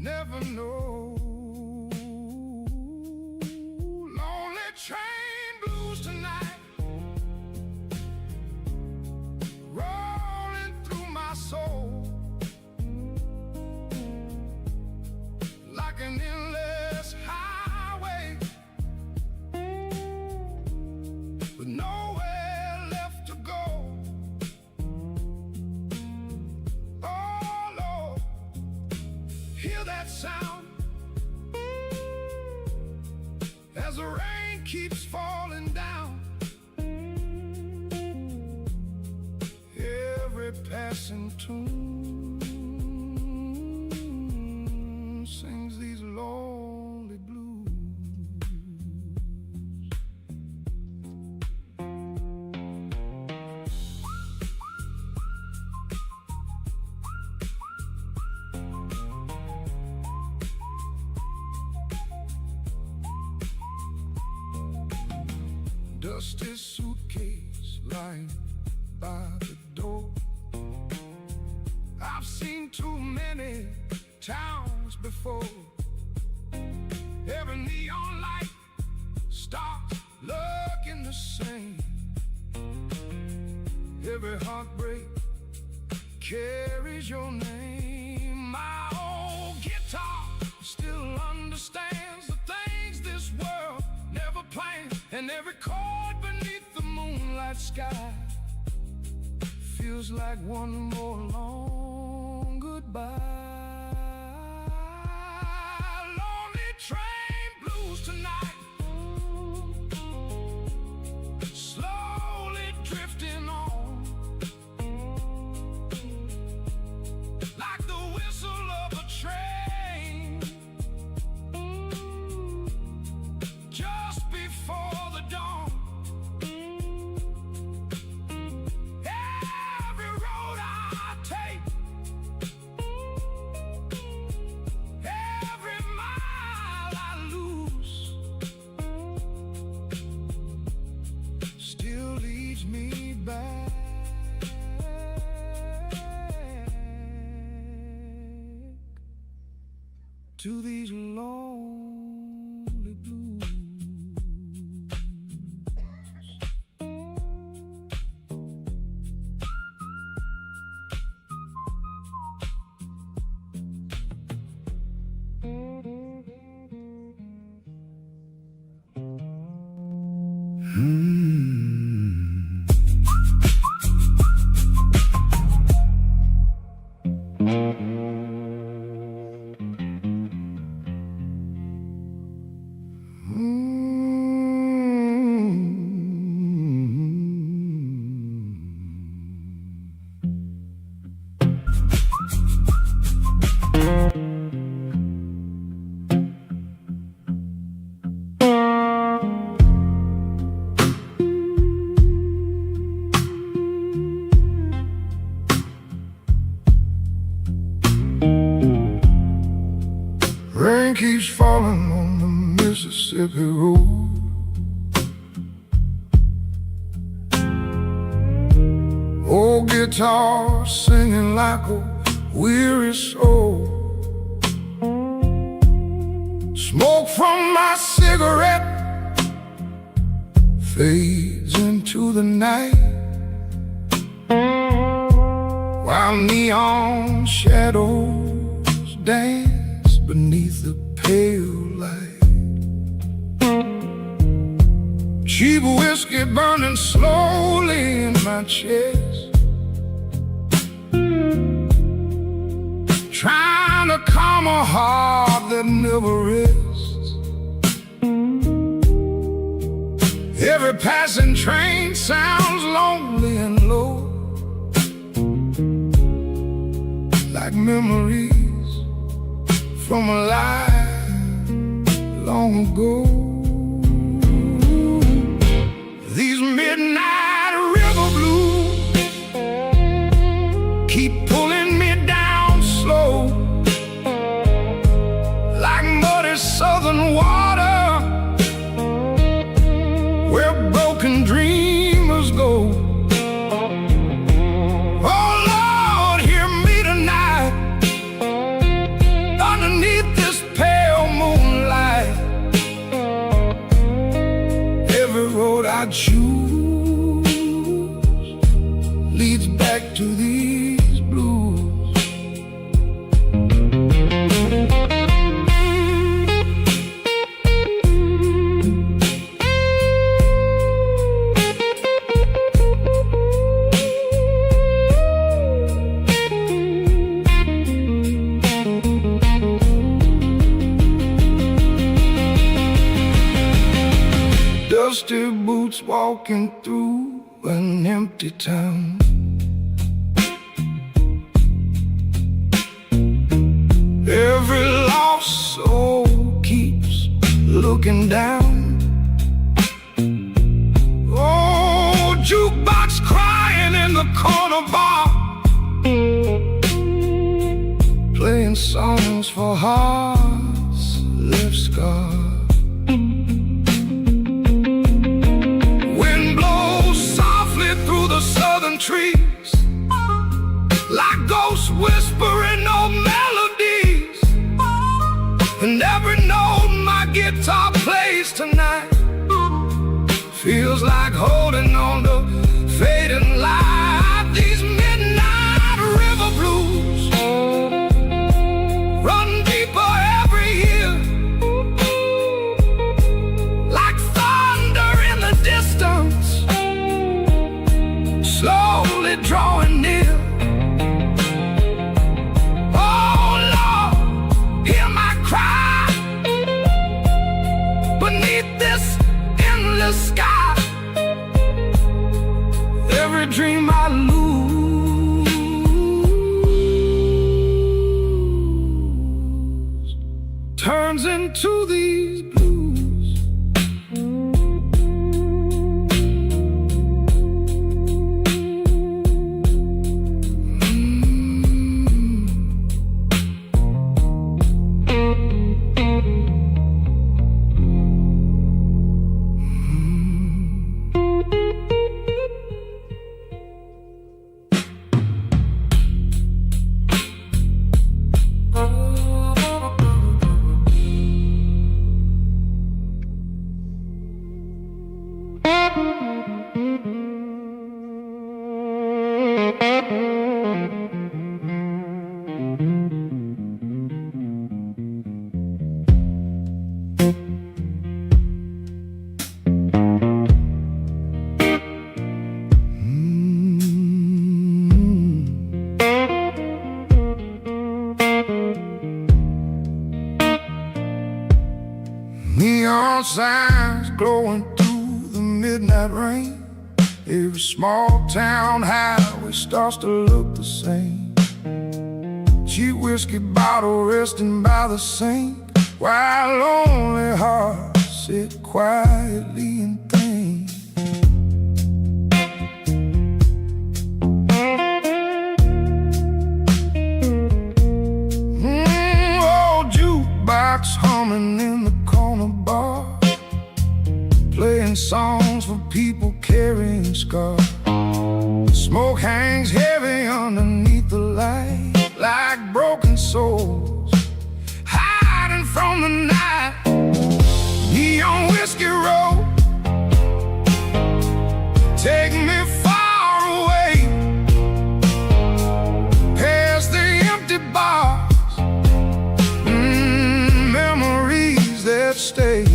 never know. Lonely train blues tonight, rolling through my soul like an endless highway with nowhere left to go. Oh Lord, hear that sound as the rain keeps falling down. Every passing tune sings these lonely blues. Dusty suitcase lying by the door. I've seen too many towns before. Every neon light starts looking the same. Every heartbreak carries your name. My old guitar still understands the things this world never planned, and every chord beneath the moonlight sky feels like one more long goodbye. Lonely train blues tonight, slowly drifting on, like the whistle of a train just before the dawn. Every road I take, every mile I lose, still leads me back to these lonely blues. Rain keeps falling on the Mississippi road. Old guitar singing like a weary soul. Smoke from my cigarette fades into the night, while neon shadows dance beneath the pale light. Cheap whiskey burning slowly in my chest, trying to calm a heart that never rests. Every passing train sounds lonely and low, like memories from a life long ago. These midnight river blues keep pulling me down slow, like muddy southern water where broken dreamers go. Oh Lord, hear me tonight underneath walking through an empty town. Every lost soul keeps looking down. Oh, jukebox crying in the corner bar, playing songs for hearts left scarred. Wind blows softly through the southern trees, like ghosts whispering old melodies. And every note my guitar plays tonight feels like holding on to fading light. These midnight river blues run deeper every year, like thunder in the distance, slowly drawing near. Oh Lord, hear my cry beneath this endless sky. Every dream I lose turns into these blues. Neon signs glowing through the midnight rain. Every small town highway starts to look the same. Cheap whiskey bottle resting by the sink, while lonely hearts sit quietly and think. Old jukebox humming in the corner bar, playing songs for people carrying scars. Smoke hangs heavy underneath the light, like broken souls hiding from the night. Neon whiskey road, take me far away, past the empty bars, memories that stay.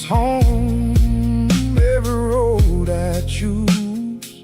Home, every road I choose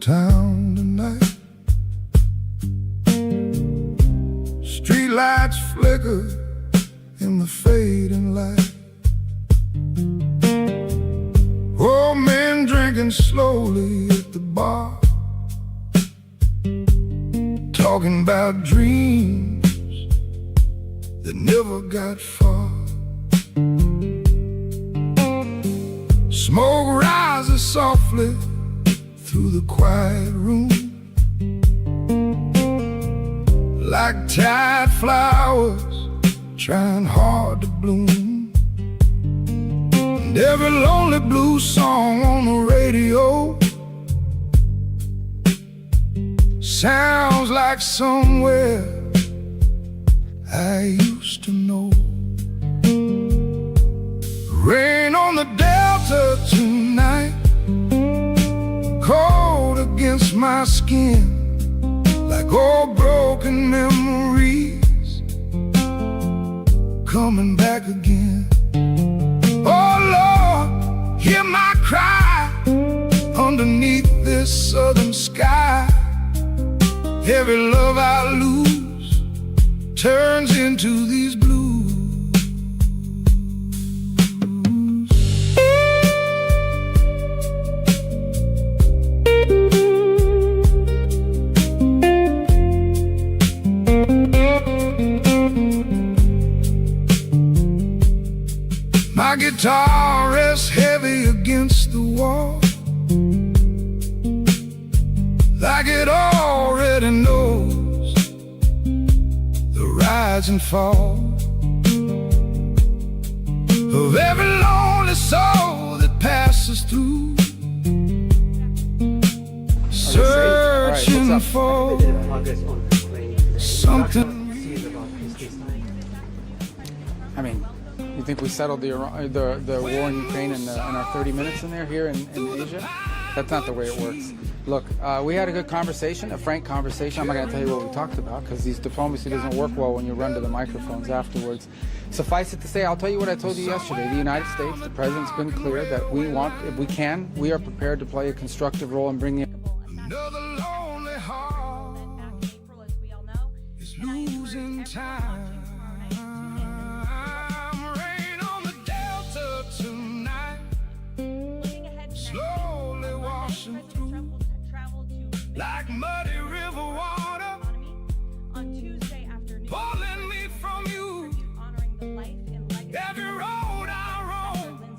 town tonight. Streetlights flicker in the fading light. Old men drinking slowly at the bar, talking about dreams that never got far. Smoke rises softly through the quiet room, like tired flowers trying hard to bloom. And every lonely blues song on the radio sounds like somewhere I used to know. Rain on the Delta tonight, cold against my skin, like old broken memories coming back again. Oh Lord, hear my cry underneath this southern sky. Every love I lose turns into these blues. My guitar rests heavy against the wall, like it already knows the rise and fall of every lonely soul that passes through, searching for something. I mean, you think we settled the war in Ukraine in our 30 minutes in there here in Asia? That's not the way it works. Look, we had a good conversation, a frank conversation. I'm not going to tell you what we talked about because these diplomacy doesn't work well when you run to the microphones afterwards. Suffice it to say, I'll tell you what I told you yesterday. The United States, the president's been clear that we want, if we can, we are prepared to play a constructive role in bringing Another lonely heart is losing time. Rain on the Delta tonight, slowly washing through like muddy river water, pulling me from you. Every road I roam,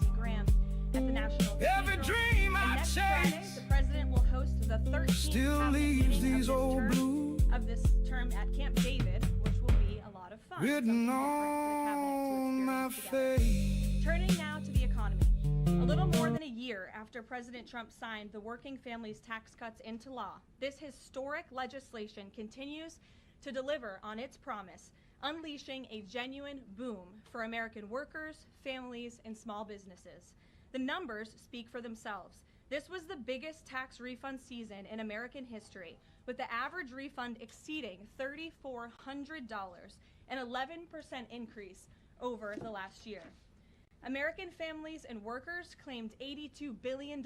every dream I chase, the president will host the 13th still leaves these old blues of this term at Camp David, which will be a lot of fun. written on my face. Turning now to the economy. A little more than a year after President Trump signed the Working Families Tax Cuts into law, this historic legislation continues to deliver on its promise, unleashing a genuine boom for American workers, families, and small businesses. The numbers speak for themselves. This was the biggest tax refund season in American history, with the average refund exceeding $3,400, an 11% increase over the last year. American families and workers claimed $82 billion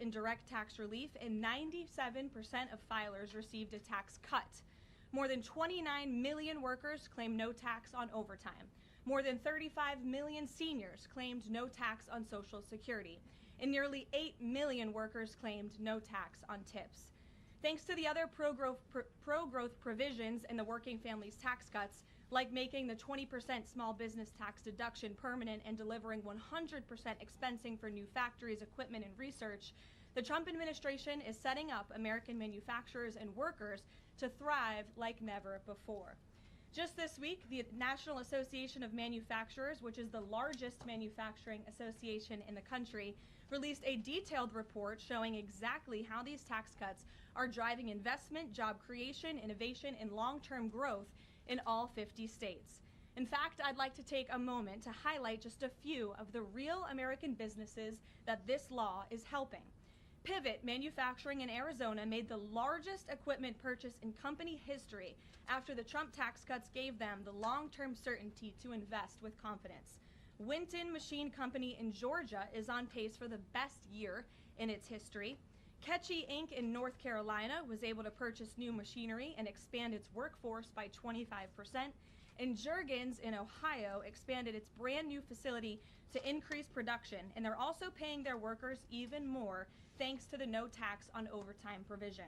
in direct tax relief, and 97% of filers received a tax cut. More than 29 million workers claimed no tax on overtime. More than 35 million seniors claimed no tax on Social Security, and nearly 8 million workers claimed no tax on tips. Thanks to the other pro-growth provisions in the Working Families Tax Cuts, like making the 20% small business tax deduction permanent and delivering 100% expensing for new factories, equipment, and research, the Trump administration is setting up American manufacturers and workers to thrive like never before. Just this week, the National Association of Manufacturers, which is the largest manufacturing association in the country, released a detailed report showing exactly how these tax cuts are driving investment, job creation, innovation, and long-term growth in all 50 states. In fact, I'd like to take a moment to highlight just a few of the real American businesses that this law is helping. Pivot Manufacturing in Arizona made the largest equipment purchase in company history after the Trump tax cuts gave them the long-term certainty to invest with confidence. Winton Machine Company in Georgia is on pace for the best year in its history. Ketchy Inc. in North Carolina was able to purchase new machinery and expand its workforce by 25%. And Juergens in Ohio expanded its brand new facility to increase production. And they're also paying their workers even more thanks to the no tax on overtime provision.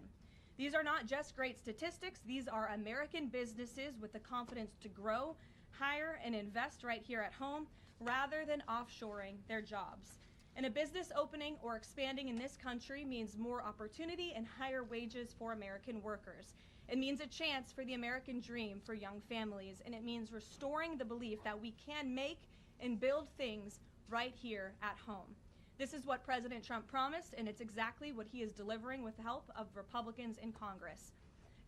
These are not just great statistics. These are American businesses with the confidence to grow, hire, and invest right here at home rather than offshoring their jobs. And a business opening or expanding in this country means more opportunity and higher wages for American workers. It means a chance for the American dream for young families, and it means restoring the belief that we can make and build things right here at home. This is what President Trump promised, and it's exactly what he is delivering with the help of Republicans in Congress.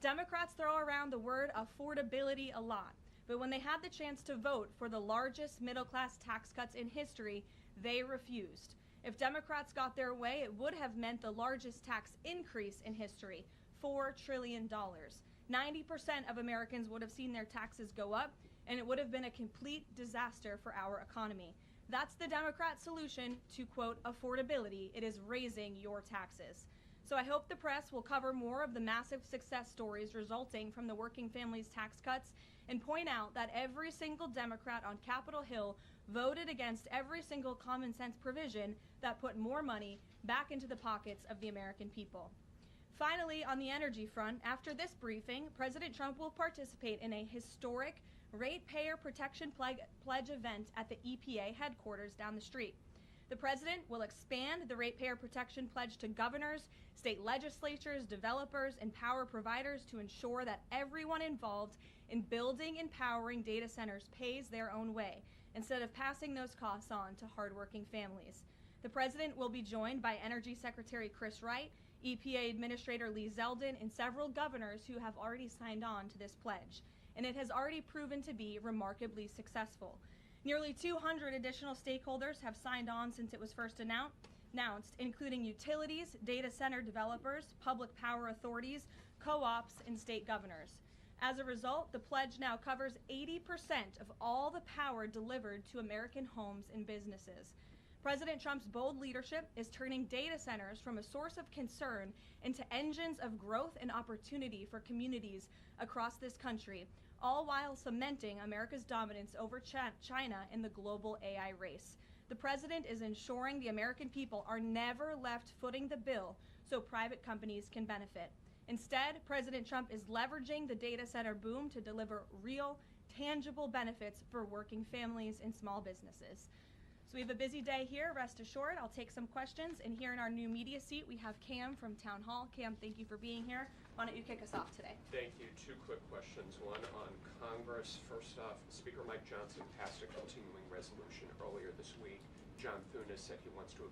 Democrats throw around the word affordability a lot, but when they had the chance to vote for the largest middle-class tax cuts in history, they refused. If Democrats got their way, it would have meant the largest tax increase in history, $4 trillion. 90% of Americans would have seen their taxes go up, and it would have been a complete disaster for our economy. That's the Democrat solution to, quote, affordability. It is raising your taxes. So I hope the press will cover more of the massive success stories resulting from the working families tax cuts and point out that every single Democrat on Capitol Hill voted against every single common sense provision that put more money back into the pockets of the American people. Finally, on the energy front, after this briefing, President Trump will participate in a historic ratepayer protection pledge event at the EPA headquarters down the street. The president will expand the ratepayer protection pledge to governors, state legislatures, developers, and power providers to ensure that everyone involved in building and powering data centers pays their own way, instead of passing those costs on to hardworking families. The president will be joined by Energy Secretary Chris Wright, EPA Administrator Lee Zeldin, and several governors who have already signed on to this pledge. And it has already proven to be remarkably successful. Nearly 200 additional stakeholders have signed on since it was first announced, including utilities, data center developers, public power authorities, co-ops, and state governors. As a result, the pledge now covers 80% of all the power delivered to American homes and businesses. President Trump's bold leadership is turning data centers from a source of concern into engines of growth and opportunity for communities across this country, all while cementing America's dominance over China in the global AI race. The president is ensuring the American people are never left footing the bill so private companies can benefit. Instead, President Trump is leveraging the data center boom to deliver real, tangible benefits for working families and small businesses. So we have a busy day here, rest assured. I'll take some questions. And here in our new media seat, we have Cam from Town Hall. Cam, thank you for being here. Why don't you kick us off today? Thank you. Two quick questions. One on Congress. First off, Speaker Mike Johnson passed a continuing resolution earlier this week. John Thune said he wants to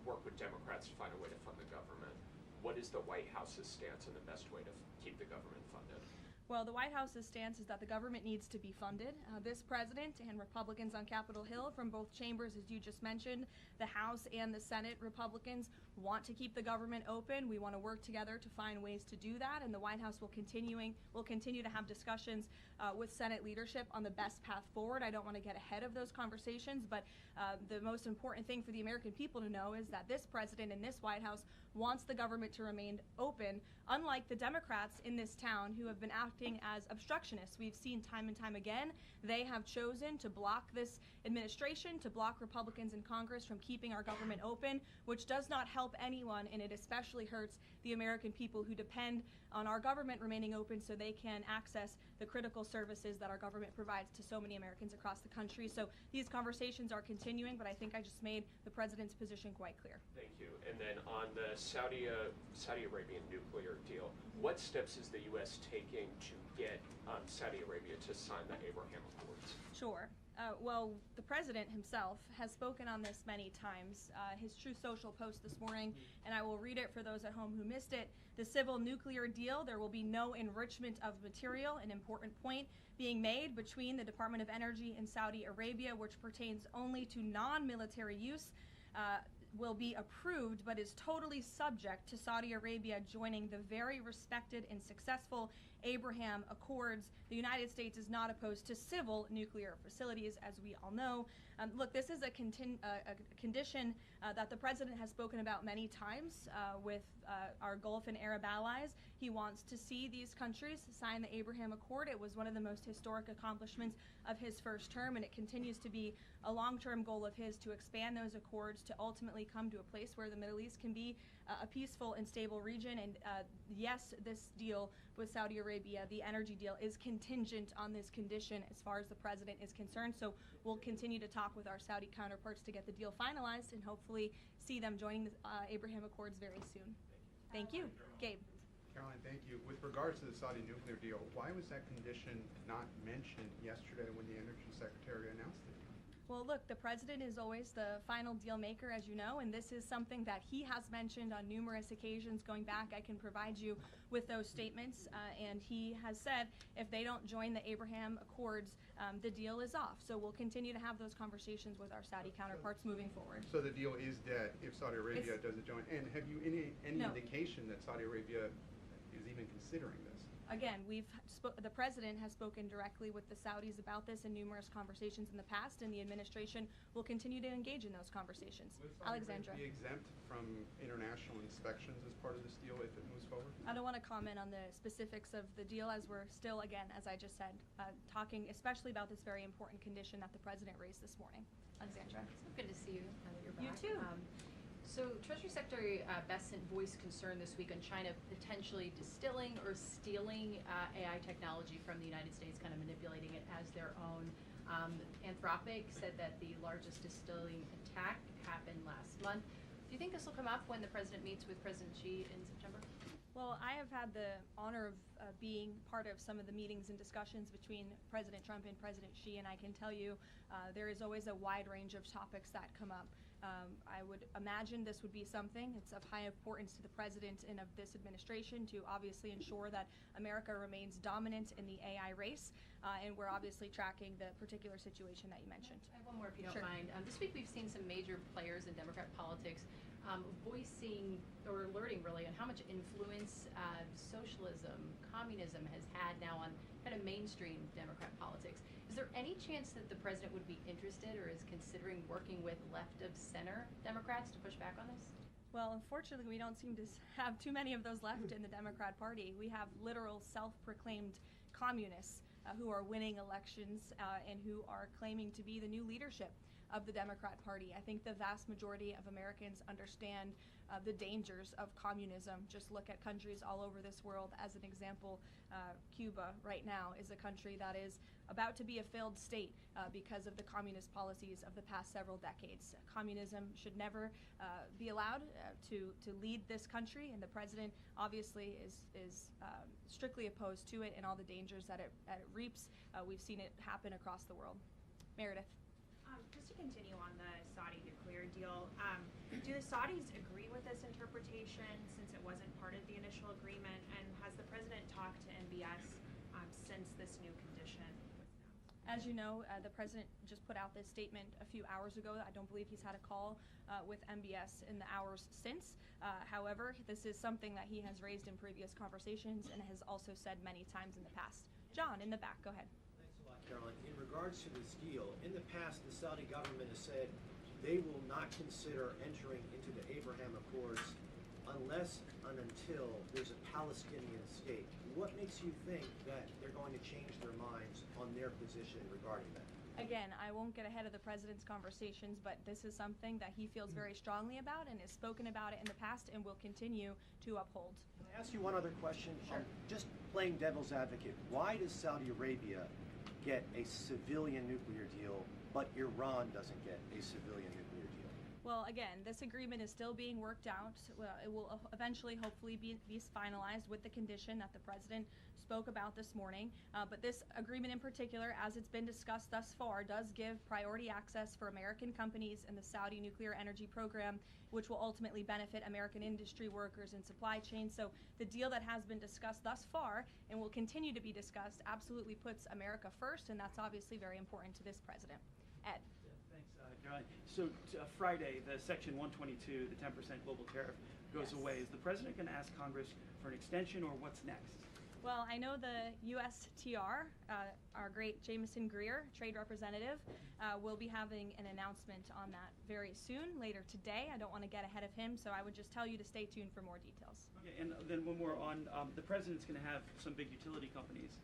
work with Democrats to find a way to fund the government. What is the White House's stance on the best way to keep the government funded? Well, the White House's stance is that the government needs to be funded. This president and Republicans on Capitol Hill from both chambers, as you just mentioned, the House and the Senate Republicans want to keep the government open. We want to work together to find ways to do that, and the White House will continue to have discussions with Senate leadership on the best path forward. I don't want to get ahead of those conversations, but the most important thing for the American people to know is that this president and this White House wants the government to remain open, unlike the Democrats in this town who have been acting as obstructionists. We've seen time and time again, they have chosen to block this administration, to block Republicans in Congress from keeping our government open, which does not help anyone, and it especially hurts the American people who depend on our government remaining open so they can access the critical services that our government provides to so many Americans across the country. So these conversations are continuing, but I think I just made the president's position quite clear. Thank you. And then on the Saudi Arabian nuclear deal, what steps is the U.S. taking to get Saudi Arabia to sign the Abraham Accords? Sure. Well, the president himself has spoken on this many times. His Truth Social post this morning, and I will read it for those at home who missed it. The civil nuclear deal, there will be no enrichment of material, an important point being made between the Department of Energy and Saudi Arabia, which pertains only to non-military use, will be approved, but is totally subject to Saudi Arabia joining the very respected and successful Abraham Accords. The United States is not opposed to civil nuclear facilities, as we all know. Look, this is a condition that the president has spoken about many times with our Gulf and Arab allies. He wants to see these countries sign the Abraham Accord. It was one of the most historic accomplishments of his first term, and it continues to be a long-term goal of his to expand those accords to ultimately come to a place where the Middle East can be a peaceful and stable region. And yes, this deal with Saudi Arabia, the energy deal, is contingent on this condition as far as the president is concerned. So we'll continue to talk with our Saudi counterparts to get the deal finalized and hopefully see them joining the Abraham Accords very soon. Thank you. Gabe. Caroline, thank you. With regards to the Saudi nuclear deal, why was that condition not mentioned yesterday when the Energy Secretary announced it? Well, look, the president is always the final deal maker, as you know, and this is something that he has mentioned on numerous occasions going back. I can provide you with those statements, and he has said if they don't join the Abraham Accords, the deal is off. So we'll continue to have those conversations with our Saudi counterparts moving forward. So the deal is dead if Saudi Arabia doesn't join. And have you any No. indication that Saudi Arabia is even considering this? Again, the president has spoken directly with the Saudis about this in numerous conversations in the past, and the administration will continue to engage in those conversations. Will Saudi Alexandra. Arabia be exempt from international inspections as part of this deal if it moves forward? I don't want to comment on the specifics of the deal as we're still, again, as I just said, talking especially about this very important condition that the president raised this morning. Alexandra. So good to see you now that you're You back. too. So Treasury Secretary Bessent voiced concern this week on China potentially distilling or stealing AI technology from the United States, kind of manipulating it as their own. Anthropic said that the largest distilling attack happened last month. Do you think this will come up when the president meets with President Xi in September? Well, I have had the honor of being part of some of the meetings and discussions between President Trump and President Xi, and I can tell you there is always a wide range of topics that come up. I would imagine this would be something, it's of high importance to the president and of this administration to obviously ensure that America remains dominant in the AI race, and we're obviously tracking the particular situation that you mentioned. I have one more if you don't Sure. mind. This week we've seen some major players in Democrat politics voicing or alerting really on how much influence socialism, communism has had now on kind of mainstream Democrat politics. Is there any chance that the president would be interested or is considering working with left of center Democrats to push back on this? Well, unfortunately, we don't seem to have too many of those left in the Democrat Party. We have literal self-proclaimed communists who are winning elections and who are claiming to be the new leadership of the Democrat Party. I think the vast majority of Americans understand the dangers of communism. Just look at countries all over this world. As an example, Cuba right now is a country that is about to be a failed state because of the communist policies of the past several decades. Communism should never be allowed to lead this country, and the president obviously is strictly opposed to it and all the dangers that it reaps. We've seen it happen across the world. Meredith. Just to continue on the Saudi nuclear deal, do the Saudis agree with this interpretation since it wasn't part of the initial agreement? And has the president talked to MBS since this new condition was announced? As you know, the president just put out this statement a few hours ago. I don't believe he's had a call with MBS in the hours since. However, this is something that he has raised in previous conversations and has also said many times in the past. John, in the back, go ahead. Thanks a lot, Caroline. In regards to this deal, in the past, the Saudi government has said they will not consider entering into the Abraham Accords unless and until there's a Palestinian state. What makes you think that they're going to change their minds on their position regarding that? Again, I won't get ahead of the president's conversations, but this is something that he feels very strongly about and has spoken about it in the past and will continue to uphold. Can I ask you one other question? Sure. Just playing devil's advocate, why does Saudi Arabia get a civilian nuclear deal, but Iran doesn't get a civilian nuclear deal? Well, again, this agreement is still being worked out. Well, it will eventually, hopefully, be finalized with the condition that the president spoke about this morning. But this agreement in particular, as it's been discussed thus far, does give priority access for American companies in the Saudi nuclear energy program, which will ultimately benefit American industry workers and supply chains. So the deal that has been discussed thus far and will continue to be discussed absolutely puts America first, and that's obviously very important to this president. Ed. Thanks, Caroline. So Friday, the Section 122, the 10% global tariff, goes Yes. away. Is the president going to ask Congress for an extension, or what's next? Well, I know the USTR, our great Jameson Greer, trade representative, will be having an announcement on that very soon, later today. I don't want to get ahead of him, so I would just tell you to stay tuned for more details. Okay, and then one more on the president's going to have some big utility companies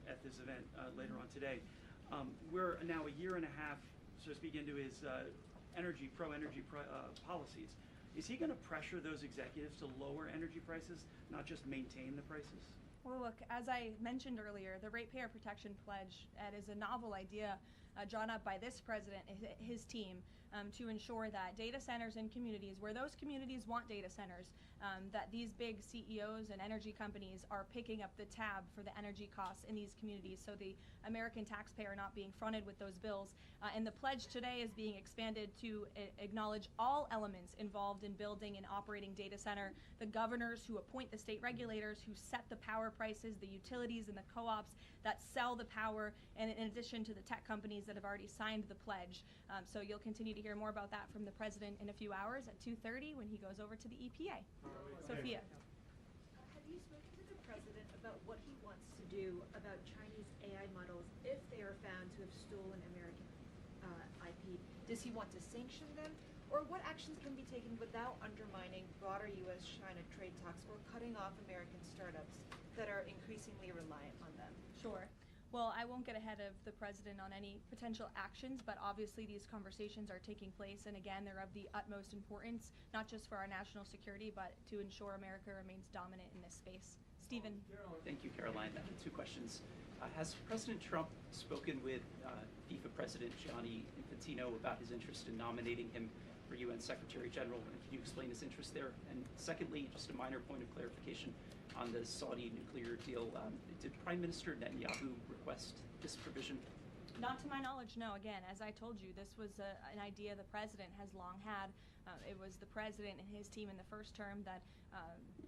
at this event later on today. We're now a year and a half, so to speak, into his pro-energy policies. Is he going to pressure those executives to lower energy prices, not just maintain the prices? Well, look, as I mentioned earlier, the Ratepayer Protection Pledge is a novel idea drawn up by this president and his team to ensure that data centers in communities, where those communities want data centers, that these big CEOs and energy companies are picking up the tab for the energy costs in these communities, so the American taxpayer not being fronted with those bills. And the pledge today is being expanded to acknowledge all elements involved in building and operating data center, the governors who appoint the state regulators, who set the power prices, the utilities and the co-ops that sell the power, and in addition to the tech companies that have already signed the pledge. So you'll continue to hear more about that from the president in a few hours at 2:30 when he goes over to the EPA. Sophia. Have you spoken to the president about what he wants to do about Chinese AI models if they are found to have stolen American IP? Does he want to sanction them? Or what actions can be taken without undermining broader U.S.-China trade talks or cutting off American startups that are increasingly reliant on them? Sure. Well, I won't get ahead of the president on any potential actions, but obviously these conversations are taking place, and again, they're of the utmost importance, not just for our national security, but to ensure America remains dominant in this space. Stephen. Thank you, Caroline. Two questions. Has President Trump spoken with FIFA President Gianni Infantino about his interest in nominating him for UN Secretary General? And can you explain his interest there? And secondly, just a minor point of clarification on the Saudi nuclear deal. Did Prime Minister Netanyahu request this provision? Not to my knowledge, no. Again, as I told you, this was an idea the president has long had. It was the president and his team in the first term that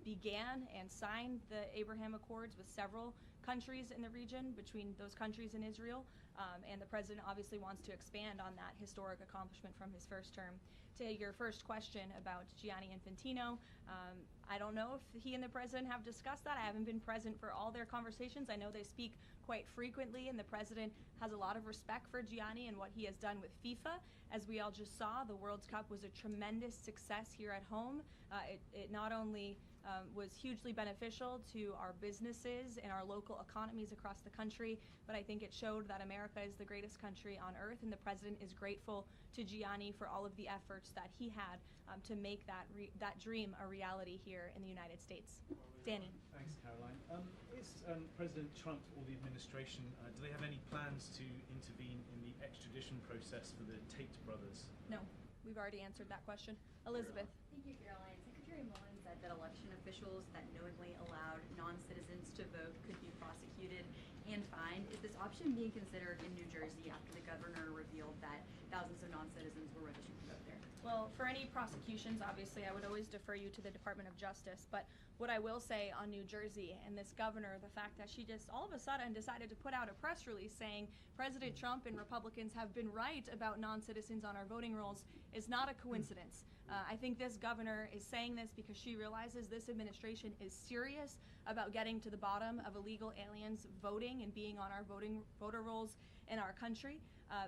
began and signed the Abraham Accords with several countries in the region, between those countries and Israel. And the president obviously wants to expand on that historic accomplishment from his first term. To your first question about Gianni Infantino, I don't know if he and the president have discussed that. I haven't been present for all their conversations. I know they speak quite frequently, and the president has a lot of respect for Gianni and what he has done with FIFA. As we all just saw, the World Cup was a tremendous success here at home. It not only was hugely beneficial to our businesses and our local economies across the country, but I think it showed that America is the greatest country on earth, and the president is grateful to Gianni for all of the efforts that he had to make that dream a reality here in the United States. Danny. Thanks, Caroline. Is President Trump or the administration, do they have any plans to intervene in the extradition process for the Tate brothers? No, we've already answered that question. Elizabeth. Thank you, Caroline. Secretary Mullen said that election officials that knowingly allowed non-citizens to vote could be prosecuted and fined. Is this option being considered in New Jersey after the governor revealed that thousands of non-citizens were registered to vote there? Well, for any prosecutions, obviously, I would always defer you to the Department of Justice. But what I will say on New Jersey and this governor, the fact that she just all of a sudden decided to put out a press release saying President Trump and Republicans have been right about non-citizens on our voting rolls is not a coincidence. I think this governor is saying this because she realizes this administration is serious about getting to the bottom of illegal aliens voting and being on our voter rolls in our country.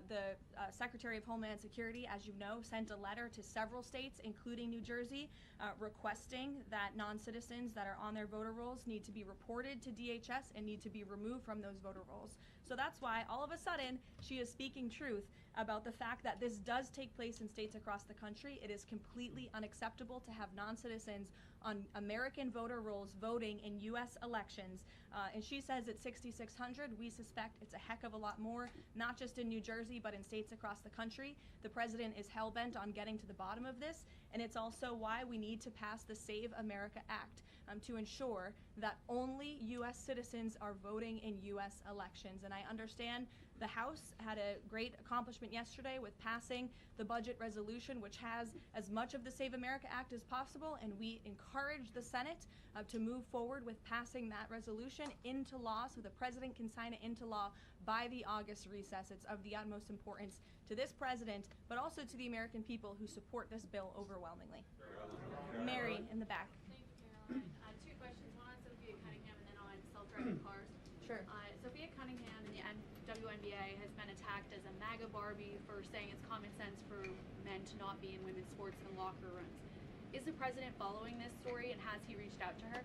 The Secretary of Homeland Security, as you know, sent a letter to several states, including New Jersey, requesting that non-citizens that are on their voter rolls need to be reported to DHS and need to be removed from those voter rolls. So that's why all of a sudden she is speaking truth about the fact that this does take place in states across the country. It is completely unacceptable to have non-citizens on American voter rolls voting in U.S. elections. And she says it's 6,600. We suspect it's a heck of a lot more, not just in New Jersey, but in states across the country. The president is hell-bent on getting to the bottom of this, and it's also why we need to pass the Save America Act to ensure that only U.S. citizens are voting in U.S. elections. And I understand the House had a great accomplishment yesterday with passing the budget resolution, which has as much of the Save America Act as possible, and we encourage the Senate to move forward with passing that resolution into law so the president can sign it into law by the August recess. It's of the utmost importance to this president, but also to the American people who support this bill overwhelmingly. Mary in the back. Thank you, Caroline. Two questions, one on Sophia Cunningham and then on self-driving cars. Sure. Sophia Cunningham in the WNBA has been attacked as a MAGA Barbie for saying it's common sense for men to not be in women's sports and locker rooms. Is the president following this story, and has he reached out to her?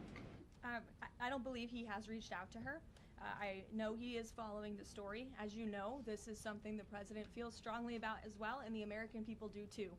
I don't believe he has reached out to her. I know he is following the story. As you know, this is something the president feels strongly about as well, and the American people do too.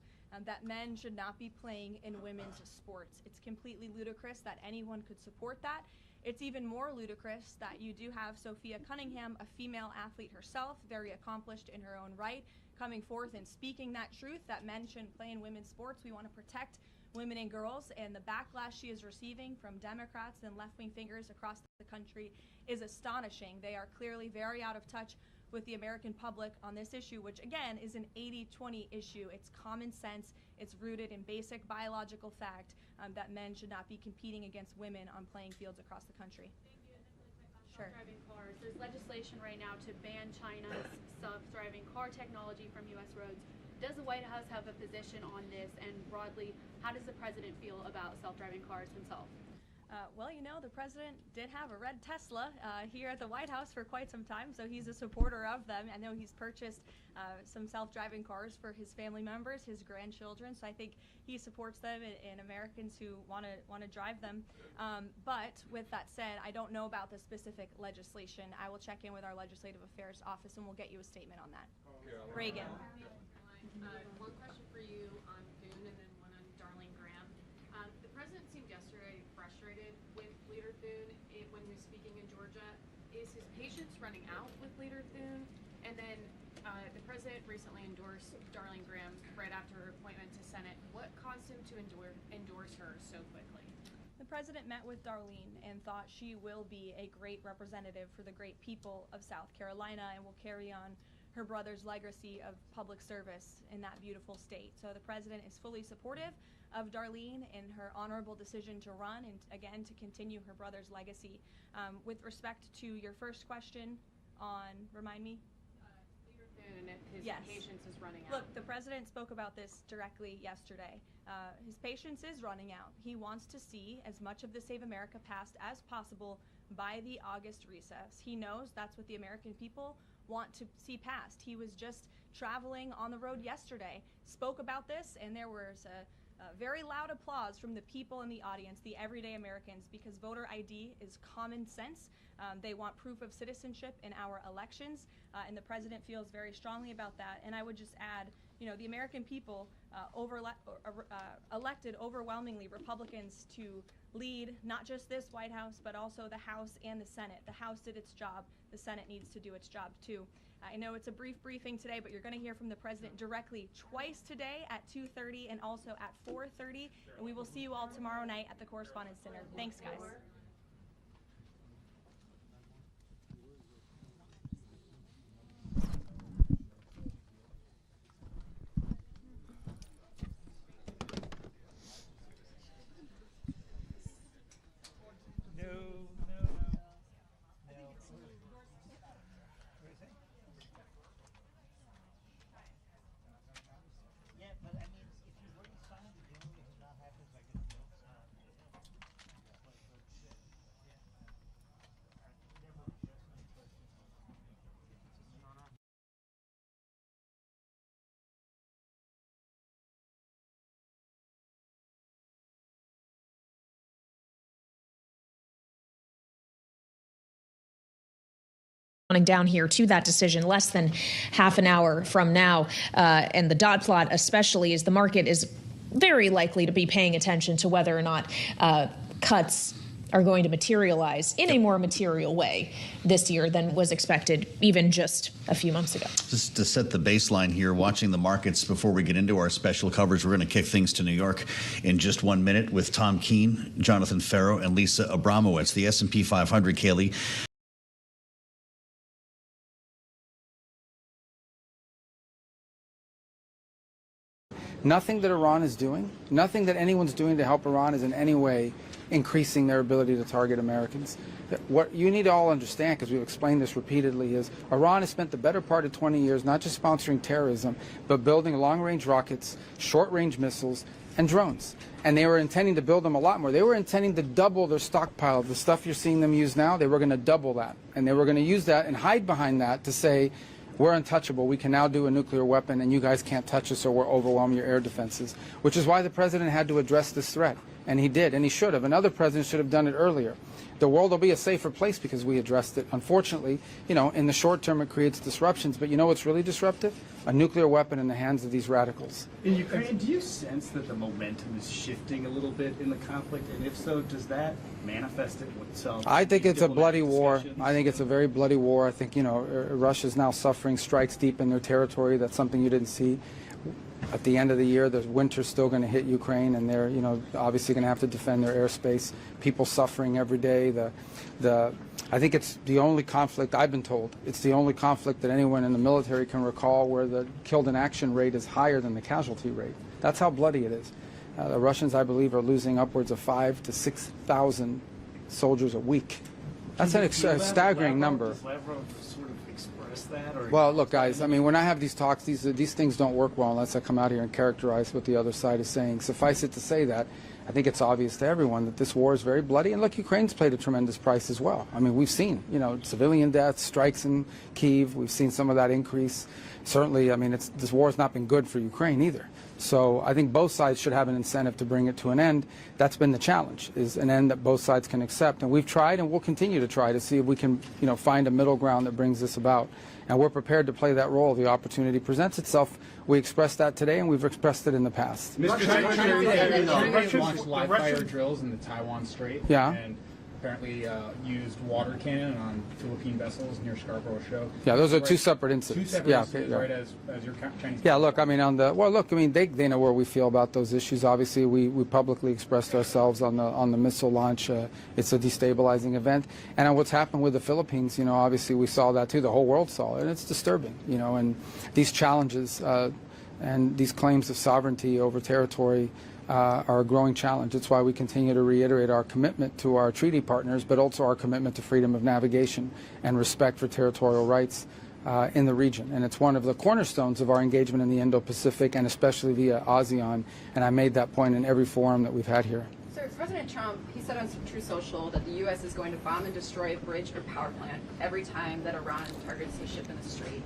That men should not be playing in women's sports. It's completely ludicrous that anyone could support that. It's even more ludicrous that you do have Sophia Cunningham, a female athlete herself, very accomplished in her own right, coming forth and speaking that truth that men shouldn't play in women's sports. We want to protect women and girls, and the backlash she is receiving from Democrats and left-wing figures across the country is astonishing. They are clearly very out of touch with the American public on this issue, which again is an 80-20 issue. It's common sense. It's rooted in basic biological fact that men should not be competing against women on playing fields across the country. Thank you. And then really quick on Sure. self-driving cars. There's legislation right now to ban China's self-driving car technology from U.S. roads. Does the White House have a position on this? And broadly, how does the president feel about self-driving cars himself? Well, you know, the president did have a red Tesla here at the White House for quite some time, so he's a supporter of them. I know he's purchased some self-driving cars for his family members, his grandchildren, so I think he supports them and Americans who want to drive them. But with that said, I don't know about the specific legislation. I will check in with our Legislative Affairs Office and we'll get you a statement on that. Reagan. One question for you on Thune and then one on Darlene Graham. The president seemed yesterday frustrated with Leader Thune when he was speaking in Georgia. Is his patience running out with Leader Thune? And then the president recently endorsed Darlene Graham right after her appointment to Senate. What caused him to endorse her so quickly? The president met with Darlene and thought she will be a great representative for the great people of South Carolina and will carry on her brother's legacy of public service in that beautiful state. So the president is fully supportive of Darlene in her honorable decision to run and again to continue her brother's legacy. With respect to your first question on, remind me? Leader Thune and if his Yes. patience is running out. Look, the president spoke about this directly yesterday. His patience is running out. He wants to see as much of the Save America passed as possible by the August recess. He knows that's what the American people want to see passed. He was just traveling on the road yesterday, spoke about this, and there was a very loud applause from the people in the audience, the everyday Americans, because voter ID is common sense. They want proof of citizenship in our elections, and the president feels very strongly about that. And I would just add, you know, the American people elected overwhelmingly Republicans to lead not just this White House, but also the House and the Senate. The House did its job. The Senate needs to do its job too. I know it's a brief briefing today, but you're going to hear from the president directly twice today at 2:30 and also at 4:30. And we will see you all tomorrow night at the Correspondence Center. Thanks, guys. Down here to that decision less than half an hour from now. And the dot plot especially is the market is very likely to be paying attention to whether or not cuts are going to materialize in a more material way this year than was expected even just a few months ago. Just to set the baseline here, watching the markets before we get into our special coverage, we're going to kick things to New York in just 1 minute with Tom Keene, Jonathan Farrow, and Lisa Abramowitz. The S&P 500, Kaylee. Nothing that Iran is doing, nothing that anyone's doing to help Iran is in any way increasing their ability to target Americans. What you need to all understand, because we've explained this repeatedly, is Iran has spent the better part of 20 years not just sponsoring terrorism, but building long-range rockets, short-range missiles, and drones. And they were intending to build them a lot more. They were intending to double their stockpile. The stuff you're seeing them use now, they were going to double that. And they were going to use that and hide behind that to say, we're untouchable. We can now do a nuclear weapon, and you guys can't touch us or we'll overwhelm your air defenses, which is why the president had to address this threat. And he did, and he should have. Another president should have done it earlier. The world will be a safer place because we addressed it. Unfortunately, in the short term it creates disruptions, but you know what's really disruptive? A nuclear weapon in the hands of these radicals. In Ukraine, do you sense that the momentum is shifting a little bit in the conflict? And if so, does that manifest itself? I think it's a bloody war. I think it's a very bloody war. I think, Russia's now suffering strikes deep in their territory. That's something you didn't see. At the end of the year, the winter's still going to hit Ukraine, and they're, obviously going to have to defend their airspace. People suffering every day. I think it's the only conflict, I've been told, it's the only conflict that anyone in the military can recall where the killed in action rate is higher than the casualty rate. That's how bloody it is. The Russians, I believe, are losing upwards of 5,000 to 6,000 soldiers a week. That's a staggering number. That, or well, look, guys, when I have these talks, these things don't work well unless I come out here and characterize what the other side is saying. Suffice it to say that I think it's obvious to everyone that this war is very bloody. And look, Ukraine's paid a tremendous price as well. We've seen, civilian deaths, strikes in Kyiv. We've seen some of that increase. Certainly, this war has not been good for Ukraine either. So I think both sides should have an incentive to bring it to an end. That's been the challenge, is an end that both sides can accept. And we've tried and we'll continue to try to see if we can, find a middle ground that brings this about. And we're prepared to play that role if the opportunity presents itself. We expressed that today, and we've expressed it in the past. Russia launched live fire drills in the Taiwan Strait. Yeah. And apparently used water cannon on Philippine vessels near Scarborough Shoal. Yeah, those are two separate incidents. Two separate incidents, right, as your Chinese. Yeah, look, they know where we feel about those issues. Obviously, we publicly expressed ourselves on the missile launch. It's a destabilizing event. And on what's happened with the Philippines, obviously we saw that too. The whole world saw it, and it's disturbing, and these challenges and these claims of sovereignty over territory are a growing challenge. It's why we continue to reiterate our commitment to our treaty partners, but also our commitment to freedom of navigation and respect for territorial rights in the region. And it's one of the cornerstones of our engagement in the Indo-Pacific, and especially via ASEAN. And I made that point in every forum that we've had here. Sir, President Trump, he said on True Social that the U.S. is going to bomb and destroy a bridge or power plant every time that Iran targets a ship in the Strait.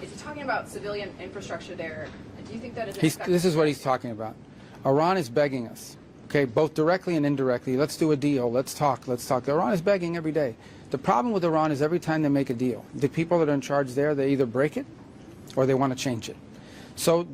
Is he talking about civilian infrastructure there? And do you think that is this is what he's talking about. Iran is begging us, okay, both directly and indirectly. Let's do a deal. Let's talk. Iran is begging every day. The problem with Iran is every time they make a deal, the people that are in charge there, they either break it or they want to change it. So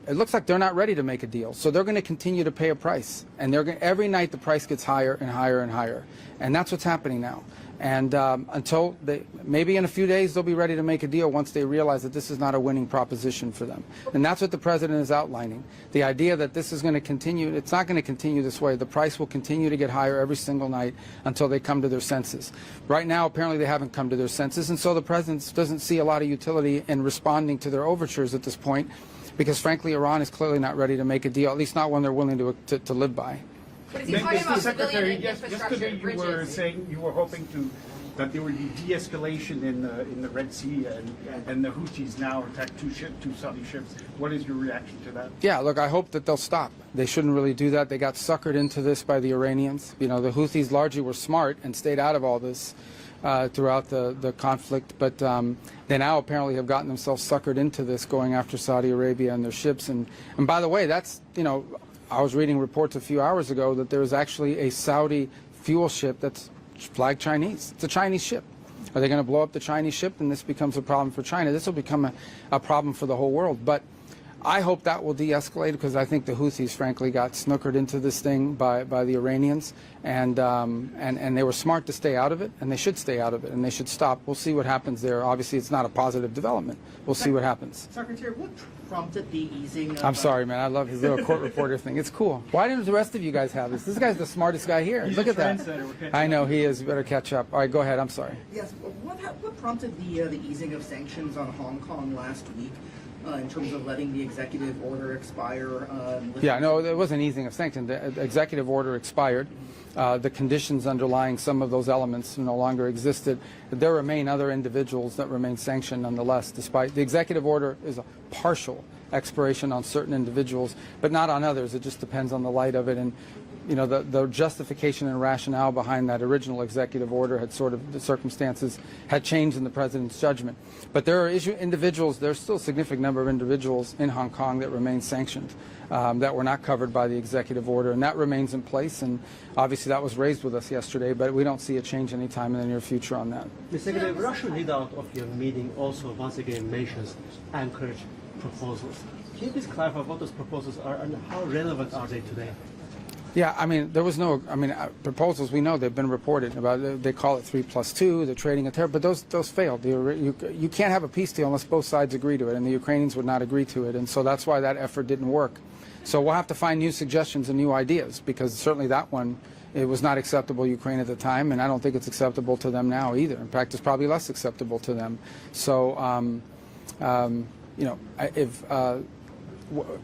it looks like they're not ready to make a deal. So they're going to continue to pay a price. And every night the price gets higher and higher and higher. And that's what's happening now. And until maybe in a few days they'll be ready to make a deal once they realize that this is not a winning proposition for them. And that's what the president is outlining. The idea that this is going to continue, it's not going to continue this way. The price will continue to get higher every single night until they come to their senses. Right now, apparently they haven't come to their senses, and so the president doesn't see a lot of utility in responding to their overtures at this point, because frankly, Iran is clearly not ready to make a deal, at least not one they're willing to live by. But is he talking about Secretary, infrastructure yesterday you were saying you were hoping that there would be de-escalation in the Red Sea, and the Houthis now attacked two Saudi ships. What is your reaction to that? Yeah, look, I hope that they'll stop. They shouldn't really do that. They got suckered into this by the Iranians. The Houthis largely were smart and stayed out of all this throughout the conflict, but they now apparently have gotten themselves suckered into this, going after Saudi Arabia and their ships. And by the way, that's, I was reading reports a few hours ago that there is actually a Saudi fuel ship that's flagged Chinese. It's a Chinese ship. Are they going to blow up the Chinese ship? And this becomes a problem for China. This will become a problem for the whole world. But I hope that will de-escalate, because I think the Houthis, frankly, got snookered into this thing by the Iranians, and they were smart to stay out of it, and they should stay out of it, and they should stop. We'll see what happens there. Obviously, it's not a positive development. We'll see what happens. Secretary, what prompted the easing of... I'm sorry, man. I love his little court reporter thing. It's cool. Why didn't the rest of you guys have this? This guy's the smartest guy here. He's Look a at that. trendsetter. I know he is. You better catch up. All right, go ahead. I'm sorry. Yes. What prompted the easing of sanctions on Hong Kong last week? in terms of letting the executive order expire? Yeah, no, it wasn't easing of sanctions. The executive order expired. The conditions underlying some of those elements no longer existed. There remain other individuals that remain sanctioned nonetheless, despite the executive order is a partial expiration on certain individuals, but not on others. It just depends on the light of it. And you know, the justification and rationale behind that original executive order had sort of, the circumstances had changed in the president's judgment. But there are individuals, there's still a significant number of individuals in Hong Kong that remain sanctioned, that were not covered by the executive order, and that remains in place. And obviously that was raised with us yesterday, but we don't see a change anytime in the near future on that. Mr. Secretary, the Russian readout of your meeting also once again mentions anchorage proposals. Can you please clarify what those proposals are and how relevant are they today? Yeah, I mean, there was no, proposals, we know they've been reported about, they call it 3+2, the trading of terror, but those failed. You can't have a peace deal unless both sides agree to it, and the Ukrainians would not agree to it, and so that's why that effort didn't work. So we'll have to find new suggestions and new ideas, because certainly that one, it was not acceptable to Ukraine at the time, and I don't think it's acceptable to them now either. In fact, it's probably less acceptable to them. So, you know,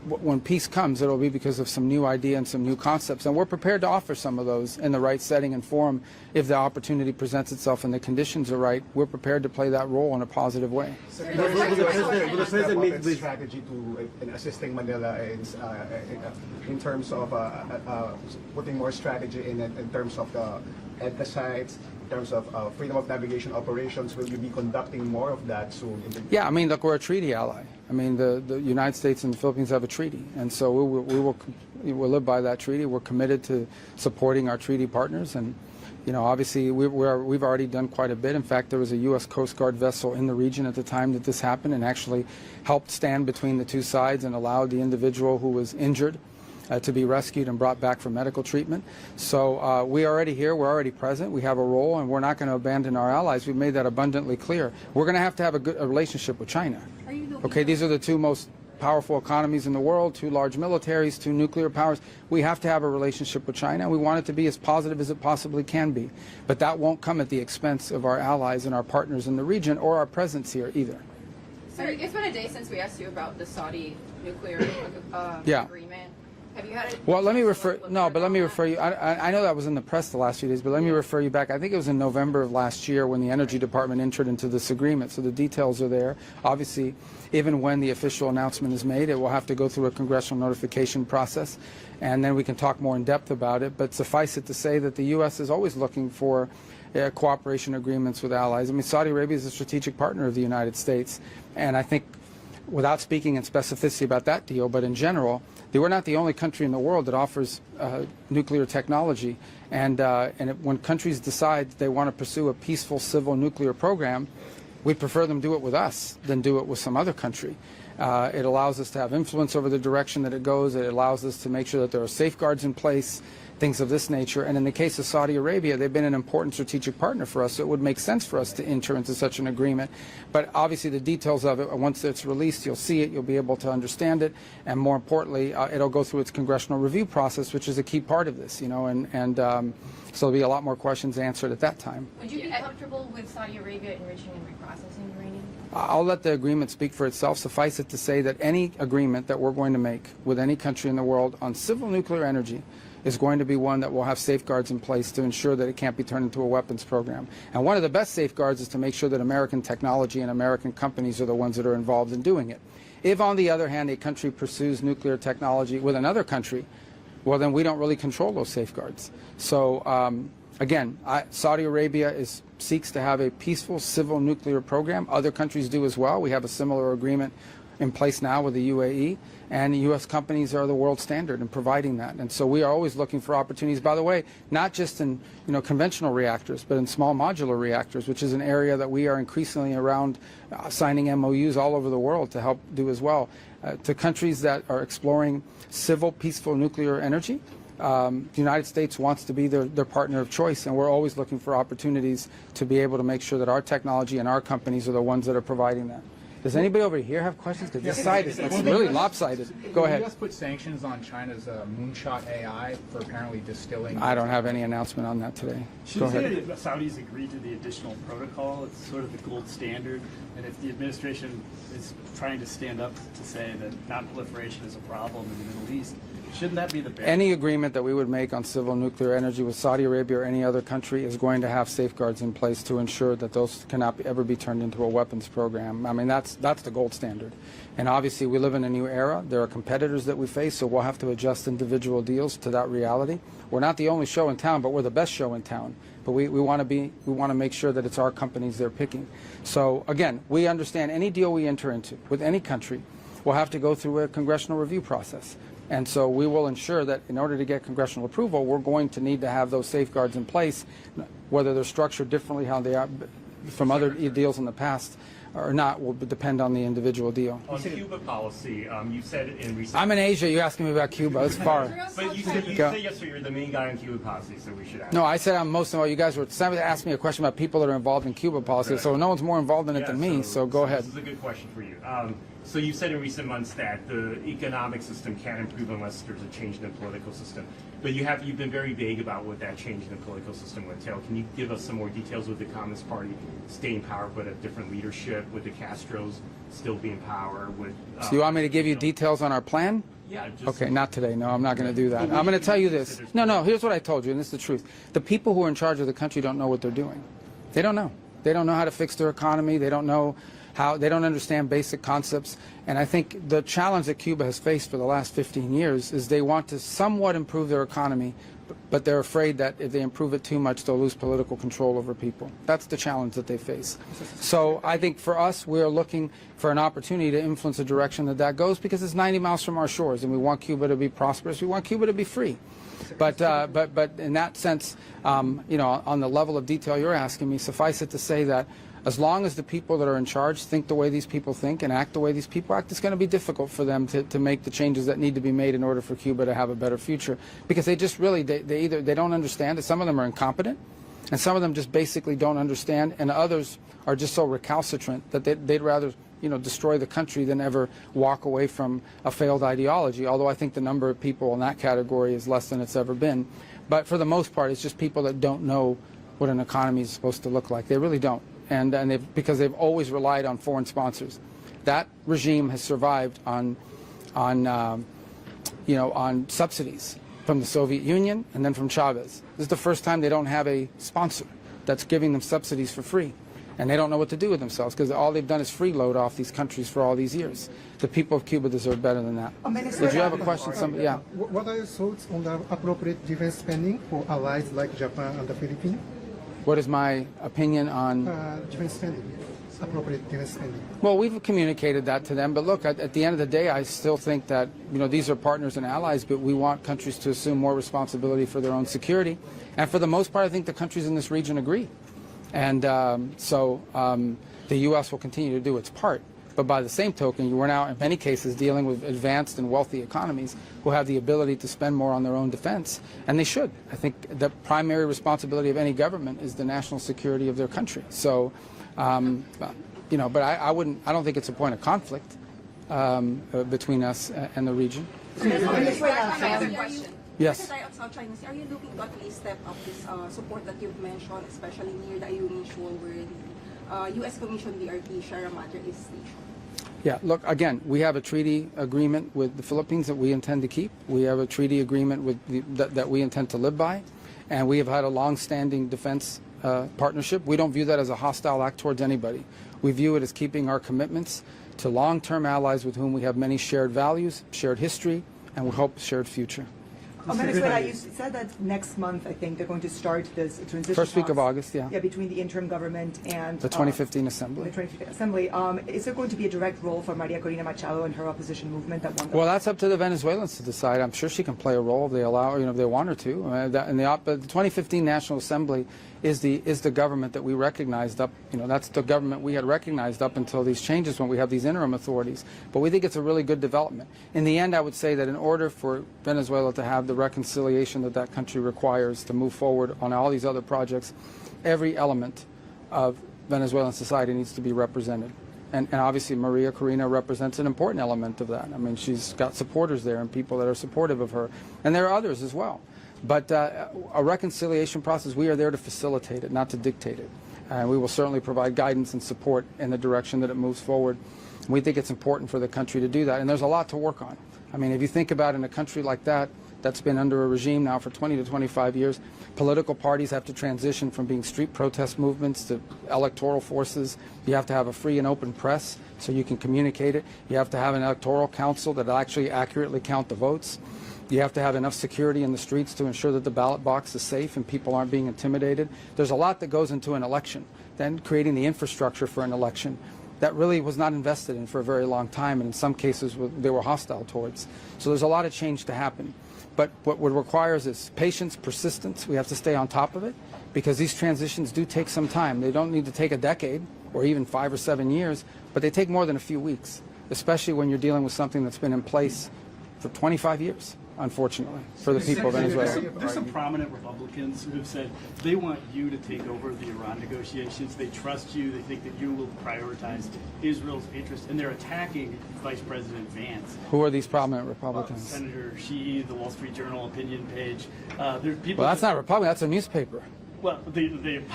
when peace comes, it'll be because of some new idea and some new concepts, and we're prepared to offer some of those in the right setting and forum if the opportunity presents itself and the conditions are right. We're prepared to play that role in a positive way. Will the president meet with strategy in assisting Manila in terms of putting more strategy in terms of the EDCA sites, in terms of freedom of navigation operations? Will you be conducting more of that soon? Yeah, I mean, look, we're a treaty ally. I mean, the United States and the Philippines have a treaty, and so we'll live by that treaty. We're committed to supporting our treaty partners, and you know, obviously we've already done quite a bit. In fact, there was a U.S. Coast Guard vessel in the region at the time that this happened, and actually helped stand between the two sides and allowed the individual who was injured to be rescued and brought back for medical treatment. So we're already here, we're already present, we have a role, and we're not going to abandon our allies. We've made that abundantly clear. We're going to have a good relationship with China. Okay, these are the two most powerful economies in the world, two large militaries, two nuclear powers. We have to have a relationship with China. We want it to be as positive as it possibly can be. But that won't come at the expense of our allies and our partners in the region or our presence here either. Sir, it's been a day since we asked you about the Saudi nuclear agreement. Have you had a Well, let me refer. No, but let me refer you. I know that was in the press the last few days, but let me refer you back. I think it was in November of last year when the Energy Department entered into this agreement. So the details are there. Obviously, even when the official announcement is made, it will have to go through a congressional notification process, and then we can talk more in depth about it. But suffice it to say that the U.S. is always looking for cooperation agreements with allies. I mean, Saudi Arabia is a strategic partner of the United States, and I think, without speaking in specificity about that deal, but in general, we're not the only country in the world that offers nuclear technology. And when countries decide they want to pursue a peaceful civil nuclear program, we prefer them do it with us than do it with some other country. It allows us to have influence over the direction that it goes. It allows us to make sure that there are safeguards in place, things of this nature. And in the case of Saudi Arabia, they've been an important strategic partner for us, so it would make sense for us to enter into such an agreement. But obviously the details of it, once it's released, you'll see it, you'll be able to understand it, and more importantly, it'll go through its congressional review process, which is a key part of this, you know, and so there'll be a lot more questions answered at that time. Would you be comfortable with Saudi Arabia enriching and reprocessing uranium? I'll let the agreement speak for itself. Suffice it to say that any agreement that we're going to make with any country in the world on civil nuclear energy is going to be one that will have safeguards in place to ensure that it can't be turned into a weapons program. And one of the best safeguards is to make sure that American technology and American companies are the ones that are involved in doing it. If, on the other hand, a country pursues nuclear technology with another country, well, then we don't really control those safeguards. So, again, Saudi Arabia seeks to have a peaceful civil nuclear program. Other countries do as well. We have a similar agreement in place now with the UAE, and U.S. companies are the world standard in providing that. And so we are always looking for opportunities, by the way, not just in conventional reactors, but in small modular reactors, which is an area that we are increasingly around signing MOUs all over the world to help do as well. To countries that are exploring civil, peaceful nuclear energy, the United States wants to be their partner of choice, and we're always looking for opportunities to be able to make sure that our technology and our companies are the ones that are providing that. Does anybody over here have questions? Because this side is really lopsided. Go ahead. Did the U.S. put sanctions on China's Moonshot AI for apparently distilling? I don't have any announcement on that today. Should Go ahead. the Saudis agree to the additional protocol? It's sort of the gold standard And if the administration is trying to stand up to say that non-proliferation is a problem in the Middle East, shouldn't that be the barrier? Any agreement that we would make on civil nuclear energy with Saudi Arabia or any other country is going to have safeguards in place to ensure that those cannot ever be turned into a weapons program. I mean, that's the gold standard. And obviously, we live in a new era. There are competitors that we face, so we'll have to adjust individual deals to that reality. We're not the only show in town, but we're the best show in town. But we want to make sure that it's our companies they're picking. So again, we understand any deal we enter into with any country will have to go through a congressional review process. And so we will ensure that in order to get congressional approval, we're going to need to have those safeguards in place, whether they're structured differently how they are from other deals in the past or not will depend on the individual deal. On Cuba policy, you said in recent... I'm in Asia. You're asking me about Cuba. It's far. But you said yesterday you're the main guy on Cuba policy, so we should ask. No, I said I'm most of all. You guys were somebody asked me a question about people that are involved in Cuba policy, so no one's more involved in it than me. So go ahead. This is a good question for you. So you've said in recent months that the economic system can't improve unless there's a change in the political system. But you've been very vague about what that change in the political system would entail. Can you give us some more details with the Communist Party staying in power but a different leadership, with the Castros still being in power? So you want me to give you details on our plan? Yeah. Okay, not today. No, I'm not going to do that. I'm going to tell you this. No, here's what I told you, and this is the truth. The people who are in charge of the country don't know what they're doing. They don't know. They don't know how to fix their economy. They don't know how, they don't understand basic concepts. And I think the challenge that Cuba has faced for the last 15 years is they want to somewhat improve their economy, but they're afraid that if they improve it too much, they'll lose political control over people. That's the challenge that they face. So I think for us, we're looking for an opportunity to influence the direction that goes, because it's 90 miles from our shores, and we want Cuba to be prosperous. We want Cuba to be free. But in that sense, you know, on the level of detail you're asking me, suffice it to say that as long as the people that are in charge think the way these people think and act the way these people act, it's going to be difficult for them to make the changes that need to be made in order for Cuba to have a better future. Because they just really, they don't understand it. Some of them are incompetent, and some of them just basically don't understand, and others are just so recalcitrant that they'd rather, you know, destroy the country than ever walk away from a failed ideology, although I think the number of people in that category is less than it's ever been. But for the most part, it's just people that don't know what an economy is supposed to look like. They really don't. And because they've always relied on foreign sponsors. That regime has survived on subsidies from the Soviet Union and then from Chavez. This is the first time they don't have a sponsor that's giving them subsidies for free. And they don't know what to do with themselves, because all they've done is freeload off these countries for all these years. The people of Cuba deserve better than that. Did you have a question? Somebody, yeah. What are your thoughts on the appropriate defense spending for allies like Japan and the Philippines? What is my opinion on defense spending? Appropriate defense spending. Well, we've communicated that to them, but look, at the end of the day, I still think that, you know, these are partners and allies, but we want countries to assume more responsibility for their own security. And for the most part, I think the countries in this region agree. And so the U.S. will continue to do its part. But by the same token, we're now, in many cases, dealing with advanced and wealthy economies who have the ability to spend more on their own defense, and they should. I think the primary responsibility of any government is the national security of their country. So, you know, but I don't think it's a point of conflict between us and the region. Yes. Are you looking to at least step up this support that you've mentioned, especially near the Ayungin Shoal, where the U.S. Commission BRP Sierra Madre is stationed? Yeah, look, again, we have a treaty agreement with the Philippines that we intend to keep. We have a treaty agreement with that we intend to live by. And we have had a long-standing defense partnership. We don't view that as a hostile act towards anybody. We view it as keeping our commitments to long-term allies with whom we have many shared values, shared history, and we hope shared future. Venezuela, you said that next month, I think, they're going to start this transition First week of talks, August, yeah. Yeah, between the interim government and the 2015 Assembly. The 2015 Assembly. Is there going to be a direct role for Maria Corina Machado and her opposition movement that won? Well, that's up to the Venezuelans to decide. I'm sure she can play a role if they allow, you know, if they want her to. The 2015 National Assembly is the government that we recognized up. You know, that's the government we had recognized up until these changes when we have these interim authorities. But we think it's a really good development. In the end, I would say that in order for Venezuela to have the reconciliation that country requires to move forward on all these other projects, every element of Venezuelan society needs to be represented. And obviously Maria Corina represents an important element of that. I mean, she's got supporters there and people that are supportive of her. And there are others as well. But a reconciliation process, we are there to facilitate it, not to dictate it. And we will certainly provide guidance and support in the direction that it moves forward. We think it's important for the country to do that, and there's a lot to work on. I mean, if you think about in a country like that, that's been under a regime now for 20 to 25 years, political parties have to transition from being street protest movements to electoral forces. You have to have a free and open press so you can communicate it. You have to have an electoral council that actually accurately count the votes. You have to have enough security in the streets to ensure that the ballot box is safe and people aren't being intimidated. There's a lot that goes into an election. Then creating the infrastructure for an election that really was not invested in for a very long time, and in some cases they were hostile towards. So there's a lot of change to happen. But what it requires is patience, persistence. We have to stay on top of it because these transitions do take some time. They don't need to take a decade or even 5 or 7 years, but they take more than a few weeks, especially when you're dealing with something that's been in place for 25 years. Unfortunately, for the people of Venezuela. There's some prominent Republicans who have said they want you to take over the Iran negotiations. They trust you. They think that you will prioritize Israel's interest, and they're attacking Vice President Vance. Who are these prominent Republicans? Senator Sheehy, the Wall Street Journal opinion page. There's people. Well, that's not Republican. That's a newspaper. Well,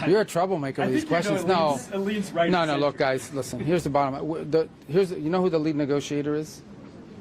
you're a troublemaker with these questions. No, right. No. Look, guys, listen. Here's the bottom. You know who the lead negotiator is?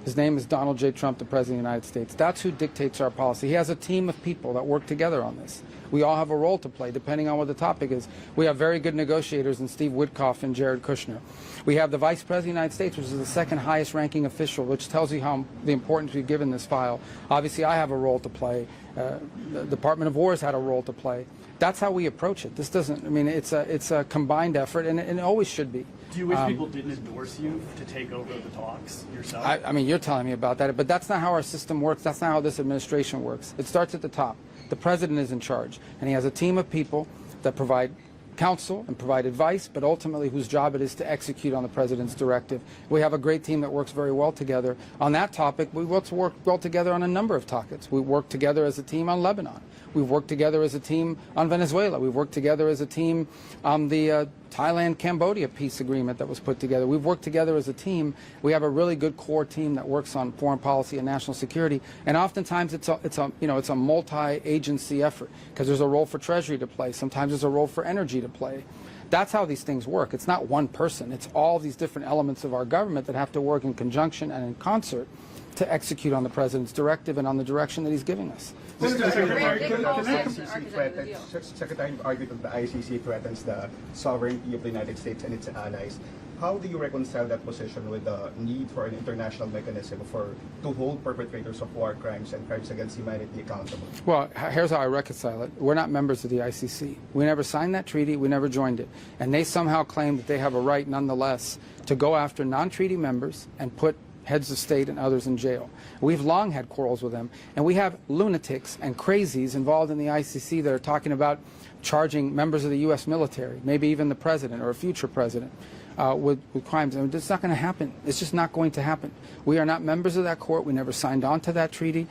His name is Donald J. Trump, the President of the United States. That's who dictates our policy. He has a team of people that work together on this. We all have a role to play, depending on what the topic is. We have very good negotiators in Steve Witkoff and Jared Kushner. We have the Vice President of the United States, which is the second highest ranking official, which tells you how the importance we've given this file. Obviously, I have a role to play. The Department of War has had a role to play. That's how we approach it. This doesn't, I mean, it's a combined effort, and it always should be. Do you wish people didn't endorse you to take over the talks yourself? I mean, you're telling me about that, but that's not how our system works. That's not how this administration works. It starts at the top. The president is in charge, and he has a team of people that provide counsel and provide advice, but ultimately whose job it is to execute on the president's directive. We have a great team that works very well together. On that topic, we work well together on a number of topics. We work together as a team on Lebanon. We've worked together as a team on Venezuela. We've worked together as a team on the Thailand-Cambodia peace agreement that was put together. We've worked together as a team. We have a really good core team that works on foreign policy and national security. And oftentimes it's a multi-agency effort because there's a role for Treasury to play. Sometimes there's a role for energy to play. That's how these things work. It's not one person. It's all these different elements of our government that have to work in conjunction and in concert to execute on the president's directive and on the direction that he's giving us. Secretary argued that the ICC threatens the sovereignty of the United States and its allies. How do you reconcile that position with the need for an international mechanism to hold perpetrators of war crimes and crimes against humanity accountable? Well, here's how I reconcile it. We're not members of the ICC. We never signed that treaty. We never joined it. And they somehow claim that they have a right, nonetheless, to go after non-treaty members and put heads of state and others in jail. We've long had quarrels with them, and we have lunatics and crazies involved in the ICC that are talking about charging members of the U.S. military, maybe even the president or a future president, with crimes. I mean, it's not going to happen. It's just not going to happen. We are not members of that court. We never signed on to that treaty.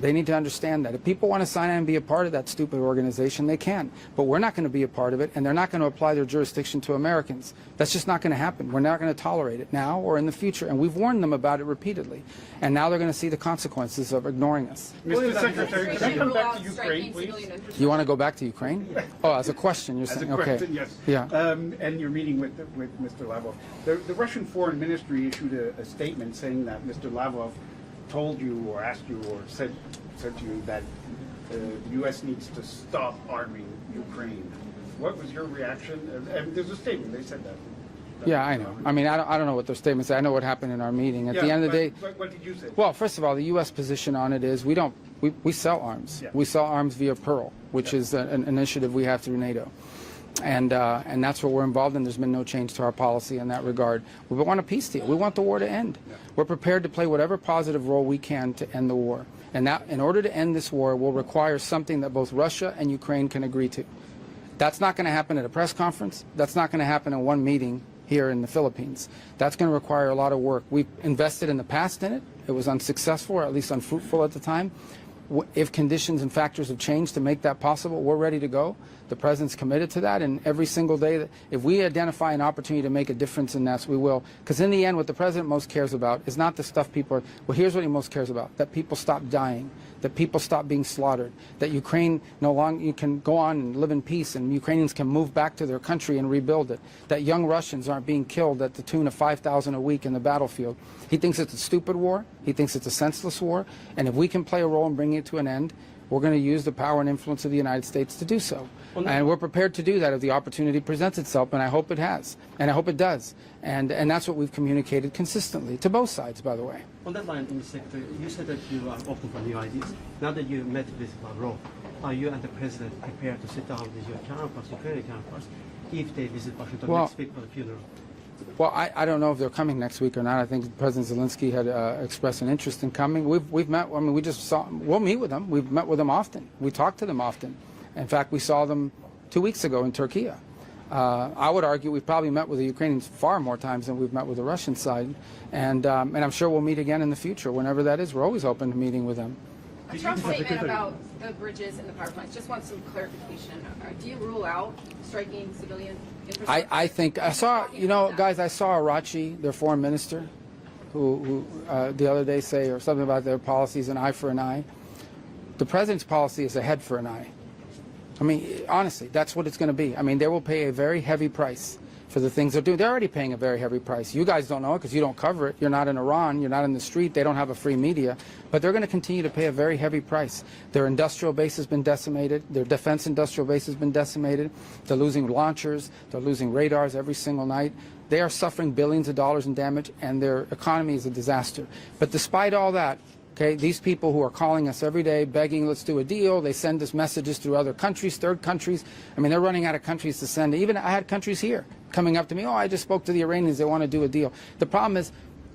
They need to understand that. If people want to sign on and be a part of that stupid organization, they can. But we're not going to be a part of it, and they're not going to apply their jurisdiction to Americans. That's just not going to happen. We're not going to tolerate it now or in the future, and we've warned them about it repeatedly. And now they're going to see the consequences of ignoring us. Mr. Secretary, can I come back to Ukraine, please? You want to go back to Ukraine? Oh, as a question, you're saying? As a question, okay. yes. Yeah. And you're meeting with Mr. Lavrov. The Russian Foreign Ministry issued a statement saying that Mr. Lavrov told you or asked you or said to you that the U.S. needs to stop arming Ukraine. What was your reaction? And there's a statement. They said that. Yeah, I know. I mean, I don't know what their statements say. I know what happened in our meeting. At the end of the day, what did you say? Well, first of all, the U.S. position on it is we sell arms. Yeah. We sell arms via Pearl, which is an initiative we have through NATO. And that's what we're involved in. There's been no change to our policy in that regard. We want a peace deal. We want the war to end. Yeah. We're prepared to play whatever positive role we can to end the war. And that, in order to end this war, will require something that both Russia and Ukraine can agree to. That's not going to happen at a press conference. That's not going to happen in one meeting here in the Philippines. That's going to require a lot of work. We've invested in the past in it. It was unsuccessful, or at least unfruitful at the time. if conditions and factors have changed to make that possible, we're ready to go. The president's committed to that, and every single day, if we identify an opportunity to make a difference in this, we will. Because in the end, what the president most cares about is not the stuff people are. Well, here's what he most cares about: that people stop dying, that people stop being slaughtered, that Ukraine no longer you can go on and live in peace, and Ukrainians can move back to their country and rebuild it. That young Russians aren't being killed at the tune of 5,000 a week in the battlefield. He thinks it's a stupid war. He thinks it's a senseless war. And if we can play a role in bringing it to an end, we're going to use the power and influence of the United States to do so. And we're prepared to do that if the opportunity presents itself, and I hope it has, and I hope it does. And that's what we've communicated consistently, to both sides, by the way. On that line, Mr. Secretary, you said that you are open for new ideas. Now that you met with Lavrov, are you and the President prepared to sit down with your counterparts, Ukrainian counterparts, if they visit Washington next week for the funeral? Well, I don't know if they're coming next week or not. I think President Zelensky had expressed an interest in coming. We've met. I mean, we'll meet with them. We've met with them often. We talk to them often. In fact, we saw them 2 weeks ago in Turkey. I would argue we've probably met with the Ukrainians far more times than we've met with the Russian side, and I'm sure we'll meet again in the future, whenever that is. We're always open to meeting with them. Trump's statement about the bridges and the power plants, just want some clarification. Do you rule out striking civilian infrastructure? I think I saw, guys, I saw Arachi, their foreign minister, who the other day say or something about their policies, an eye for an eye. The president's policy is a head for an eye. I mean, honestly, that's what it's going to be. I mean, they will pay a very heavy price for the things they're doing. They're already paying a very heavy price. You guys don't know it because you don't cover it. You're not in Iran. You're not in the street. They don't have a free media. But they're going to continue to pay a very heavy price. Their industrial base has been decimated. Their defense industrial base has been decimated. They're losing launchers. They're losing radars every single night. They are suffering billions of dollars in damage, and their economy is a disaster. But despite all that, okay, these people who are calling us every day, begging, let's do a deal. They send us messages through other countries, third countries. I mean, they're running out of countries to send. Even I had countries here coming up to me, oh, I just spoke to the Iranians. They want to do a deal. The problem is,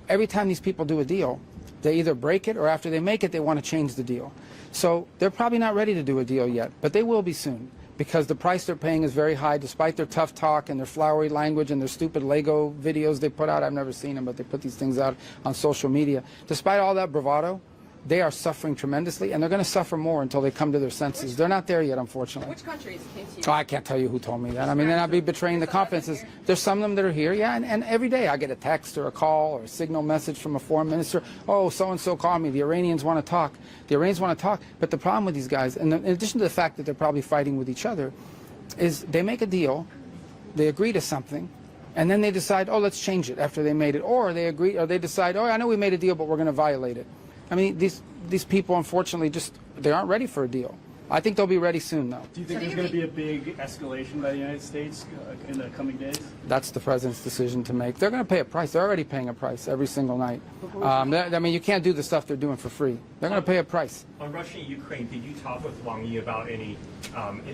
every time these people do a deal, they either break it or after they make it, they want to change the deal. So they're probably not ready to do a deal yet, but they will be soon, because the price they're paying is very high, despite their tough talk and their flowery language and their stupid Lego videos they put out. I've never seen them, but they put these things out on social media. Despite all that bravado, they are suffering tremendously, and they're going to suffer more until they come to their senses. They're not there yet, unfortunately. Which countries came to you? Oh, I can't tell you who told me that. I mean, then I'd be betraying the confidences. There's some of them that are here, yeah, and every day I get a text or a call or a signal message from a foreign minister. Oh, so-and-so called me. The Iranians want to talk. The Iranians want to talk. But the problem with these guys, and in addition to the fact that they're probably fighting with each other, is they make a deal, they agree to something, and then they decide, oh, let's change it after they made it. Or they agree, or they decide, oh, I know we made a deal, but we're going to violate it. I mean, these people, unfortunately, they aren't ready for a deal. I think they'll be ready soon, though. Do you think there's going to be a big escalation by the United States in the coming days? That's the president's decision to make. They're going to pay a price. They're already paying a price every single night. I mean, you can't do the stuff they're doing for free. They're going to pay a price. On Russia and Ukraine, did you talk with Wang Yi about any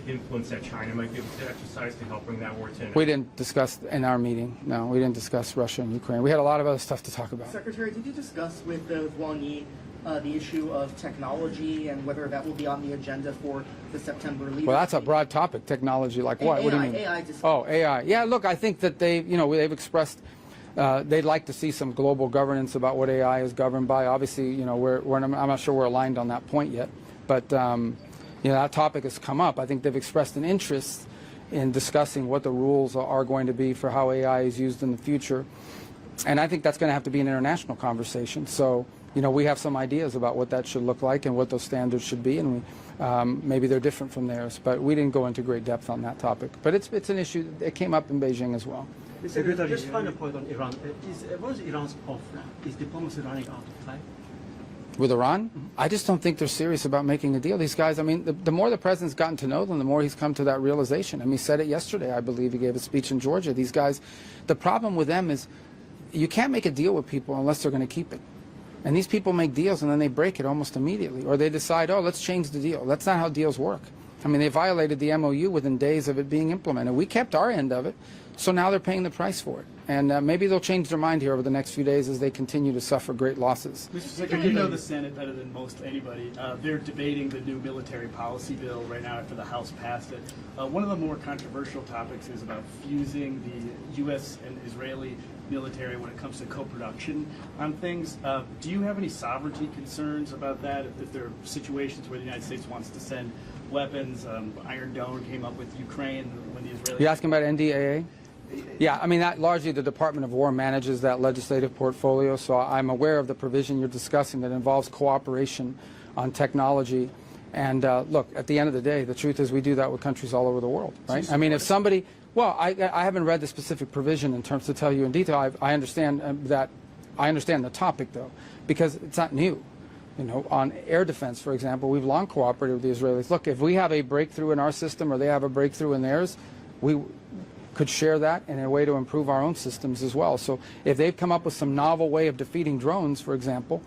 influence that China might be able to exercise to help bring that war to an end? We didn't discuss in our meeting. No, we didn't discuss Russia and Ukraine. We had a lot of other stuff to talk about. Secretary, did you discuss with Wang Yi the issue of technology and whether that will be on the agenda for the September leadership? Well, that's a broad topic. Technology, like what? AI, what do you mean? AI oh, AI. Yeah, look, I think that they've expressed they'd like to see some global governance about what AI is governed by. Obviously, I'm not sure we're aligned on that point yet, but that topic has come up. I think they've expressed an interest in discussing what the rules are going to be for how AI is used in the future, and I think that's going to have to be an international conversation. So. We have some ideas about what that should look like and what those standards should be, and maybe they're different from theirs. But we didn't go into great depth on that topic. But it's an issue. It came up in Beijing as well. Just final point on Iran. What is Iran's off? Is diplomacy running out of time? With Iran? I just don't think they're serious about making a deal. These guys, I mean, the more the president's gotten to know them, the more he's come to that realization. I mean, he said it yesterday, I believe. He gave a speech in Georgia. These guys, the problem with them is you can't make a deal with people unless they're going to keep it. And these people make deals and then they break it almost immediately. Or they decide, oh, let's change the deal. That's not how deals work. I mean, they violated the MOU within days of it being implemented. We kept our end of it, so now they're paying the price for it. And maybe they'll change their mind here over the next few days as they continue to suffer great losses. Mr. Secretary, you know the Senate better than most anybody. They're debating the new military policy bill right now after the House passed it. One of the more controversial topics is about fusing the U.S. and Israeli military when it comes to co-production on things. Do you have any sovereignty concerns about that? If there are situations where the United States wants to send weapons, Iron Dome came up with Ukraine when the Israelis... You're asking about NDAA? Yeah, I mean, that largely the Department of War manages that legislative portfolio, so I'm aware of the provision you're discussing that involves cooperation on technology. And look, at the end of the day, the truth is we do that with countries all over the world, right? I mean, if somebody... Well, I haven't read the specific provision in terms to tell you in detail. I understand that. I understand the topic, though, because it's not new. You know, on air defense, for example, we've long cooperated with the Israelis. Look, if we have a breakthrough in our system or they have a breakthrough in theirs, we could share that in a way to improve our own systems as well. So if they've come up with some novel way of defeating drones, for example,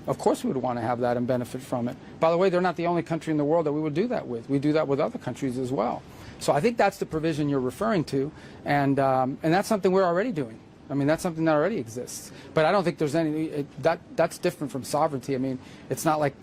of course we would want to have that and benefit from it. By the way, they're not the only country in the world that we would do that with. We do that with other countries as well. So I think that's the provision you're referring to, and that's something we're already doing. I mean, that's something that already exists. But I don't think there's any, that's different from sovereignty. I mean, it's not like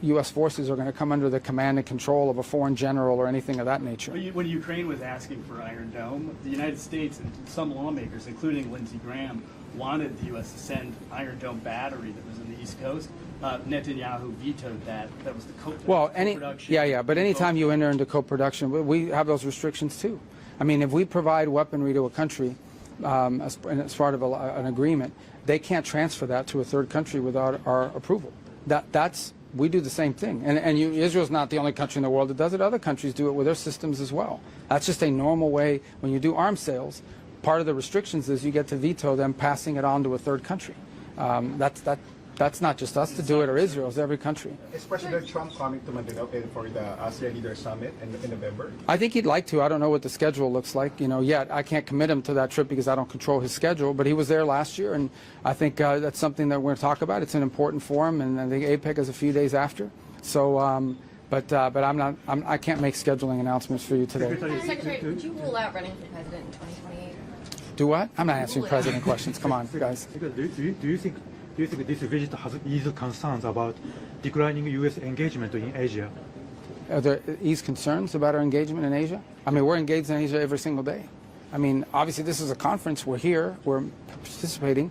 U.S. forces are going to come under the command and control of a foreign general or anything of that nature. When Ukraine was asking for Iron Dome, the United States and some lawmakers, including Lindsey Graham, wanted the U.S. to send Iron Dome battery that was in the East Coast. Netanyahu vetoed that. That was the co-production. But anytime you enter into co-production, we have those restrictions too. I mean, if we provide weaponry to a country as part of an agreement, they can't transfer that to a third country without our approval. We do the same thing. And Israel's not the only country in the world that does it. Other countries do it with their systems as well. That's just a normal way. When you do arms sales, part of the restrictions is you get to veto them passing it on to a third country. That's not just us to do it or Israel, it's every country. Especially Trump coming to Manila for the ASEAN Leaders Summit in November. I think he'd like to. I don't know what the schedule looks like, yet. I can't commit him to that trip because I don't control his schedule, but he was there last year, and I think that's something that we're going to talk about. It's an important forum, and I think APEC is a few days after. So, I can't make scheduling announcements for you today. Secretary, would you rule out running for president in 2028? Do what? I'm not answering president questions. Come on, guys. Do you think this visit has eased concerns about declining U.S. engagement in Asia? Are there eased concerns about our engagement in Asia? I mean, we're engaged in Asia every single day. I mean, obviously this is a conference. We're here. We're participating.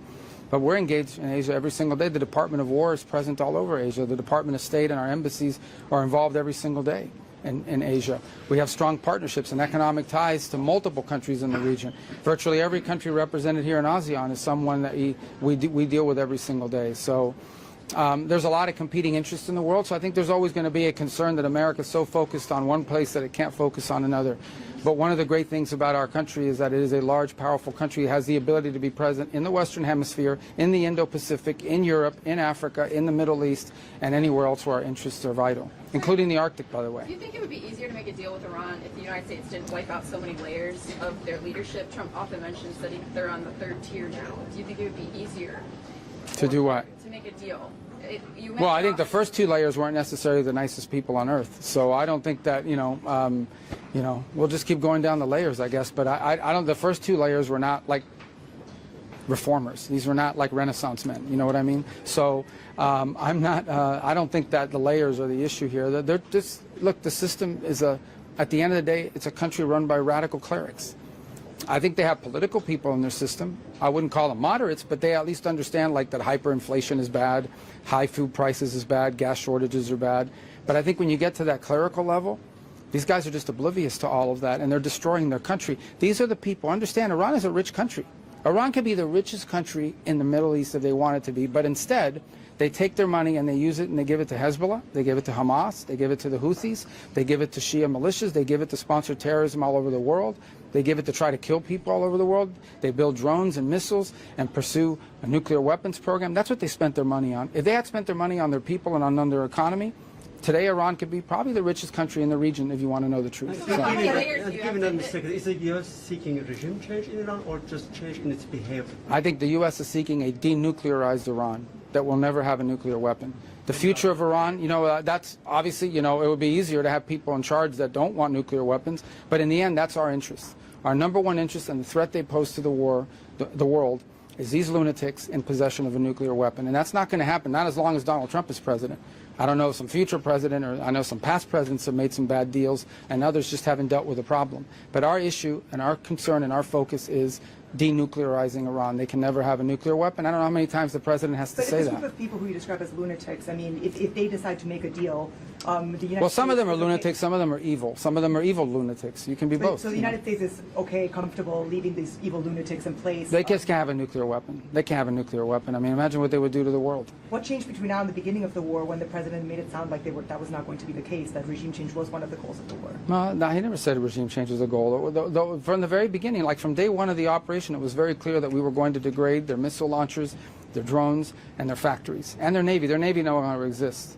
But we're engaged in Asia every single day. The Department of War is present all over Asia. The Department of State and our embassies are involved every single day in Asia. We have strong partnerships and economic ties to multiple countries in the region. Virtually every country represented here in ASEAN is someone that we deal with every single day. So there's a lot of competing interests in the world, so I think there's always going to be a concern that America is so focused on one place that it can't focus on another. But one of the great things about our country is that it is a large, powerful country. It has the ability to be present in the Western Hemisphere, in the Indo-Pacific, in Europe, in Africa, in the Middle East, and anywhere else where our interests are vital, including the Arctic, by the way. Do you think it would be easier to make a deal with Iran if the United States didn't wipe out so many layers of their leadership? Trump often mentions that they're on the third tier now. Do you think it would be easier to do what? To make a deal? Well, I think the first two layers weren't necessarily the nicest people on earth. So I don't think that, we'll just keep going down the layers, I guess. But I don't, the first two layers were not like reformers. These were not like Renaissance men. You know what I mean? So I don't think that the layers are the issue here. They're just, look, the system is at the end of the day, it's a country run by radical clerics. I think they have political people in their system. I wouldn't call them moderates, but they at least understand like that hyperinflation is bad, high food prices is bad, gas shortages are bad. But I think when you get to that clerical level, these guys are just oblivious to all of that, and they're destroying their country. These are the people. Understand, Iran is a rich country. Iran could be the richest country in the Middle East if they want it to be, but instead, they take their money and they use it and they give it to Hezbollah, they give it to Hamas, they give it to the Houthis, they give it to Shia militias, they give it to sponsor terrorism all over the world, they give it to try to kill people all over the world, they build drones and missiles and pursue a nuclear weapons program. That's what they spent their money on. If they had spent their money on their people and on their economy, today Iran could be probably the richest country in the region if you want to know the truth. Given that, is the U.S. seeking a regime change in Iran or just change in its behavior? I think the U.S. is seeking a denuclearized Iran that will never have a nuclear weapon. The future of Iran, that's obviously, it would be easier to have people in charge that don't want nuclear weapons, but in the end, that's our interest. Our number one interest and the threat they pose to the world is these lunatics in possession of a nuclear weapon. And that's not going to happen, not as long as Donald Trump is president. I don't know if some future president, or I know some past presidents have made some bad deals, and others just haven't dealt with the problem. But our issue and our concern and our focus is denuclearizing Iran. They can never have a nuclear weapon. I don't know how many times the president has to But say this that. group of people who you describe as lunatics, I mean, if they decide to make a deal, the United Well, some of them are States is okay- lunatics, some of them are evil. Some of them are evil lunatics. You can be both. So the United States is okay, comfortable leaving these evil lunatics in place. They just can't have a nuclear weapon. They can't have a nuclear weapon. I mean, imagine what they would do to the world. What changed between now and the beginning of the war when the president made it sound like that was not going to be the case, that regime change was one of the goals of the war? No, he never said regime change was a goal. From the very beginning, like from day one of the operation, it was very clear that we were going to degrade their missile launchers, their drones, and their factories, and their Navy. Their Navy no longer exists.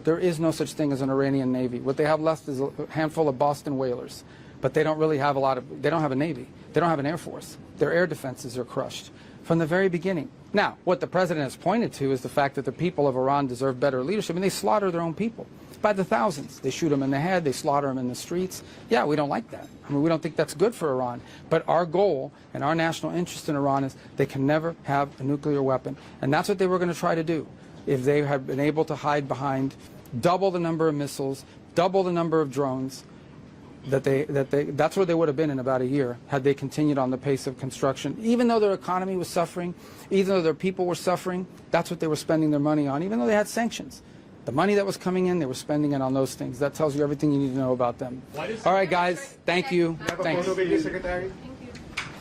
There is no such thing as an Iranian Navy. What they have left is a handful of Boston whalers, but they don't really have they don't have a Navy. They don't have an Air Force. Their air defenses are crushed from the very beginning. Now, what the president has pointed to is the fact that the people of Iran deserve better leadership, and they slaughter their own people by the thousands. They shoot them in the head, they slaughter them in the streets. Yeah, we don't like that. I mean, we don't think that's good for Iran. But our goal and our national interest in Iran is they can never have a nuclear weapon. And that's what they were going to try to do if they had been able to hide behind double the number of missiles, double the number of drones. That's where they would have been in about a year had they continued on the pace of construction. Even though their economy was suffering, even though their people were suffering, that's what they were spending their money on, even though they had sanctions. The money that was coming in, they were spending it on those things. That tells you everything you need to know about them. All right, guys. Thank you. Thanks. Secretary.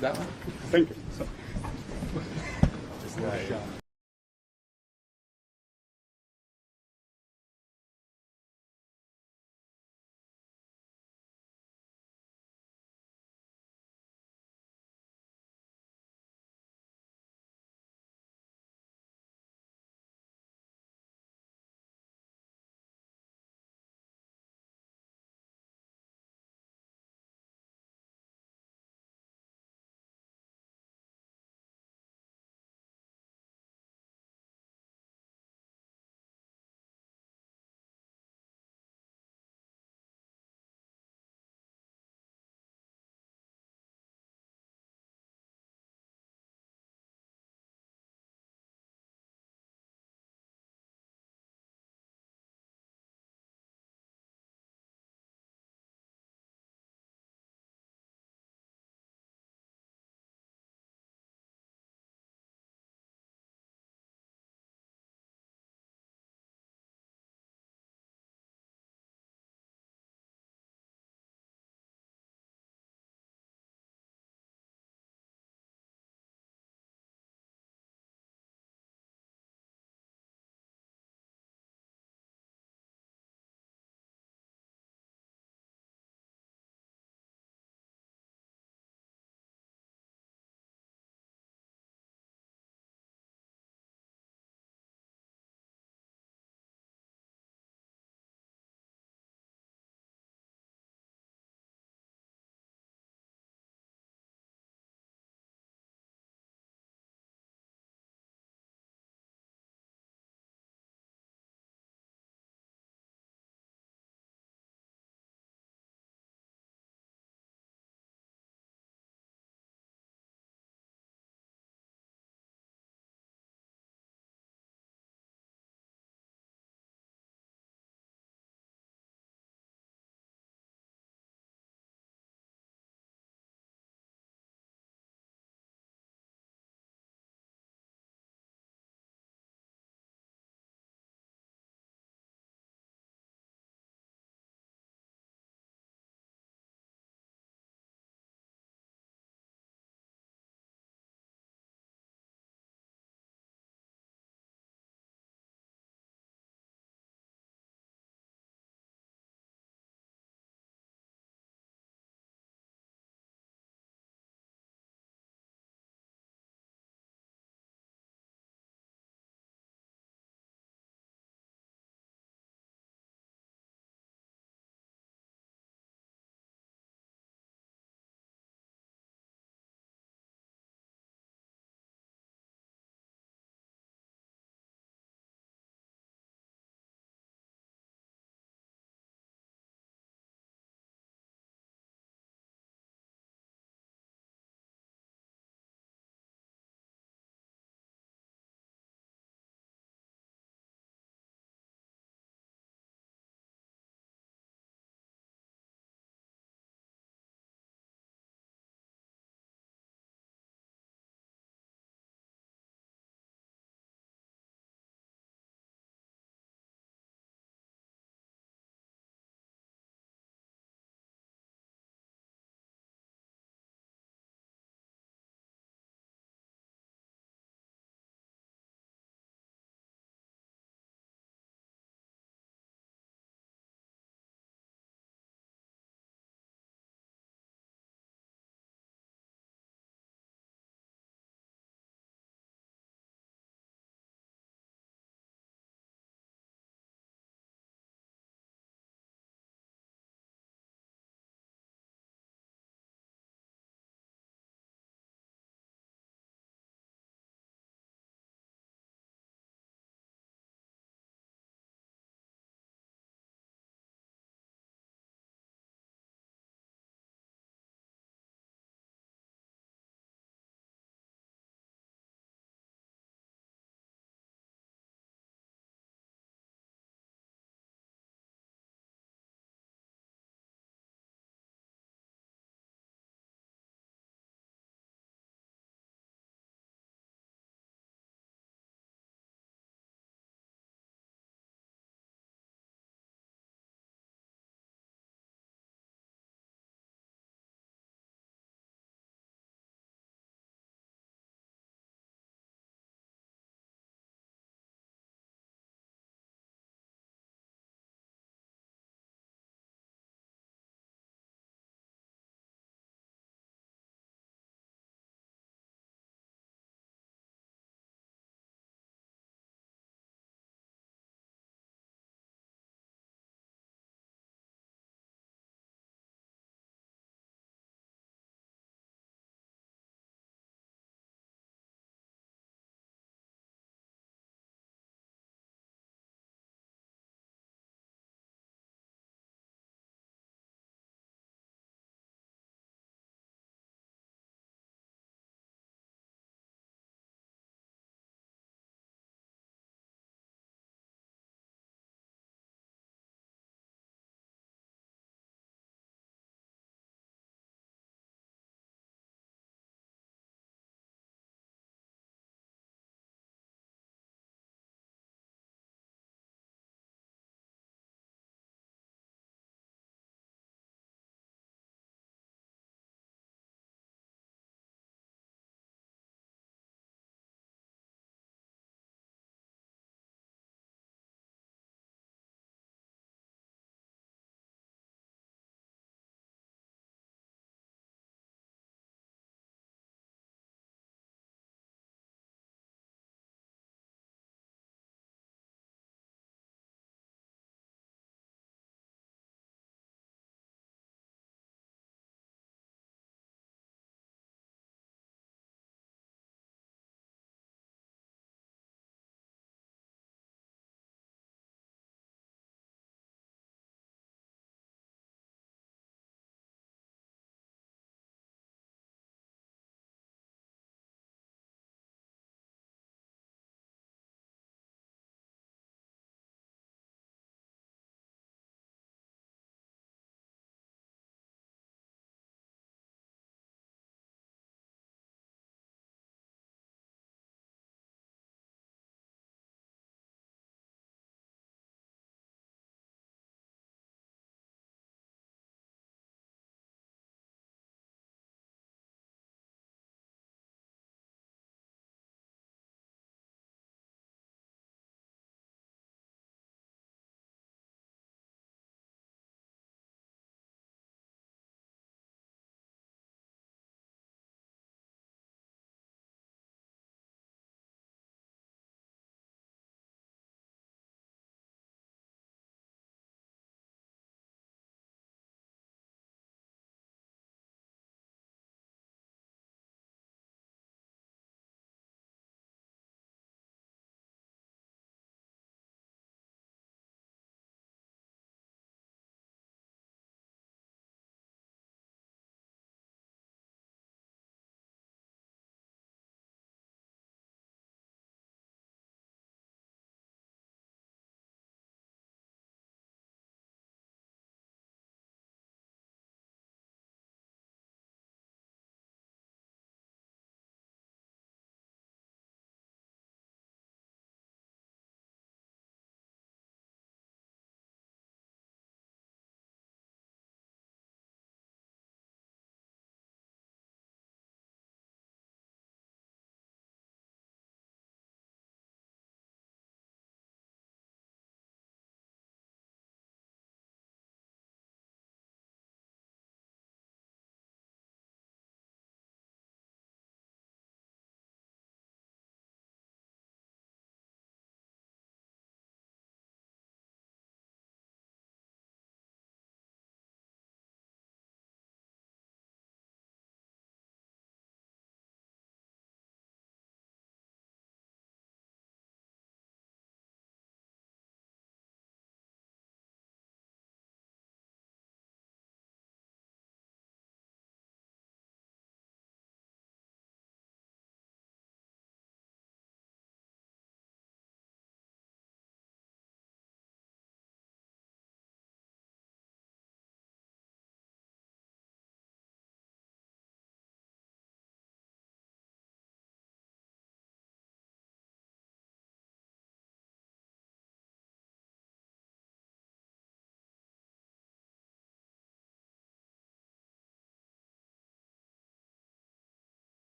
That one? Thank you.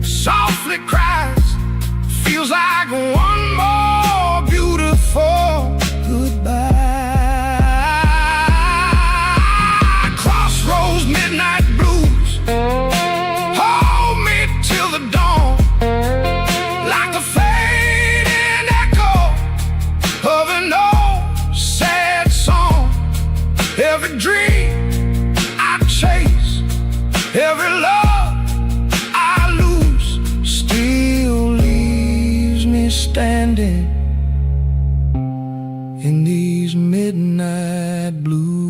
Softly cries, feels like one more beautiful goodbye. Crossroads, midnight blues, hold me till the dawn, like a fading echo of an old sad song. Every dream I chase, every love I lose, still leaves me standing in these midnight blues.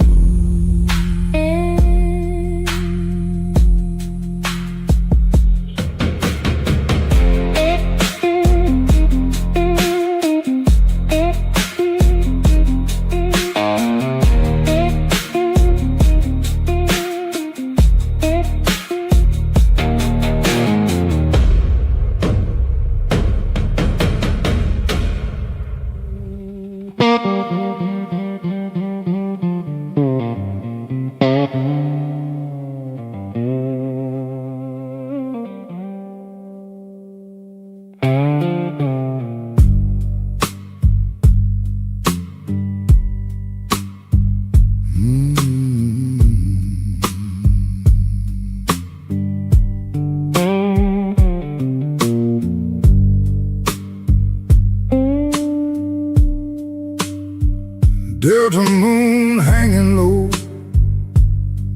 Delta moon hanging low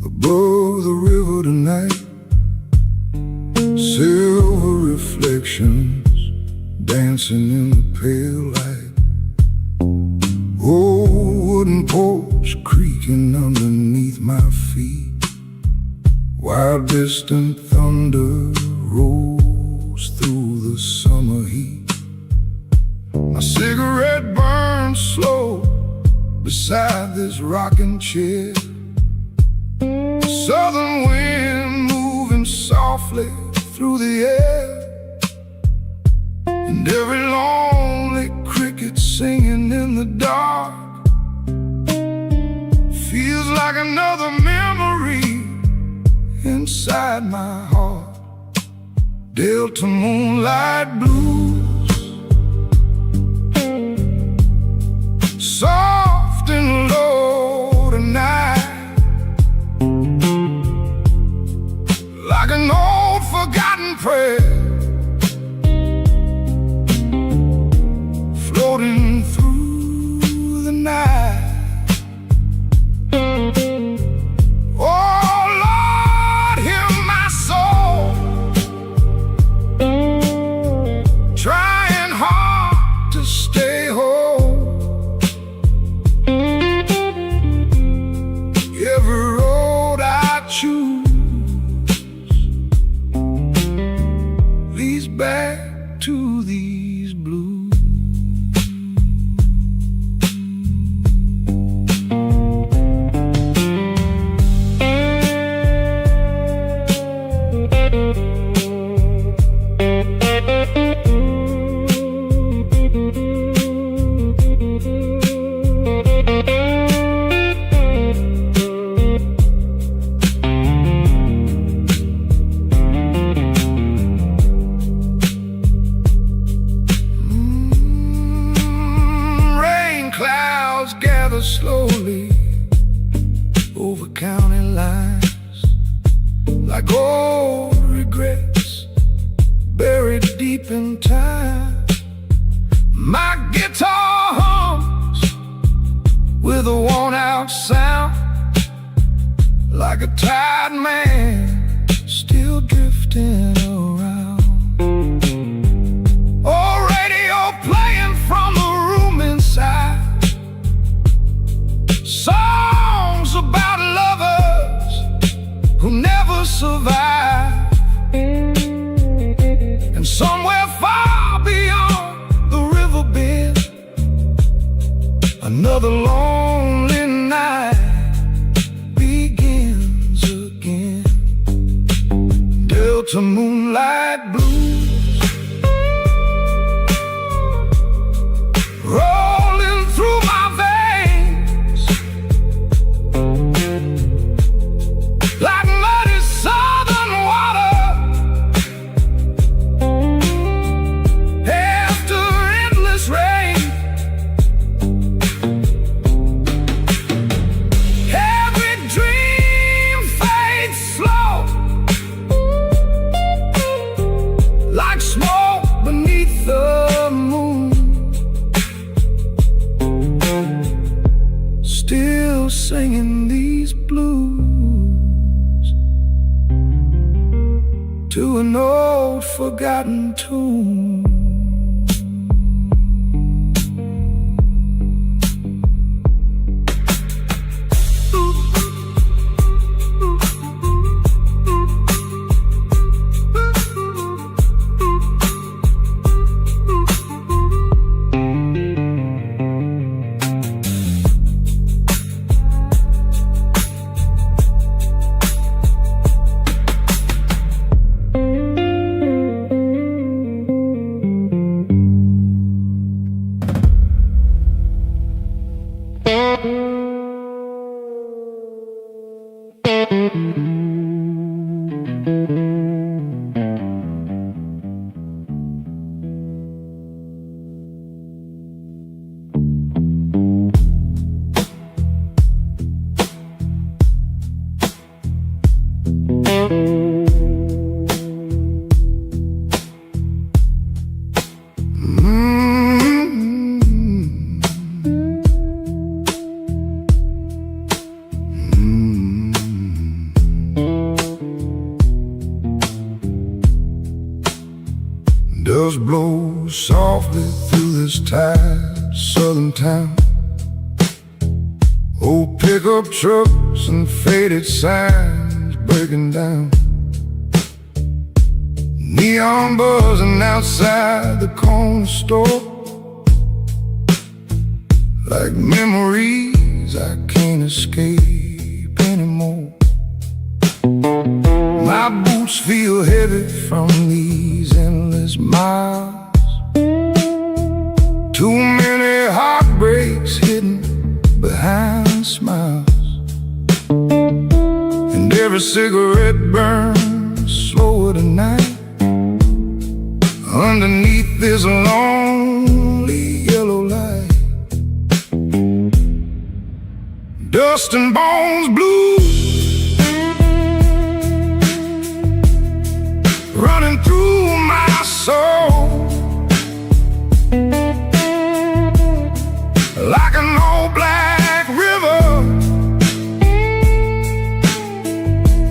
above the river tonight, silver reflections dancing in the pale light. Old wooden porch creaking underneath my feet, while distant thunder rolls through the summer heat. My cigarette burns slow beside this rocking chair, southern wind moving softly through the air, and every lonely cricket singing in the dark feels like another memory inside my heart. Delta moonlight blues, soft and low tonight, like an old forgotten prayer floating through the night. Oh Lord, hear my soul trying hard to stay whole. Every road I choose leads back to these blues. Gather slowly over county lines, like old regrets buried deep in time. My guitar hums with a worn-out sound, like a tired man still drifting around. Oh, radio playing from the room inside, songs about lovers who never survive. And somewhere far beyond the riverbed, another lonely night begins again. Delta moon an old forgotten tune. Doves blow softly through this tired southern town. Old pickup trucks and faded signs breaking down. Neon buzzing outside the corner store, like memories I can't escape anymore. My boots feel heavy from these endless miles. Too many heartbreaks hidden behind smiles, and every cigarette burns slower tonight underneath this lonely yellow light. Dust and bones blues running through my soul, like an old black river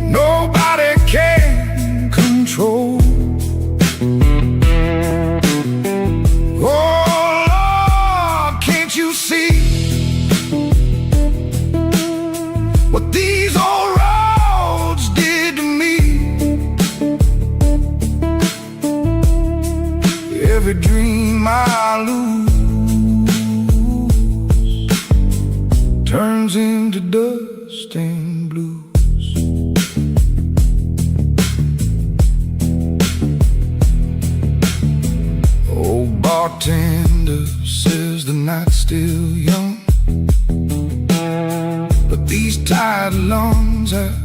nobody can control. Oh Lord, can't you see what these old roads did to me? Every dream I lose turns into dust and blues. Old bartender says the night's still young, but these tired lungs have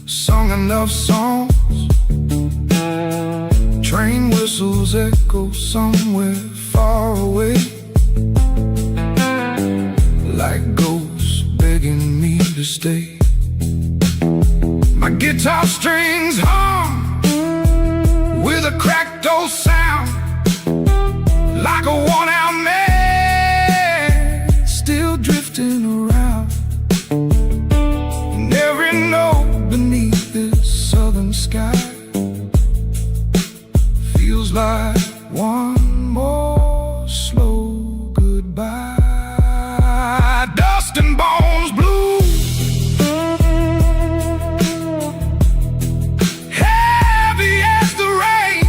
sung enough songs. Train whistles echo somewhere far away, like ghosts begging me to stay. My guitar strings hum with a cracked old sound, like a worn-out man still drifting around. And every note beneath this southern sky feels like one more slow goodbye. Dust and bones blues, heavy as the rain,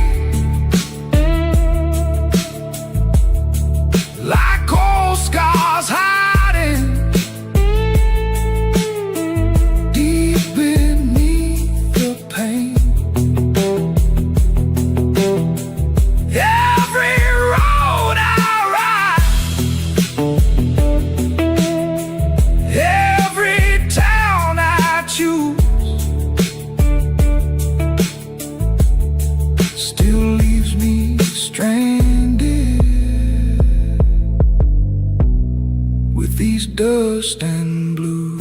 like cold scars hiding deep beneath the pain. Every road I ride, every town I choose, still leaves me stranded with these dust and blues.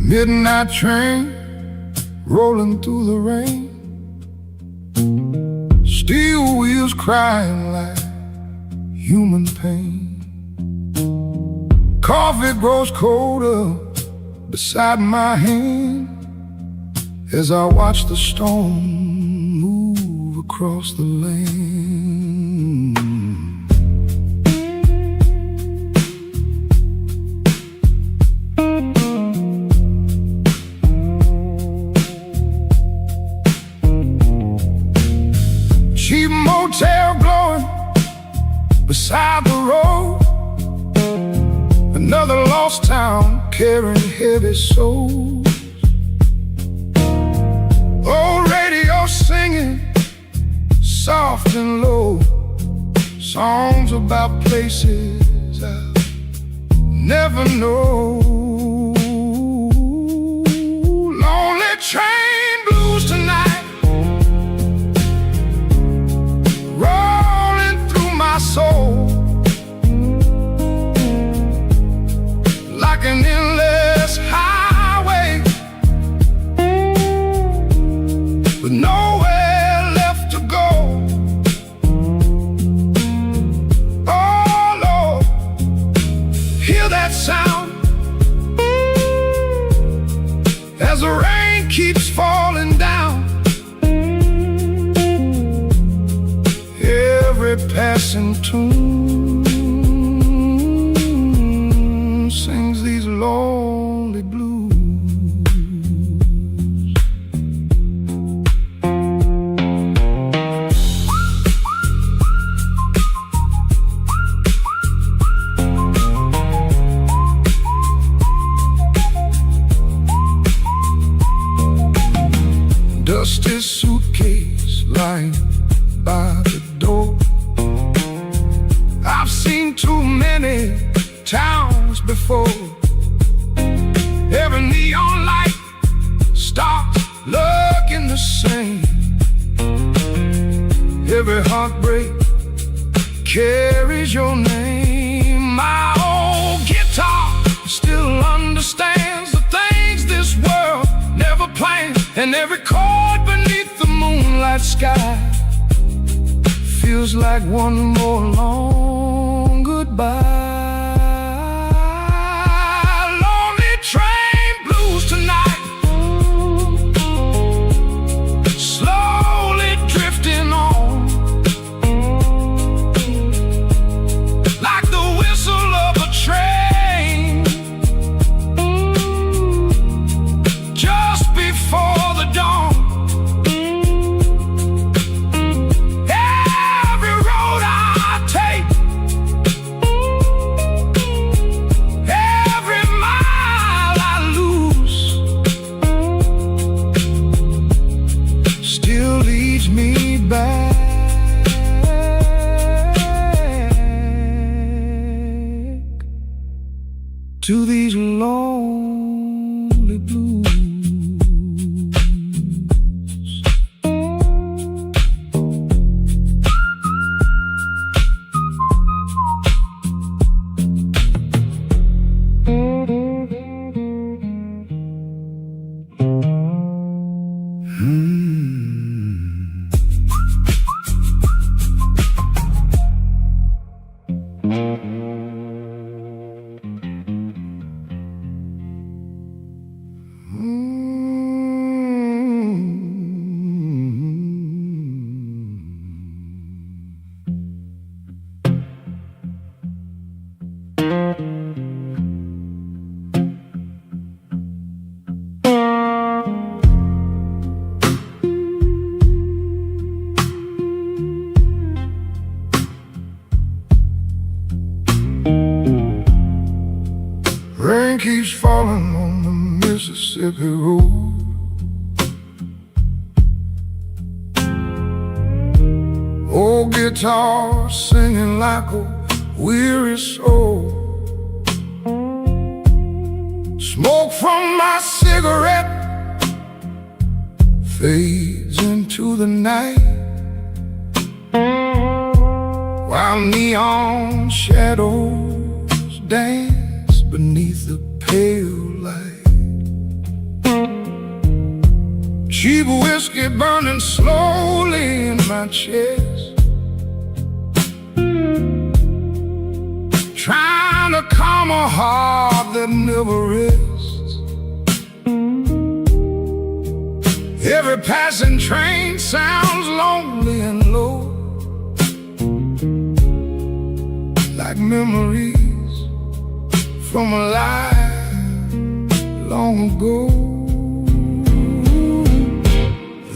midnight train rolling through the rain, steel wheels crying like human pain. Coffee grows colder beside my hand as I watch the storm move across the land. Cheap motel glowing beside the road, another lost town carrying heavy souls. Old radio singing soft and low, songs about places I'll never know. Lonely train blues tonight, rolling through my soul like an endless highway with nowhere left to go. Oh Lord, hear that sound as the rain keeps falling down. Every passing tune sings these lonely blues. Dusty suitcase lying by the door. I've seen too many towns before. Every neon light starts looking the same. Every heartbreak carries your name. My old guitar still understands the things this world never planned, and every chord beneath the moonlight sky feels like one more long goodbye. Lonely train blues tonight, slowly drifting on like the whistle of a train just before the dawn. Every road I take, every mile I lose, still leads me back to these lonely blues. Rain keeps falling on the Mississippi road. Old guitar singing like a weary soul. Smoke from my cigarette fades into the night, while neon shadows dance beneath the pale light. Cheap whiskey burning slowly in my chest, trying to calm a heart that never rests. Every passing train sounds lonely and low, like memories from a life long ago.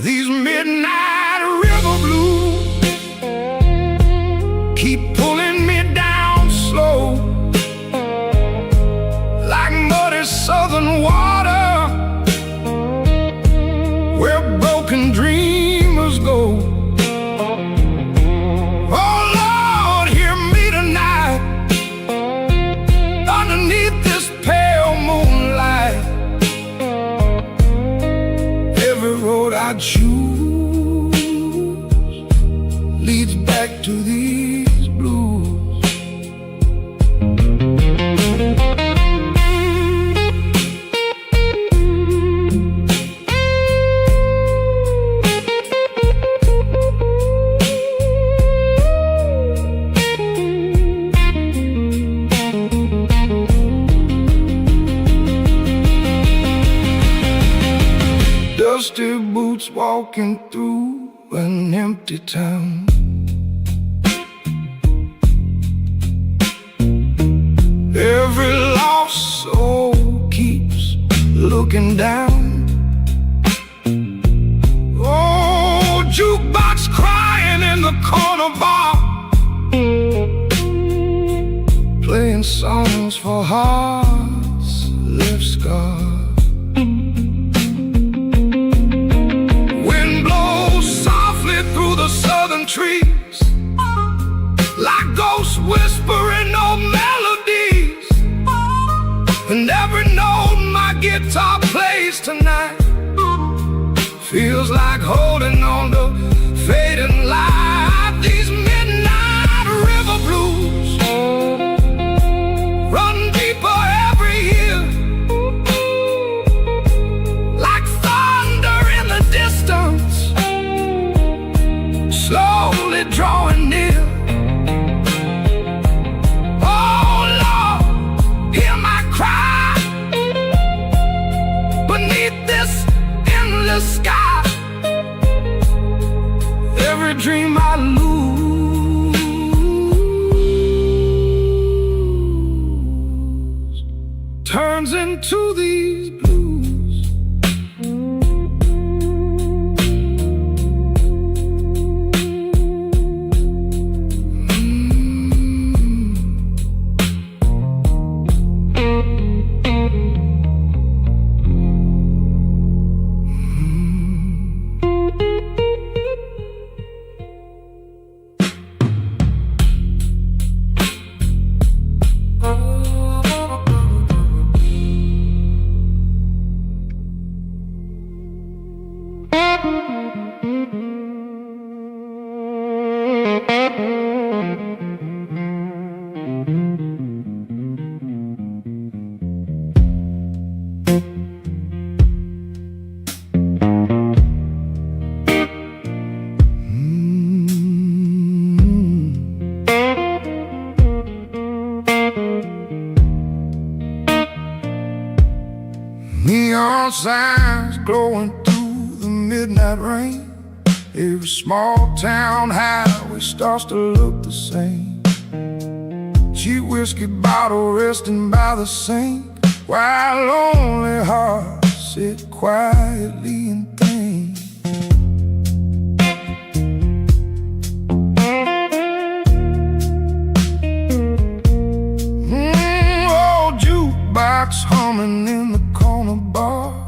These midnight river blues keep pulling me down slow, like muddy southern water where broken dreamers go. Oh Lord, hear me tonight underneath this pale moonlight. Every road I choose leads back to these blues. Dusty boots walking through an empty town. Every lost soul keeps looking down. Oh, jukebox crying in the corner bar, playing songs for hearts left scarred. Through the southern trees, like ghosts whispering old melodies, and every note my guitar plays tonight feels like holding on to fading light. These midnight river blues run deeper every year, like thunder in the distance, slowly drawing near. Oh Lord, hear my cry beneath this endless sky. Every dream I lose turns into these blues. Neon signs glowing through the midnight rain. Every small town highway starts to look the same. Cheap whiskey bottle resting by the sink, while lonely hearts sit quietly and think. Old jukebox humming in the corner bar,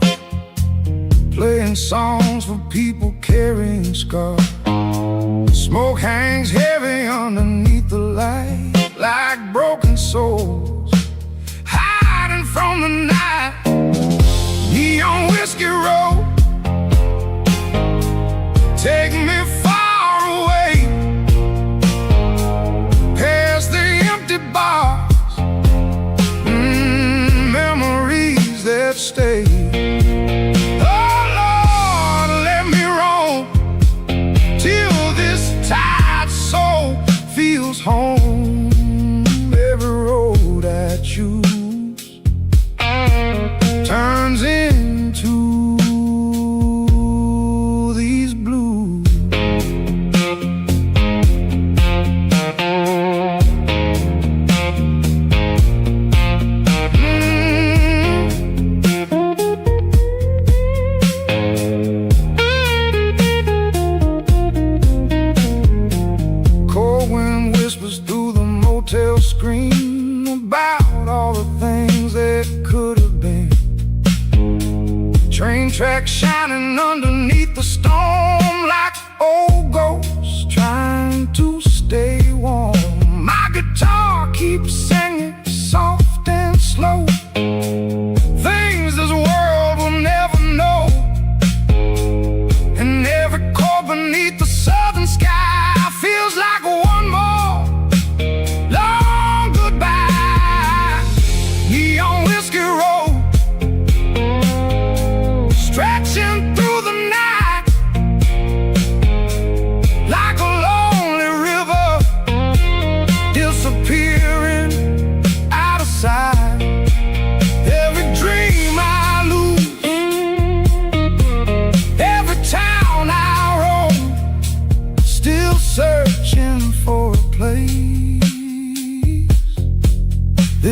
playing songs for people carrying scars. Smoke hangs heavy underneath the light, like broken souls hiding from the night. Neon whiskey road, take me far away, past the empty bars, memories that stay. Oh Lord,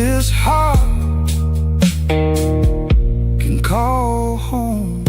this heart can call home.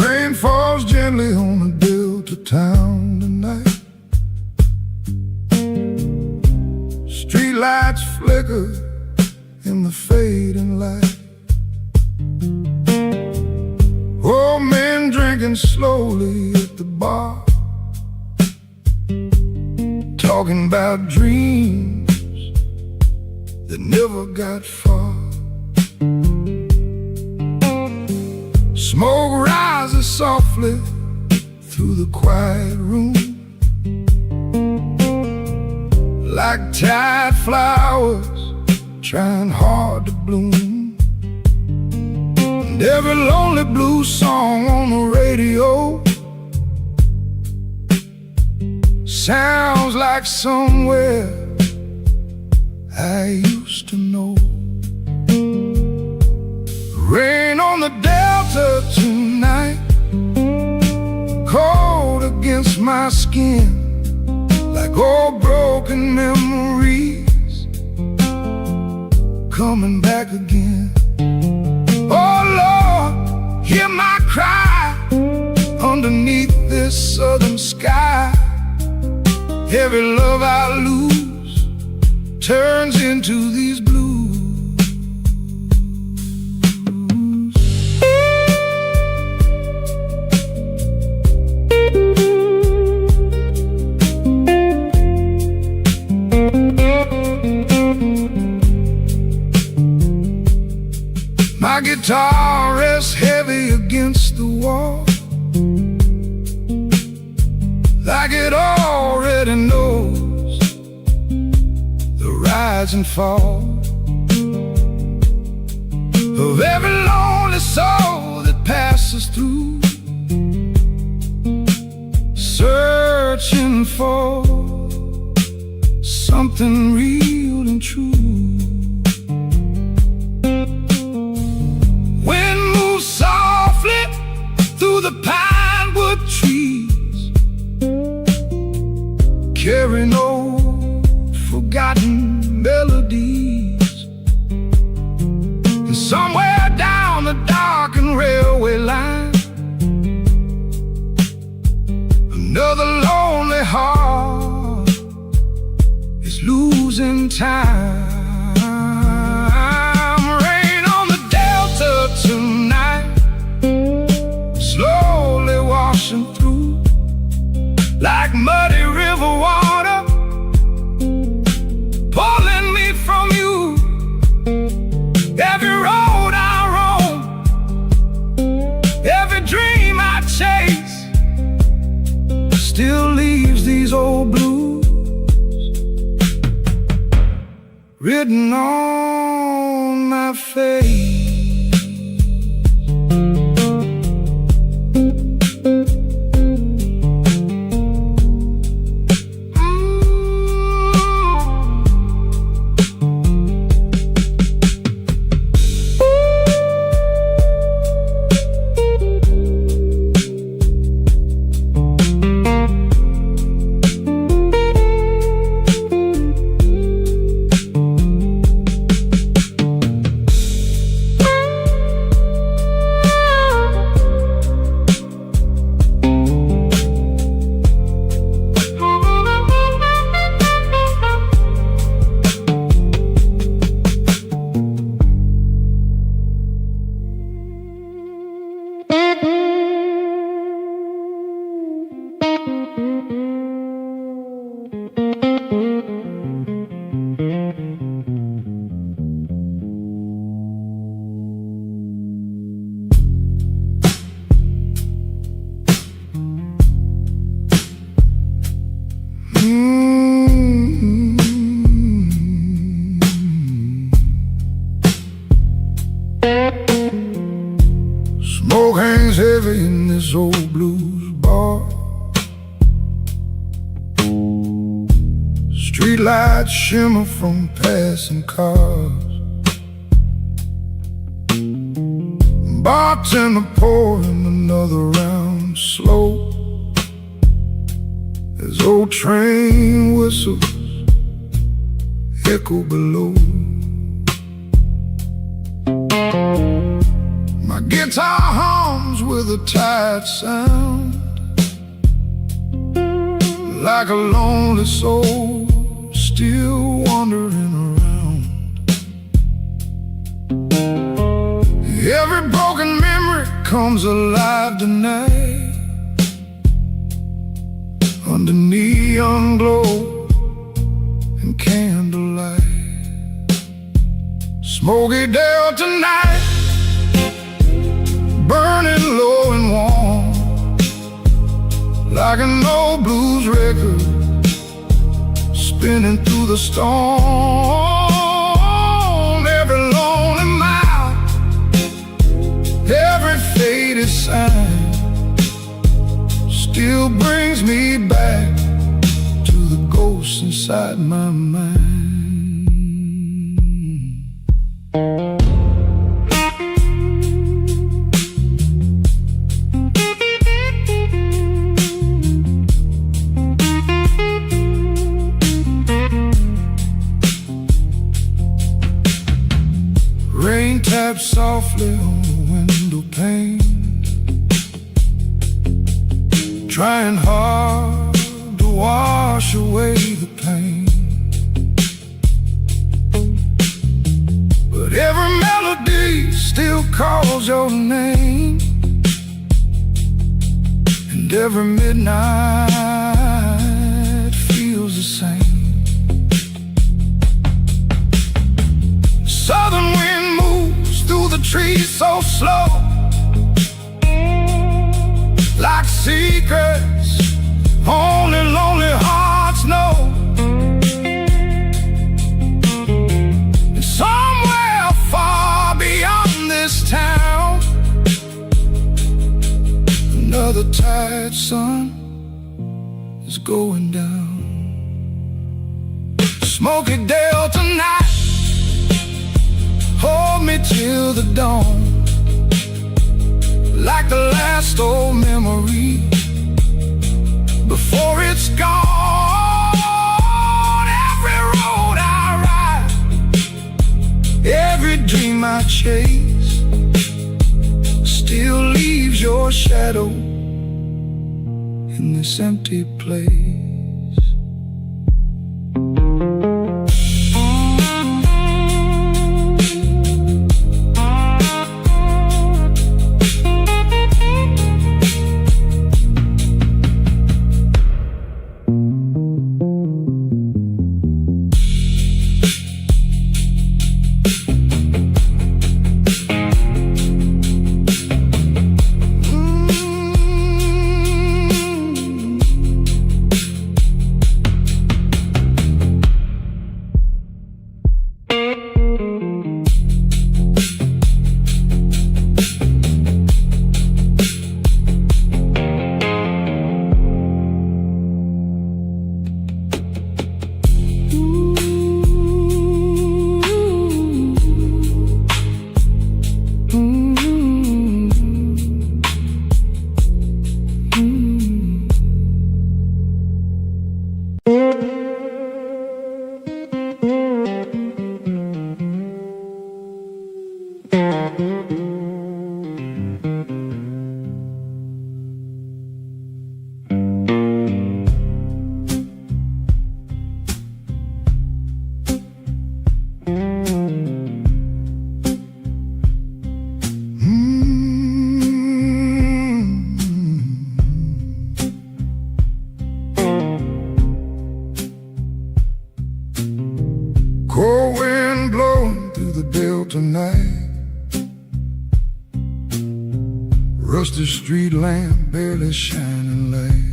Rain falls gently on a Delta town tonight. Streetlights flicker in the fading light. Old men drinking slowly at the bar, talking about dreams that never got far. Smoke rises softly through the quiet room, like tired flowers trying hard to bloom. And every lonely blues song on the radio sounds like somewhere I used to know. Rain on the Delta tonight, cold against my skin, like old broken memories coming back again. Oh Lord, hear my cry underneath this southern sky. Every love I lose turns into these blues. My guitar rests heavy against the wall, like it already knows the rise and fall of every lonely soul that passes through, searching for something real and true. Wind moves softly through the pine wood trees, carrying old forgotten melodies. And somewhere down the darkened railway line, another lonely heart is losing time. Rain on the Delta tonight, slowly washing through like muddy river water, pulling me from you. Every road I roam, every dream I chase, still leaves these old blues written on my face. Smoke hangs heavy in this old blues bar. Streetlights shimmer from passing cars. Bartender pouring another round slow as old train whistles echo below. My guitar hums with a tired sound, like a lonely soul still wandering around. Every broken memory comes alive tonight under neon glow and candlelight. Smoky Delta night, burning low and warm, like an old blues record spinning through the storm. Every lonely mile, every faded sign still brings me back to the ghosts inside my mind. Rain taps softly on the window pane, trying hard to wash away the pain. But every melody still calls your name, and every midnight feels the same. Southern wind moves through the trees so slow, like secrets only lonely hearts know. And somewhere far beyond this town, another tired sun is going down. Smoky Delta night, hold me till the dawn, like the last old memory before it's gone. Every road I ride, every dream I chase still leaves your shadow in this empty place. Cold wind blowing through the Delta night, rusty street lamp barely shining light.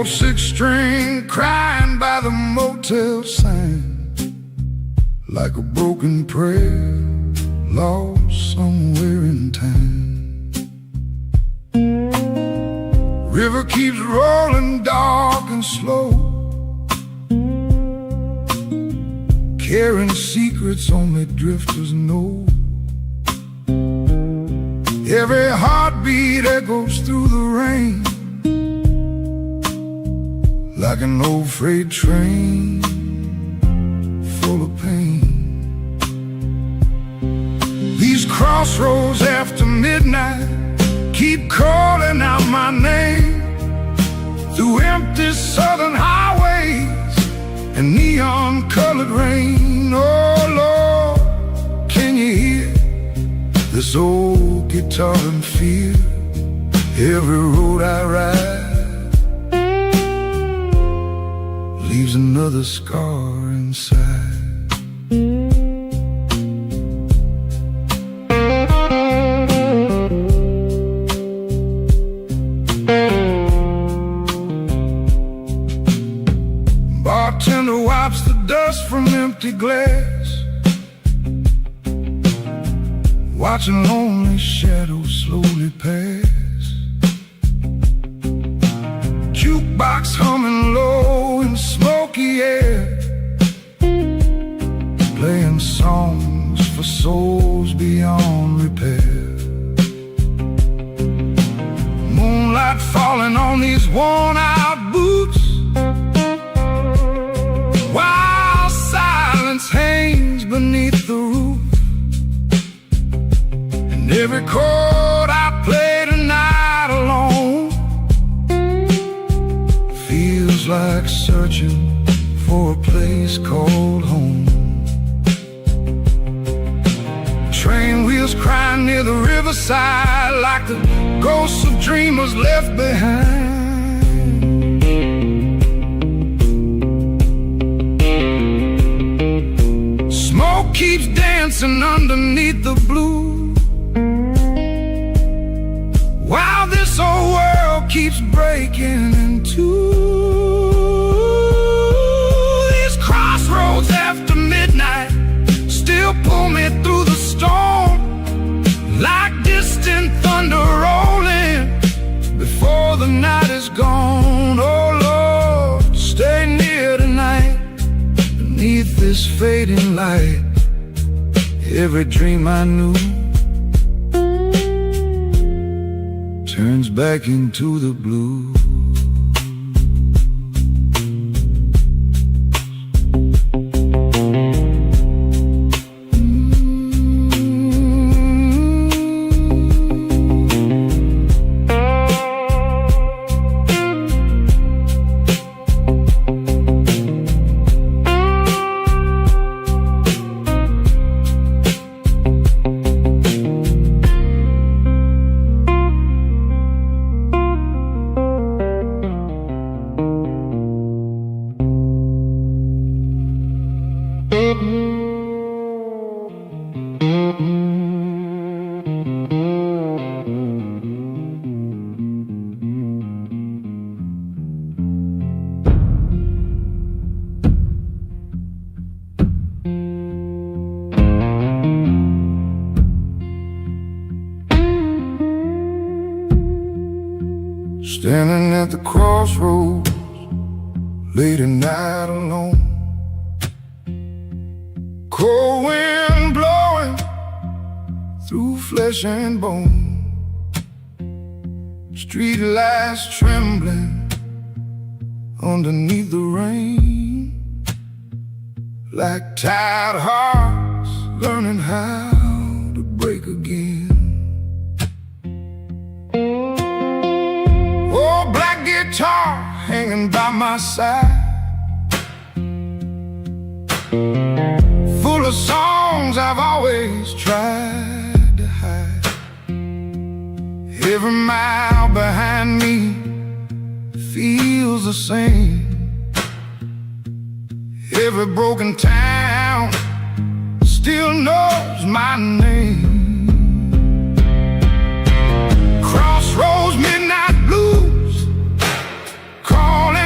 old six-string crying by the motel sign, like a broken prayer lost somewhere in time. River keeps rolling dark and slow, carrying secrets only drifters know. Every heartbeat echoes through the rain, like an old freight train full of pain. These crossroads after midnight keep calling out my name, through empty southern highways and neon-colored rain. Oh Lord, can you hear this old guitar and feel every road I ride leaves another scar inside. Bartender wipes the dust from empty glass, watching lonely shadows slowly pass. Jukebox humming low in smoky air, playing songs for souls beyond repair. Moonlight falling on these worn-out boots, while silence hangs beneath the roof. And every chord I play tonight alone feels like searching for a place called home. Train wheels crying near the riverside, like the ghosts of dreamers left behind. Smoke keeps dancing underneath the blue, while this old world keeps breaking in two. These crossroads after midnight still pull me through the storm, like distant thunder rolling before the night is gone. Oh Lord, stay near tonight beneath this fading light. Every dream I knew turns back into the blue. Standing at the crossroads, late at night alone, cold wind blowing through flesh and bone, street lights trembling underneath the rain, like tired hearts learning how to break again. Oh, black guitar hanging by my side, full of songs I've always tried to hide. Every mile behind me feels the same. Every broken town still knows my name. Crossroads, midnight blues, calling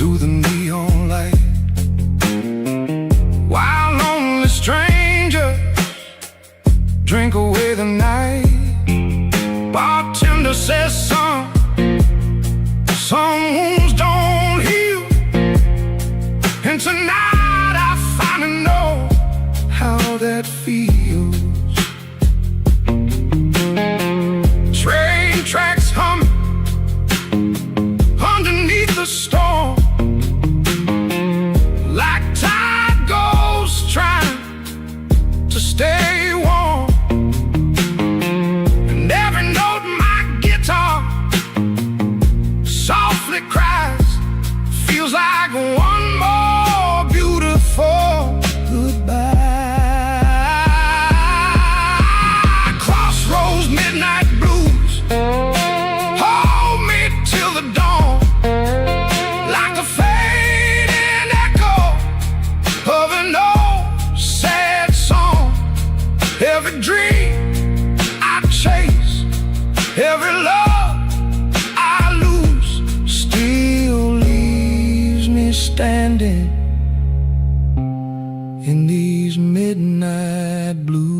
through the neon light. While lonely strangers drink away the night. Bartender says some wounds don't heal, and tonight I finally know how that feels. Train tracks humming underneath the storm, like tide ghosts trying to stay warm. And every note my guitar softly cries feels like one more beautiful goodbye. Crossroads, midnight blues, hold me till the dawn, like a fading echo of an old sad song. Every dream I chase, every love I lose, still leaves me standing in these midnight blues.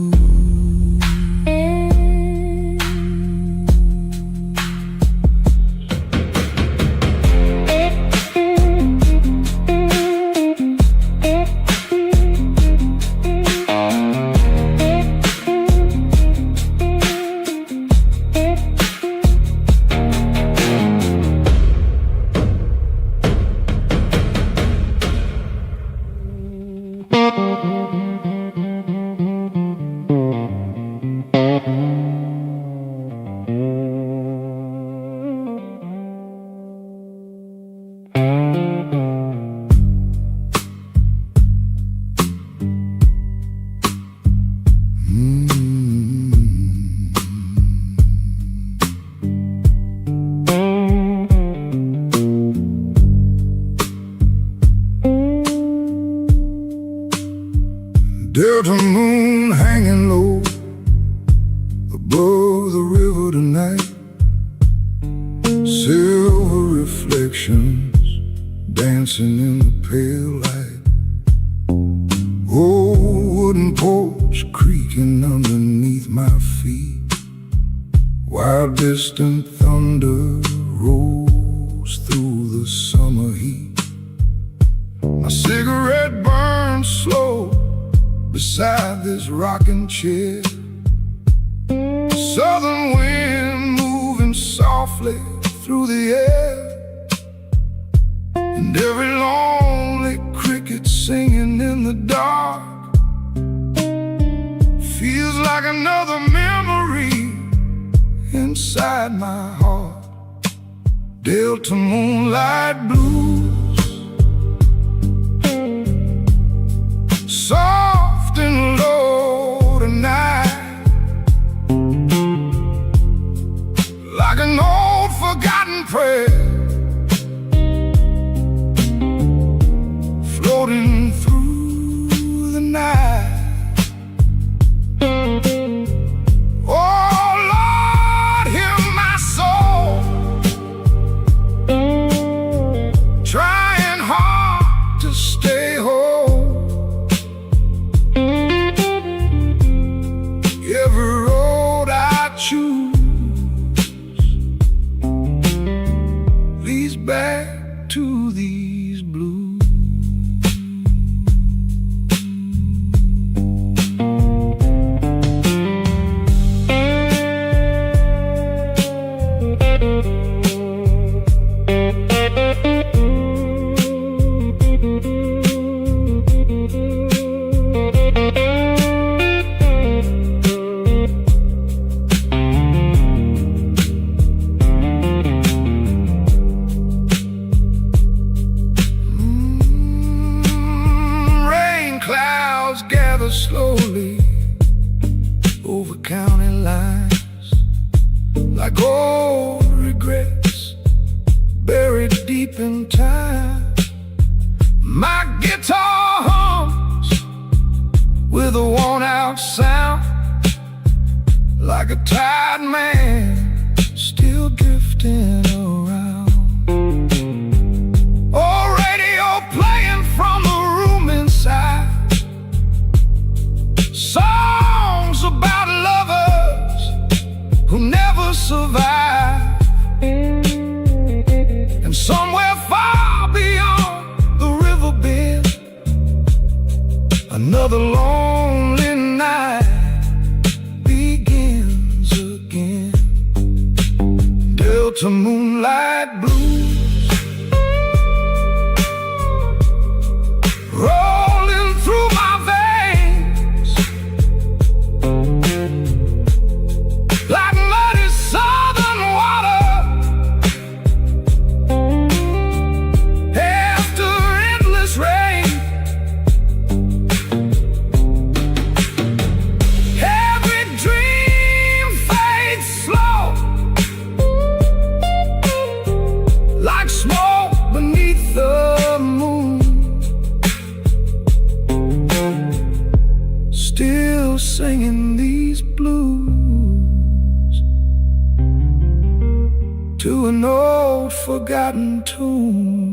Delta moon hanging low above the river tonight. Silver reflections dancing in the pale light. Old wooden porch creaking underneath my feet, while distant thunder rolls through the summer heat. My cigarette burns slow beside this rocking chair. Southern wind moving softly through the air, and every lonely cricket singing in the dark feels like another memory inside my heart. Delta moonlight blues, soft and low tonight, like an old forgotten prayer floating through the night. Oh Lord, hear my soul trying hard to stay whole. Every road I choose leads back to these blues. Slowly over county lines, like old regrets buried deep in time. My guitar hums with a worn-out sound, like a tired man still drifting around. Oh, forgotten tune.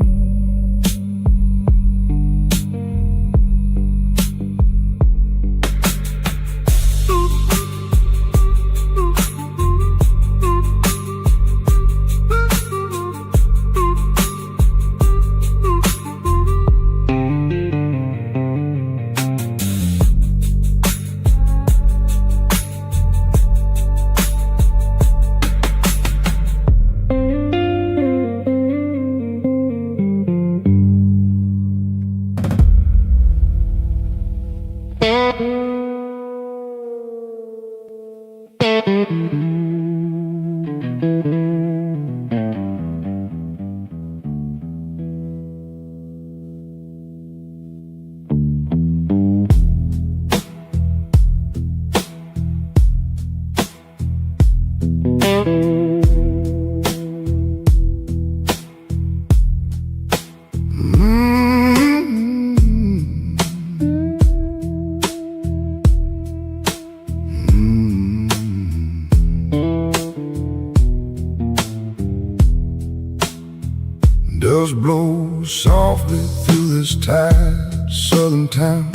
Dust blows softly through this tired southern town.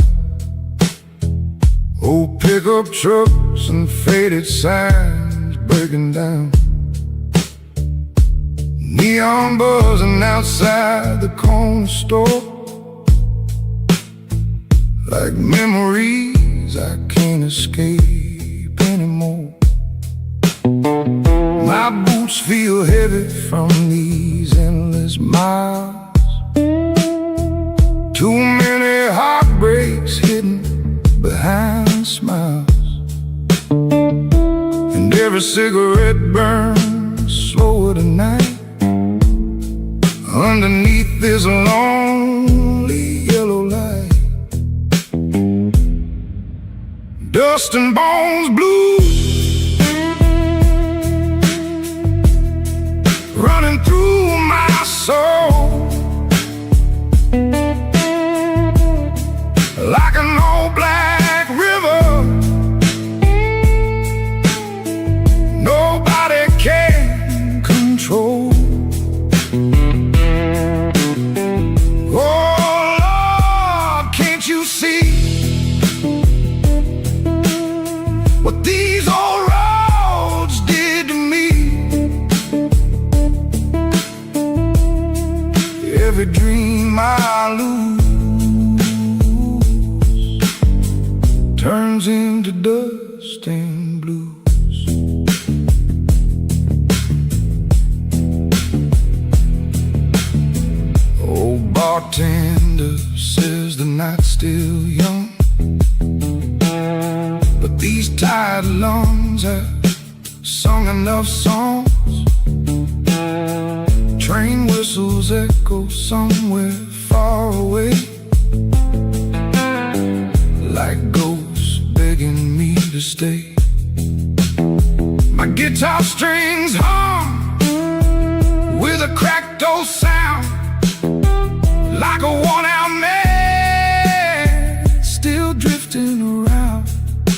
Old pickup trucks and faded signs breaking down. Neon buzzing outside the corner store, like memories I can't escape anymore. My boots feel heavy from these endless miles. Too many heartbreaks hidden behind smiles, and every cigarette burns slower tonight underneath this lonely yellow light. Dust and bones blues running through my soul, like an old black river nobody can control. Oh Lord, can't you see what these old roads did to me? Every dream I lose turns into dust and blues. Old bartender says the night's still young, but these tired lungs have sung enough songs. Train whistles echo somewhere far away, like ghosts begging me to stay. My guitar strings hum with a cracked old sound, like a worn-out man still drifting around.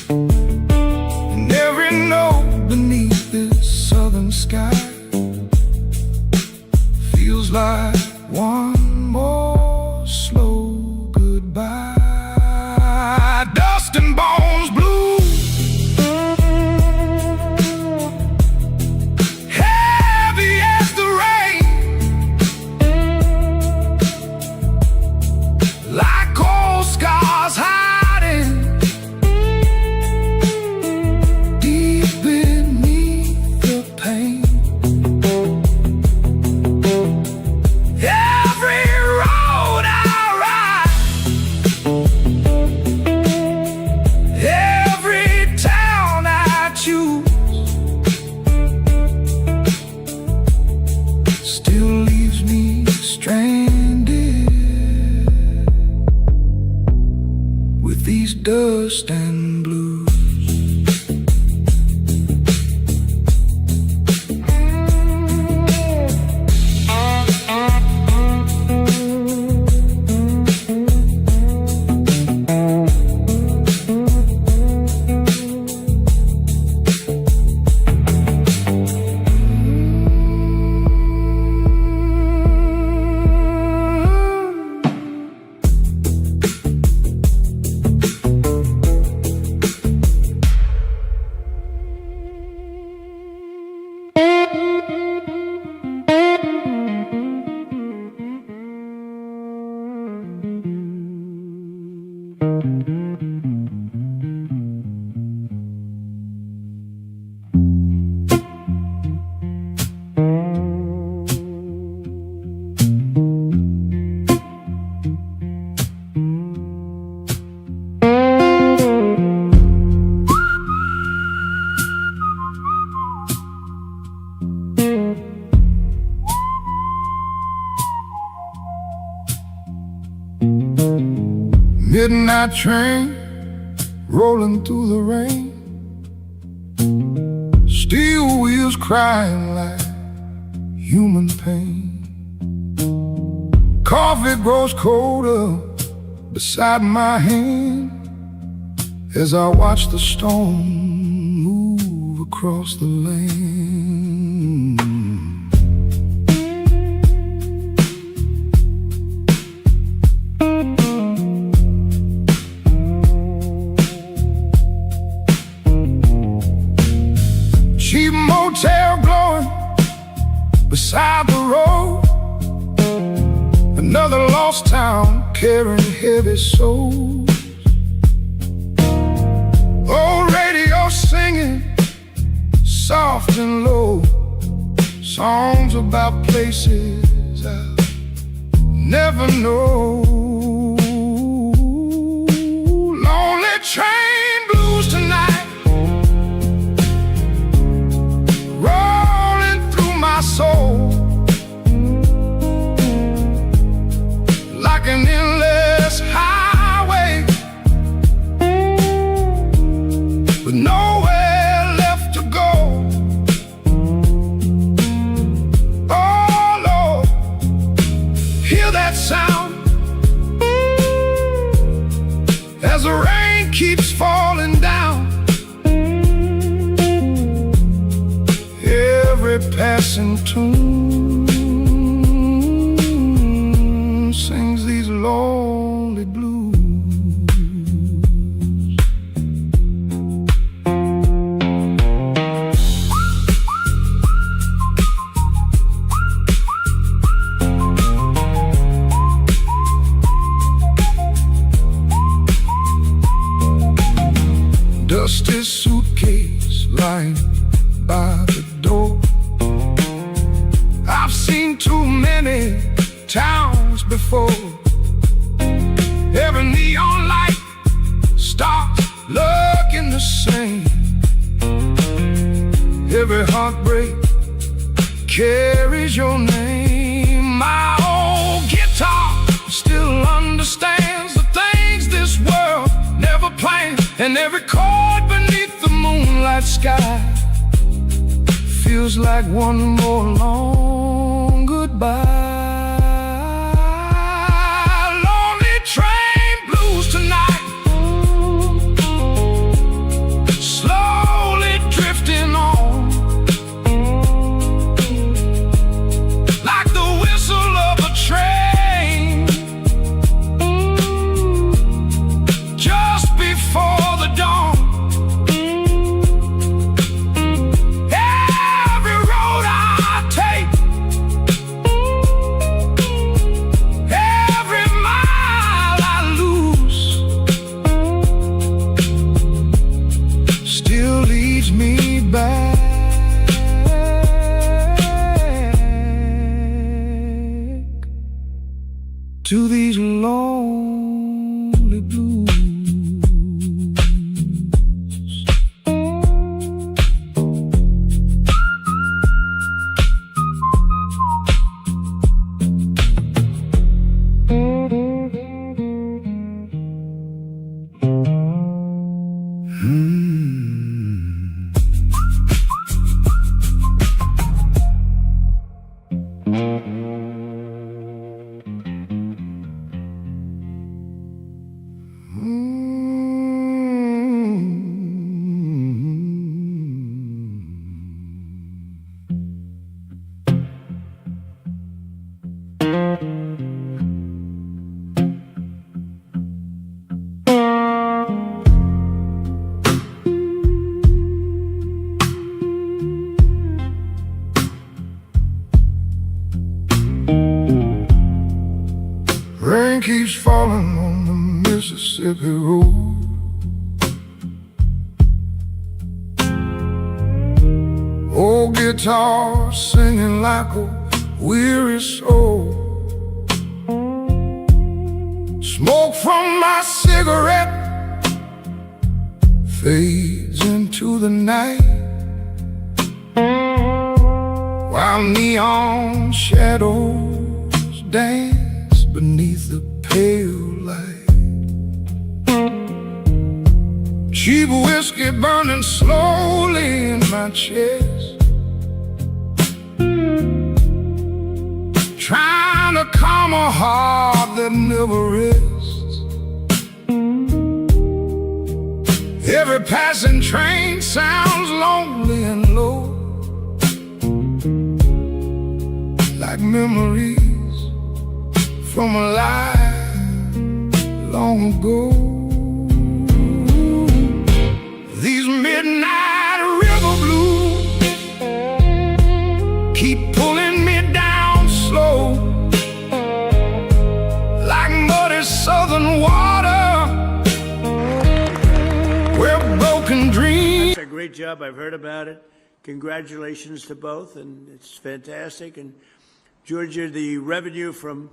And every note beneath this southern sky feels like one more slow goodbye. Dust and bones blues, heavy as the rain, like old scars hiding deep beneath the pain. Every road I ride, every town I choose, still leaves me stranded with these dust and blues. midnight train rolling through the rain, steel wheels crying like human pain. Coffee grows colder beside my hand as I watch the storm move across the land. Cheap motel glowing beside the road, another lost town carrying heavy souls. Old radio singing soft and low, songs about places I'll never know. Lonely train blues tonight, rolling through my soul like an endless highway with nowhere left to go. Oh Lord, hear that sound as the rain keeps falling down. Every passing tune sings these lonely blues. Dusty suitcase lying by the door. I've seen too many towns before. Every neon light starts looking the same. Every heartbreak carries your name. My old guitar still understands the things this world never planned, and every chord beneath the moonlight sky feels like one more long goodbye. Lonely train blues tonight, slowly drifting on like the whistle of a train just before the dawn. Every road I take, every mile I lose, still leads me back to these lonely blues. Rain keeps falling on the Mississippi road. Old guitar singing like a weary soul. Smoke from my cigarette fades into the night, while neon shadows dance beneath the pale light. Cheap whiskey burning slowly in my chest, trying to calm a heart that never rests. Every passing train sounds lonely and low, like memories from a life long ago. These midnight river blues keep pulling me down slow, like muddy southern water where broken dreams. That's a great job. I've heard about it. Congratulations to both, and it's fantastic. And Georgia, the revenue from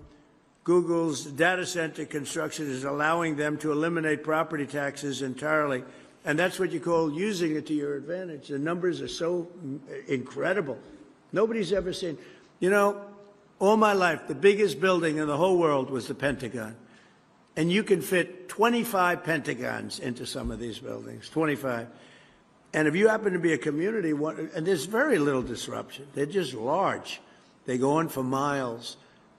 Google's data center construction is allowing them to eliminate property taxes entirely. And that's what you call using it to your advantage. The numbers are so incredible. Nobody's ever seen. You know, all my life, the biggest building in the whole world was the Pentagon. And you can fit 25 Pentagons into some of these buildings, 25. And if you happen to be a community, and there's very little disruption. They're just large. They go on for miles.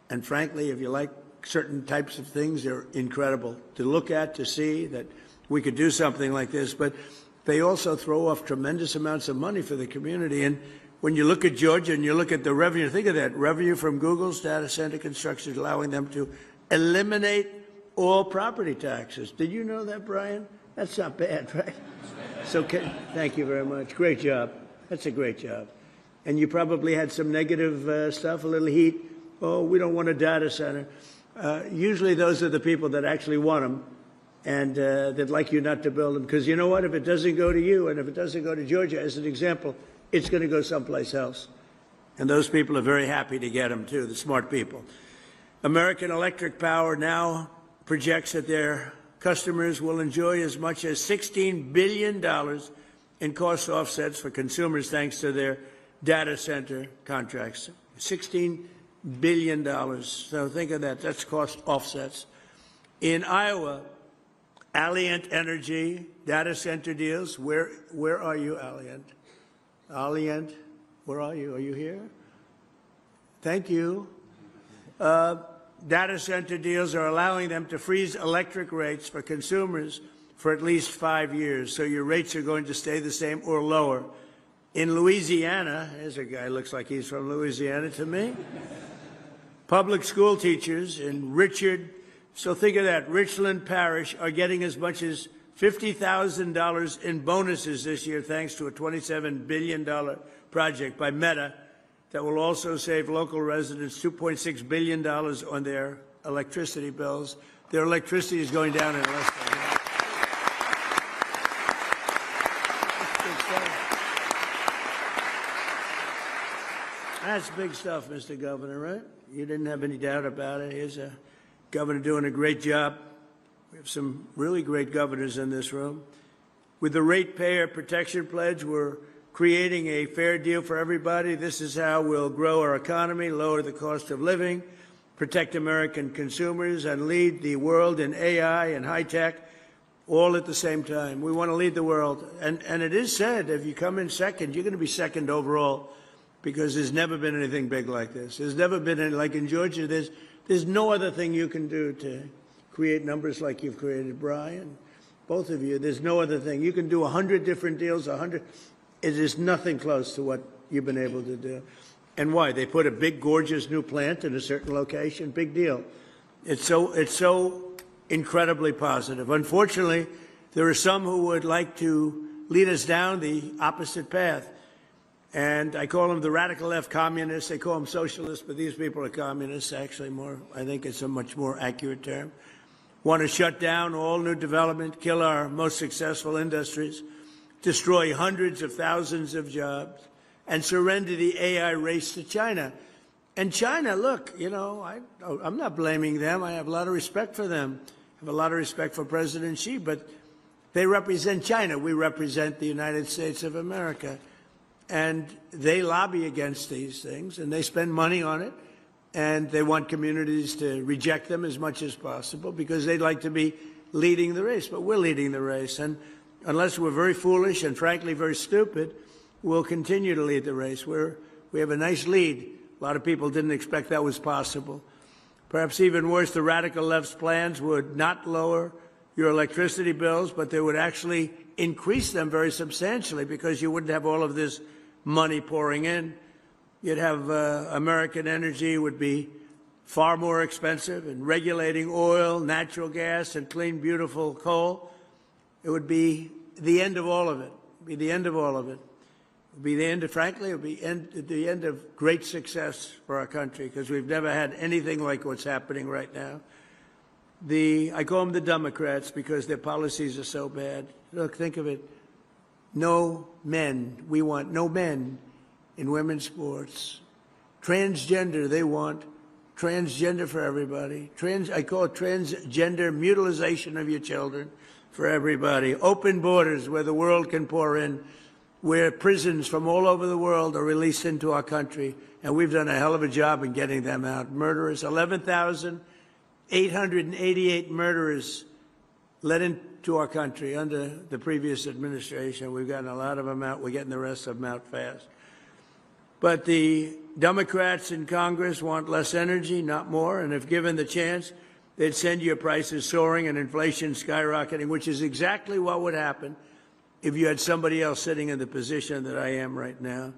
And frankly, if you like certain types of things, they're incredible to look at, to see that we could do something like this. But they also throw off tremendous amounts of money for the community. And when you look at Georgia and you look at the revenue, think of that, revenue from Google's data center construction, allowing them to eliminate all property taxes. Did you know that, Brian? That's not bad, right? So thank you very much. Great job. That's a great job. And you probably had some negative stuff, a little heat. Oh, we don't want a data center. Usually those are the people that actually want them and they'd like you not to build them. Because you know what? If it doesn't go to you and if it doesn't go to Georgia, as an example, it's going to go someplace else. And those people are very happy to get them, too, the smart people. American Electric Power now projects that their customers will enjoy as much as $16 billion in cost offsets for consumers thanks to their data center contracts. $16 billion. So think of that. That's cost offsets. In Iowa, Alliant Energy data center deals. Where are you, Alliant? Alliant, where are you? Are you here? Thank you. Data center deals are allowing them to freeze electric rates for consumers for at least 5 years. So your rates are going to stay the same or lower. In Louisiana, there's a guy looks like he's from Louisiana to me. Public school teachers in so think of that, Richland Parish are getting as much as $50,000 in bonuses this year thanks to a $27 billion project by Meta that will also save local residents $2.6 billion on their electricity bills. Their electricity is going down in less than half. That's big stuff, Mr. Governor, right? You didn't have any doubt about it. Here's a governor doing a great job. We have some really great governors in this room. With the Ratepayer Protection Pledge, we're creating a fair deal for everybody. This is how we'll grow our economy, lower the cost of living, protect American consumers, and lead the world in AI and high tech, all at the same time. We want to lead the world. And it is said, if you come in second, you're going to be second overall, because there's never been anything big like this. There's never been any, like in Georgia, there's no other thing you can do to create numbers like you've created, Brian. Both of you, there's no other thing. You can do 100 different deals, 100. It is nothing close to what you've been able to do. And why? They put a big, gorgeous new plant in a certain location. Big deal. It's so incredibly positive. Unfortunately, there are some who would like to lead us down the opposite path. And I call them the radical left communists. They call them socialists, but these people are communists, actually more. I think it's a much more accurate term. Want to shut down all new development, kill our most successful industries, destroy hundreds of thousands of jobs, and surrender the AI race to China. And China, look, you know, I'm not blaming them. I have a lot of respect for them. I have a lot of respect for President Xi, but they represent China. We represent the United States of America. And they lobby against these things, and they spend money on it, and they want communities to reject them as much as possible because they'd like to be leading the race. But we're leading the race. And unless we're very foolish and frankly very stupid, we'll continue to lead the race. We have a nice lead. A lot of people didn't expect that was possible. Perhaps even worse, the radical left's plans would not lower your electricity bills, but they would actually increase them very substantially because you wouldn't have all of this money pouring in. You'd have American energy would be far more expensive, and regulating oil, natural gas, and clean, beautiful coal, it would be the end of all of it. It would be the end of all of it. It would be the end of, frankly, it would be the end of great success for our country because we've never had anything like what's happening right now. I call them the Democrats because their policies are so bad. Look, think of it. No men. We want no men in women's sports. Transgender, they want transgender for everybody. I call it transgender mutilization of your children for everybody. Open borders where the world can pour in, where prisons from all over the world are released into our country, and we've done a hell of a job in getting them out. Murderers, 11,888 murderers let into our country under the previous administration. We've gotten a lot of them out. We're getting the rest of them out fast. But the Democrats in Congress want less energy, not more, and if given the chance, they'd send your prices soaring and inflation skyrocketing, which is exactly what would happen if you had somebody else sitting in the position that I am right now.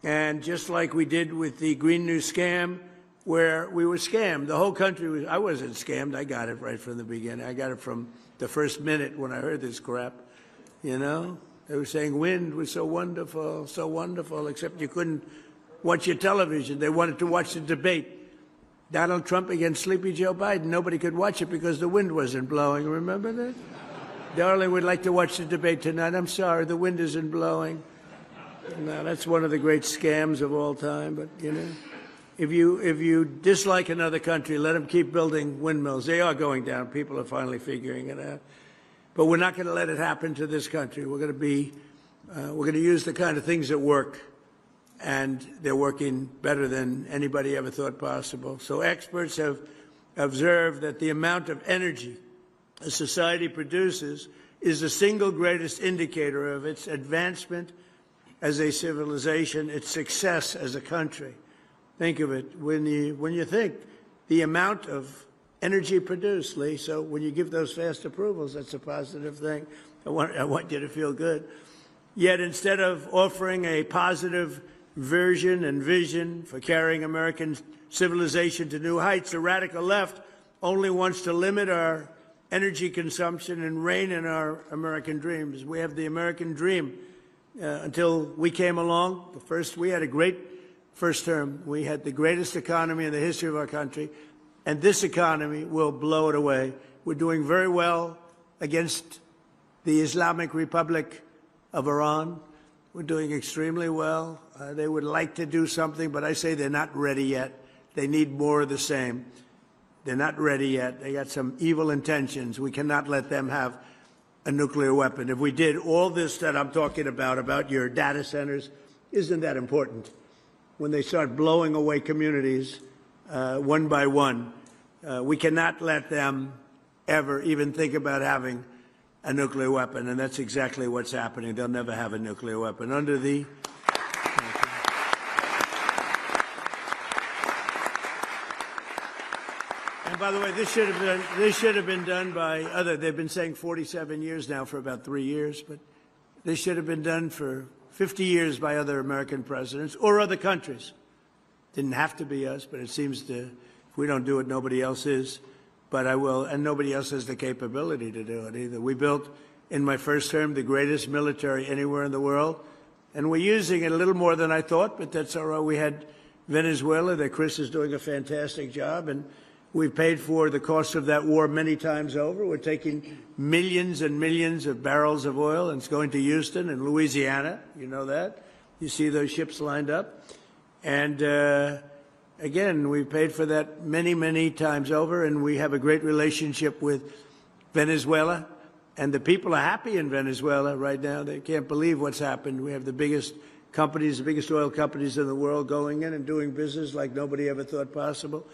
And just like we did with the Green New scam, where we were scammed, the whole country was, I wasn't scammed, I got it right from the beginning. I got it from the first minute when I heard this crap, you know? They were saying wind was so wonderful, except you couldn't watch your television. They wanted to watch the debate. Donald Trump against Sleepy Joe Biden. Nobody could watch it because the wind wasn't blowing. Remember that? Darling, we'd like to watch the debate tonight. I'm sorry, the wind isn't blowing. No, that's one of the great scams of all time. But, you know, if you dislike another country, let them keep building windmills. They are going down. People are finally figuring it out. But we're not going to let it happen to this country. We're going to use the kind of things that work, and they're working better than anybody ever thought possible. So experts have observed that the amount of energy a society produces is the single greatest indicator of its advancement as a civilization, its success as a country. Think of it when you think the amount of energy produced, Lee. So when you give those fast approvals, that's a positive thing. I want you to feel good. Yet instead of offering a positive version and vision for carrying American civilization to new heights, the radical left only wants to limit our energy consumption and rein in our American dreams. We have the American dream. Until we came along, we had a great first term. We had the greatest economy in the history of our country. And this economy will blow it away. We're doing very well against the Islamic Republic of Iran. We're doing extremely well. They would like to do something, but I say they're not ready yet. They need more of the same. They're not ready yet. They got some evil intentions. We cannot let them have a nuclear weapon. If we did all this that I'm talking about your data centers, isn't that important? When they start blowing away communities one by one, we cannot let them ever even think about having a nuclear weapon, and that's exactly what's happening. They'll never have a nuclear weapon. And by the way, this should have been done by they've been saying 47 years now for about 3 years, but this should have been done for 50 years by other American presidents or other countries. Didn't have to be us, but it seems to, if we don't do it, nobody else is. But I will, and nobody else has the capability to do it either. We built, in my first term, the greatest military anywhere in the world, and we're using it a little more than I thought, but that's all right. We had Venezuela, that Chris is doing a fantastic job, and we've paid for the cost of that war many times over. We're taking millions and millions of barrels of oil, and it's going to Houston and Louisiana. You know that. You see those ships lined up. And again, we've paid for that many, many times over, and we have a great relationship with Venezuela. And the people are happy in Venezuela right now. They can't believe what's happened. We have the biggest companies, the biggest oil companies in the world going in and doing business like nobody ever thought possible.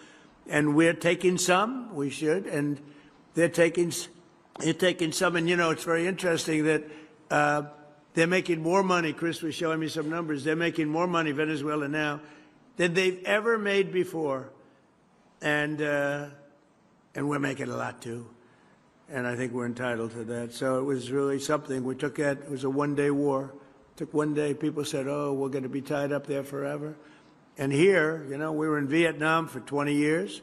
And we're taking some, we should, and they're taking You're taking some, and it's very interesting that they're making more money. Chris was showing me some numbers. They're making more money, Venezuela now, than they've ever made before, and we're making a lot too. And I think we're entitled to that. So it was really something. We took it was a one-day war. It took one day. People said, "Oh, we're going to be tied up there forever." And here, we were in Vietnam for 20 years,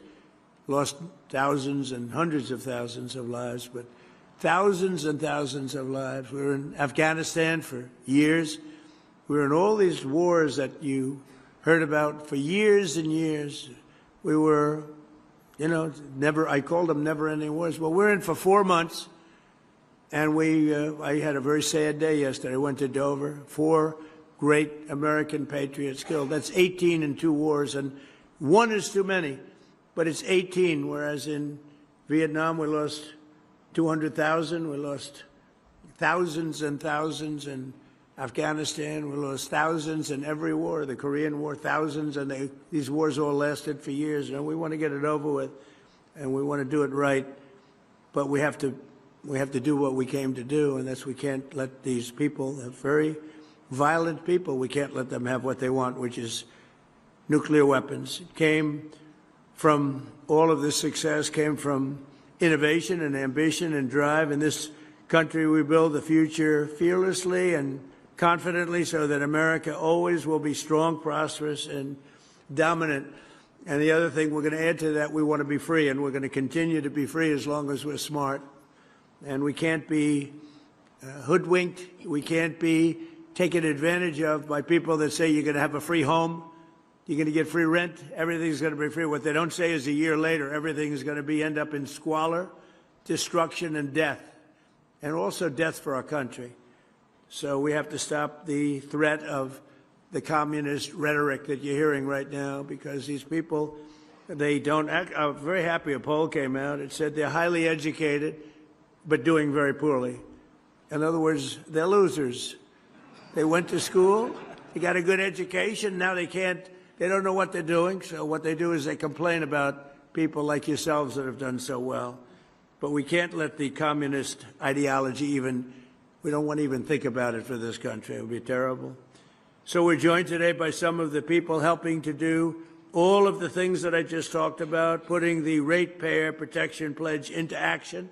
lost thousands and hundreds of thousands of lives, but thousands and thousands of lives. We were in Afghanistan for years. We were in all these wars that you heard about for years and years. We were, I called them never-ending wars. Well, we're in for 4 months, and I had a very sad day yesterday. I went to Dover, 4 great American patriots killed. That's 18 in 2 wars, and 1 is too many, but it's 18, whereas in Vietnam we lost 200,000. We lost thousands and thousands in Afghanistan. We lost thousands in every war. The Korean War, thousands, and these wars all lasted for years. And we want to get it over with, and we want to do it right. But we have to do what we came to do, and that's we can't let these people, very violent people, we can't let them have what they want, which is nuclear weapons. It came from all of this success came from innovation and ambition and drive. In this country, we build the future fearlessly and confidently so that America always will be strong, prosperous, and dominant. And the other thing we're going to add to that, we want to be free, and we're going to continue to be free as long as we're smart. And we can't be hoodwinked. We can't be taken advantage of by people that say you're going to have a free home, you're going to get free rent, everything's going to be free. What they don't say is a year later, everything is going to end up in squalor, destruction, and death, and also death for our country. So we have to stop the threat of the communist rhetoric that you're hearing right now, because these people, they don't act. I'm very happy a poll came out. It said they're highly educated, but doing very poorly. In other words, they're losers. They went to school, they got a good education, now they don't know what they're doing, so what they do is they complain about people like yourselves that have done so well. But we can't let the communist ideology we don't want to even think about it for this country. It would be terrible. So we're joined today by some of the people helping to do all of the things that I just talked about, putting the Ratepayer Protection Pledge into action.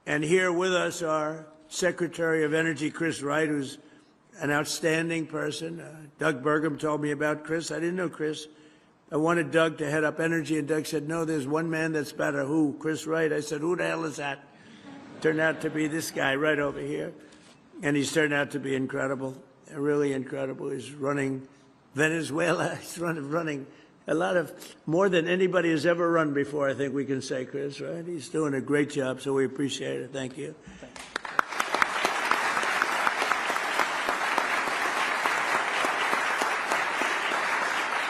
And here with us are Secretary of Energy Chris Wright, who's an outstanding person. Doug Burgum told me about Chris. I didn't know Chris. I wanted Doug to head up energy, and Doug said, no, there's one man that's better. Who? Chris Wright. I said, who the hell is that? Turned out to be this guy right over here. And he's turned out to be incredible, really incredible. He's running Venezuela. He's running a lot of, more than anybody has ever run before, I think we can say, Chris, right? He's doing a great job, so we appreciate it. Thank you.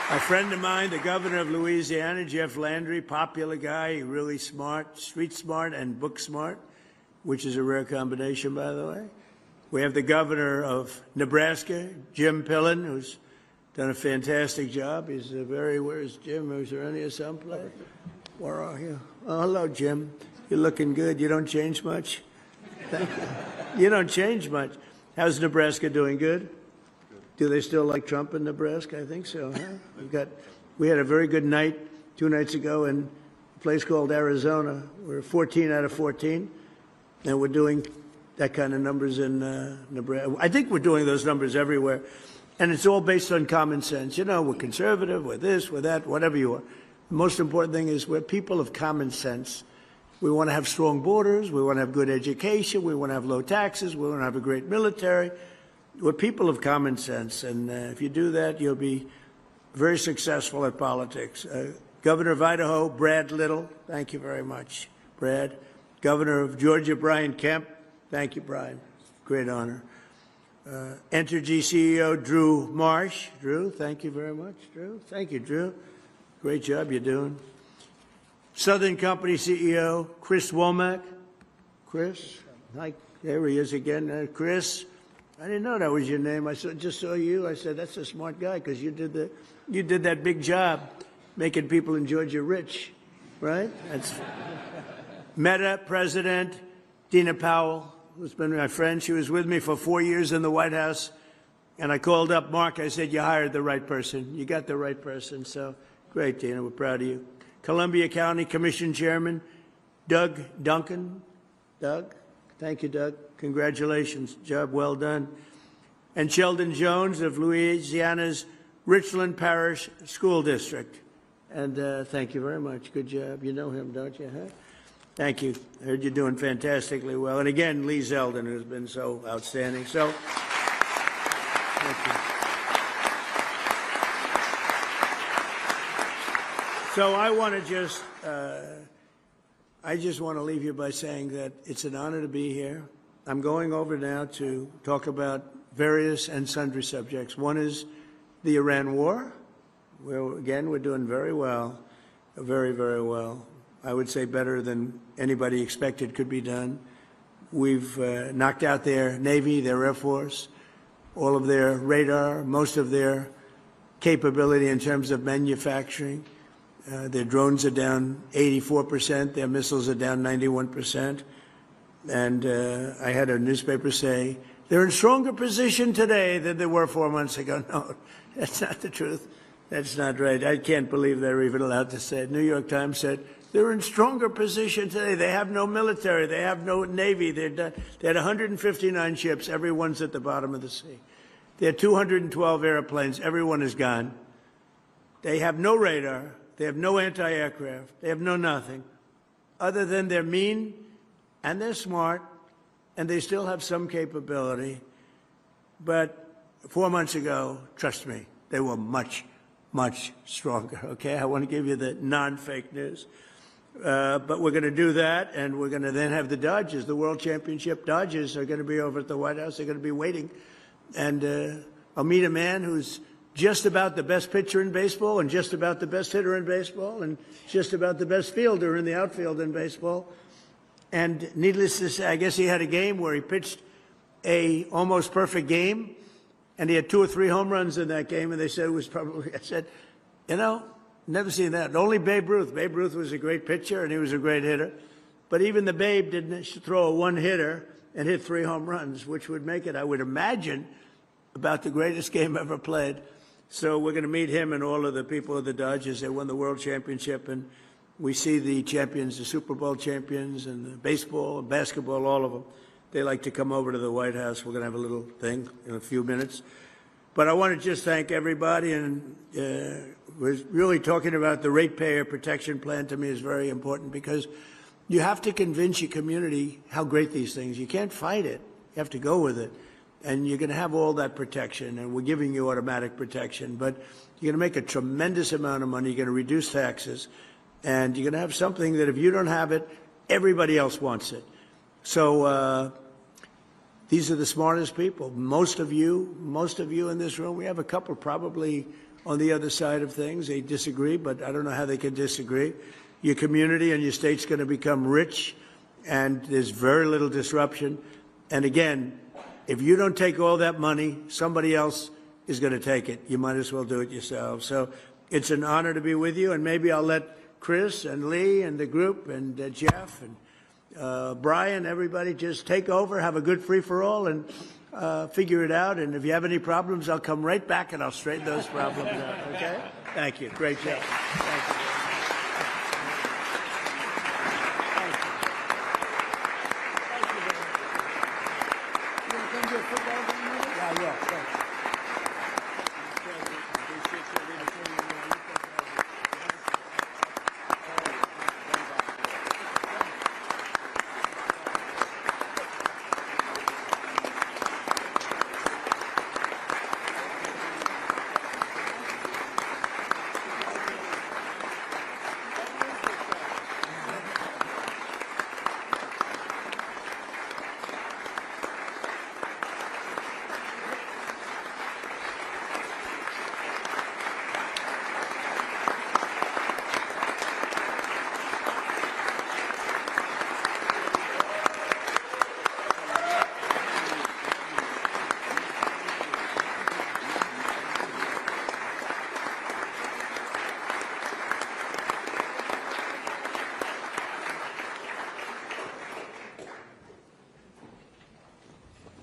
A friend of mine, the governor of Louisiana, Jeff Landry, popular guy, really smart, street smart and book smart, which is a rare combination, by the way. We have the governor of Nebraska, Jim Pillen, who's done a fantastic job. He's where's Jim? Is there any someplace? Where are you? Oh, hello, Jim. You're looking good. You don't change much? Thank you. You don't change much. How's Nebraska doing? Good? Do they still like Trump in Nebraska? I think so, huh? We had a very good night 2 nights ago in a place called Arizona. We're 14 out of 14, and we're doing that kind of numbers in Nebraska. I think we're doing those numbers everywhere, and it's all based on common sense. We're conservative, we're this, we're that, whatever you are. The most important thing is we're people of common sense. We want to have strong borders, we want to have good education, we want to have low taxes, we want to have a great military. We're people of common sense, and if you do that, you'll be very successful at politics. Governor of Idaho, Brad Little, thank you very much, Brad. Governor of Georgia, Brian Kemp, thank you, Brian. Great honor. Entergy CEO, Drew Marsh. Drew, thank you very much, Drew. Thank you, Drew. Great job you're doing. Southern Company CEO, Chris Womack. Chris, there he is again. Chris. I didn't know that was your name. I just saw you. I said, that's a smart guy, because you did that big job making people in Georgia rich, right? That's Meta president, Dina Powell, who's been my friend. She was with me for 4 years in the White House. And I called up Mark. I said, you hired the right person. You got the right person. So great, Dina. We're proud of you. Columbia County Commission Chairman Doug Duncan. Doug? Thank you, Doug. Congratulations. Job well done. And Sheldon Jones of Louisiana's Richland Parish School District. And thank you very much. Good job. You know him, don't you? Huh? Thank you. I heard you're doing fantastically well. And again, Lee Zeldin, who's been so outstanding. So, thank you. So I want to just, I just want to leave you by saying that it's an honor to be here. I'm going over now to talk about various and sundry subjects. One is the Iran war, where, again, we're doing very well, very, very well. I would say better than anybody expected could be done. We've knocked out their Navy, their Air Force, all of their radar, most of their capability in terms of manufacturing. Their drones are down 84%. Their missiles are down 91%. And I had a newspaper say, they're in stronger position today than they were 4 months ago. No, that's not the truth. That's not right. I can't believe they're even allowed to say it. New York Times said, they're in stronger position today. They have no military. They have no Navy. They had 159 ships. Everyone's at the bottom of the sea. They had 212 airplanes. Everyone is gone. They have no radar. They have no anti-aircraft. They have no nothing other than they're mean and they're smart and they still have some capability. But 4 months ago, trust me, they were much, much stronger, okay? I want to give you the non-fake news. But we're going to do that, and we're going to then have the Dodgers, the World Championship Dodgers are going to be over at the White House. They're going to be waiting. And I'll meet a man who's just about the best pitcher in baseball and just about the best hitter in baseball and just about the best fielder in the outfield in baseball. And needless to say, I guess he had a game where he pitched a almost perfect game, and he had 2 or 3 home runs in that game, and they said it was probably, I said, you know, never seen that. Only Babe Ruth. Babe Ruth was a great pitcher, and he was a great hitter. But even the Babe didn't throw a one-hitter and hit 3 home runs, which would make it, I would imagine, about the greatest game ever played. So we're going to meet him and all of the people of the Dodgers. They won the World Championship, and we see the champions, the Super Bowl champions, and the baseball, and basketball, all of them. They like to come over to the White House. We're going to have a little thing in a few minutes. But I want to just thank everybody, and we're really talking about the ratepayer protection plan. To me is very important because you have to convince your community how great these things. You can't fight it. You have to go with it. And you're going to have all that protection, and we're giving you automatic protection. But you're going to make a tremendous amount of money. You're going to reduce taxes, and you're going to have something that if you don't have it, everybody else wants it. So these are the smartest people. Most of you in this room, we have a couple probably on the other side of things. They disagree, but I don't know how they can disagree. Your community and your state's going to become rich, and there's very little disruption. And again, if you don't take all that money, somebody else is going to take it. You might as well do it yourself. So it's an honor to be with you, and maybe I'll let Chris and Lee and the group and Jeff and Brian, everybody, just take over, have a good free-for-all, and figure it out. And if you have any problems, I'll come right back and I'll straighten those problems out, okay? Thank you. Great job. Thank you.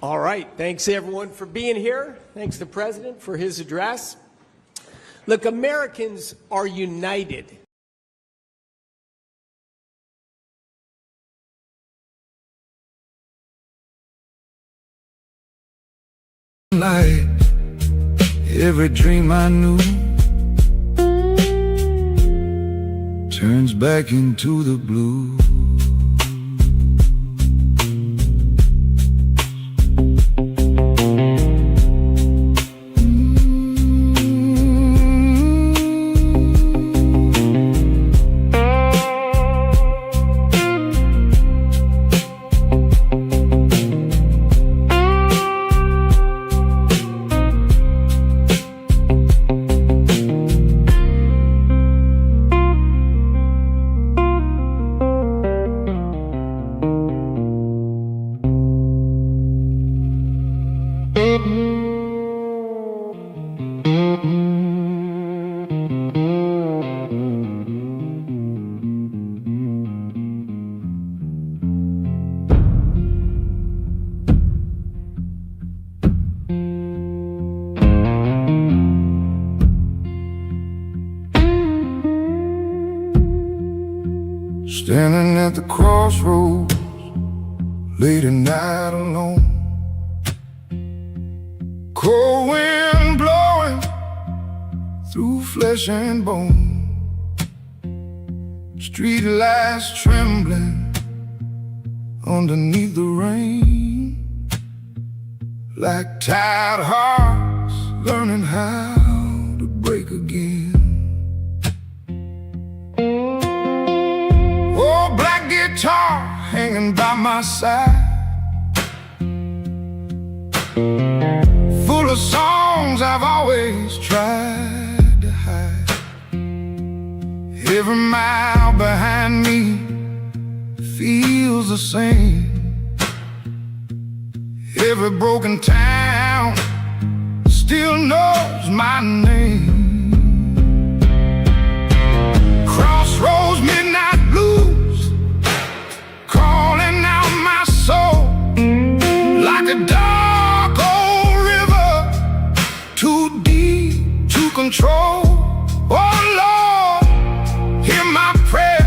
All right. Thanks, everyone, for being here. Thanks to the President for his address. Look, Americans are united. Night, every dream I knew turns back into the blue. Standing at the crossroads, late at night alone, cold wind blowing through flesh and bone, street lights trembling underneath the rain, like tired hearts learning how to break again. Oh, black guitar hanging by my side, full of songs I've always tried to hide. Every mile behind me feels the same. Every broken town still knows my name. Crossroads, midnight blues, calling out my soul, like a dark old river, too deep to control. Oh Lord, hear my prayer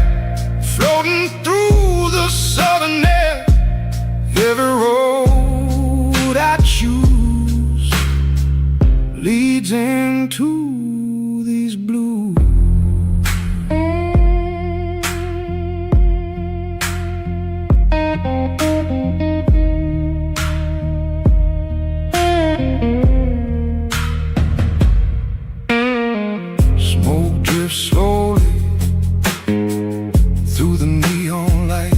floating through the southern air. Every road I choose leads into these blues. Smoke drifts slowly through the neon light,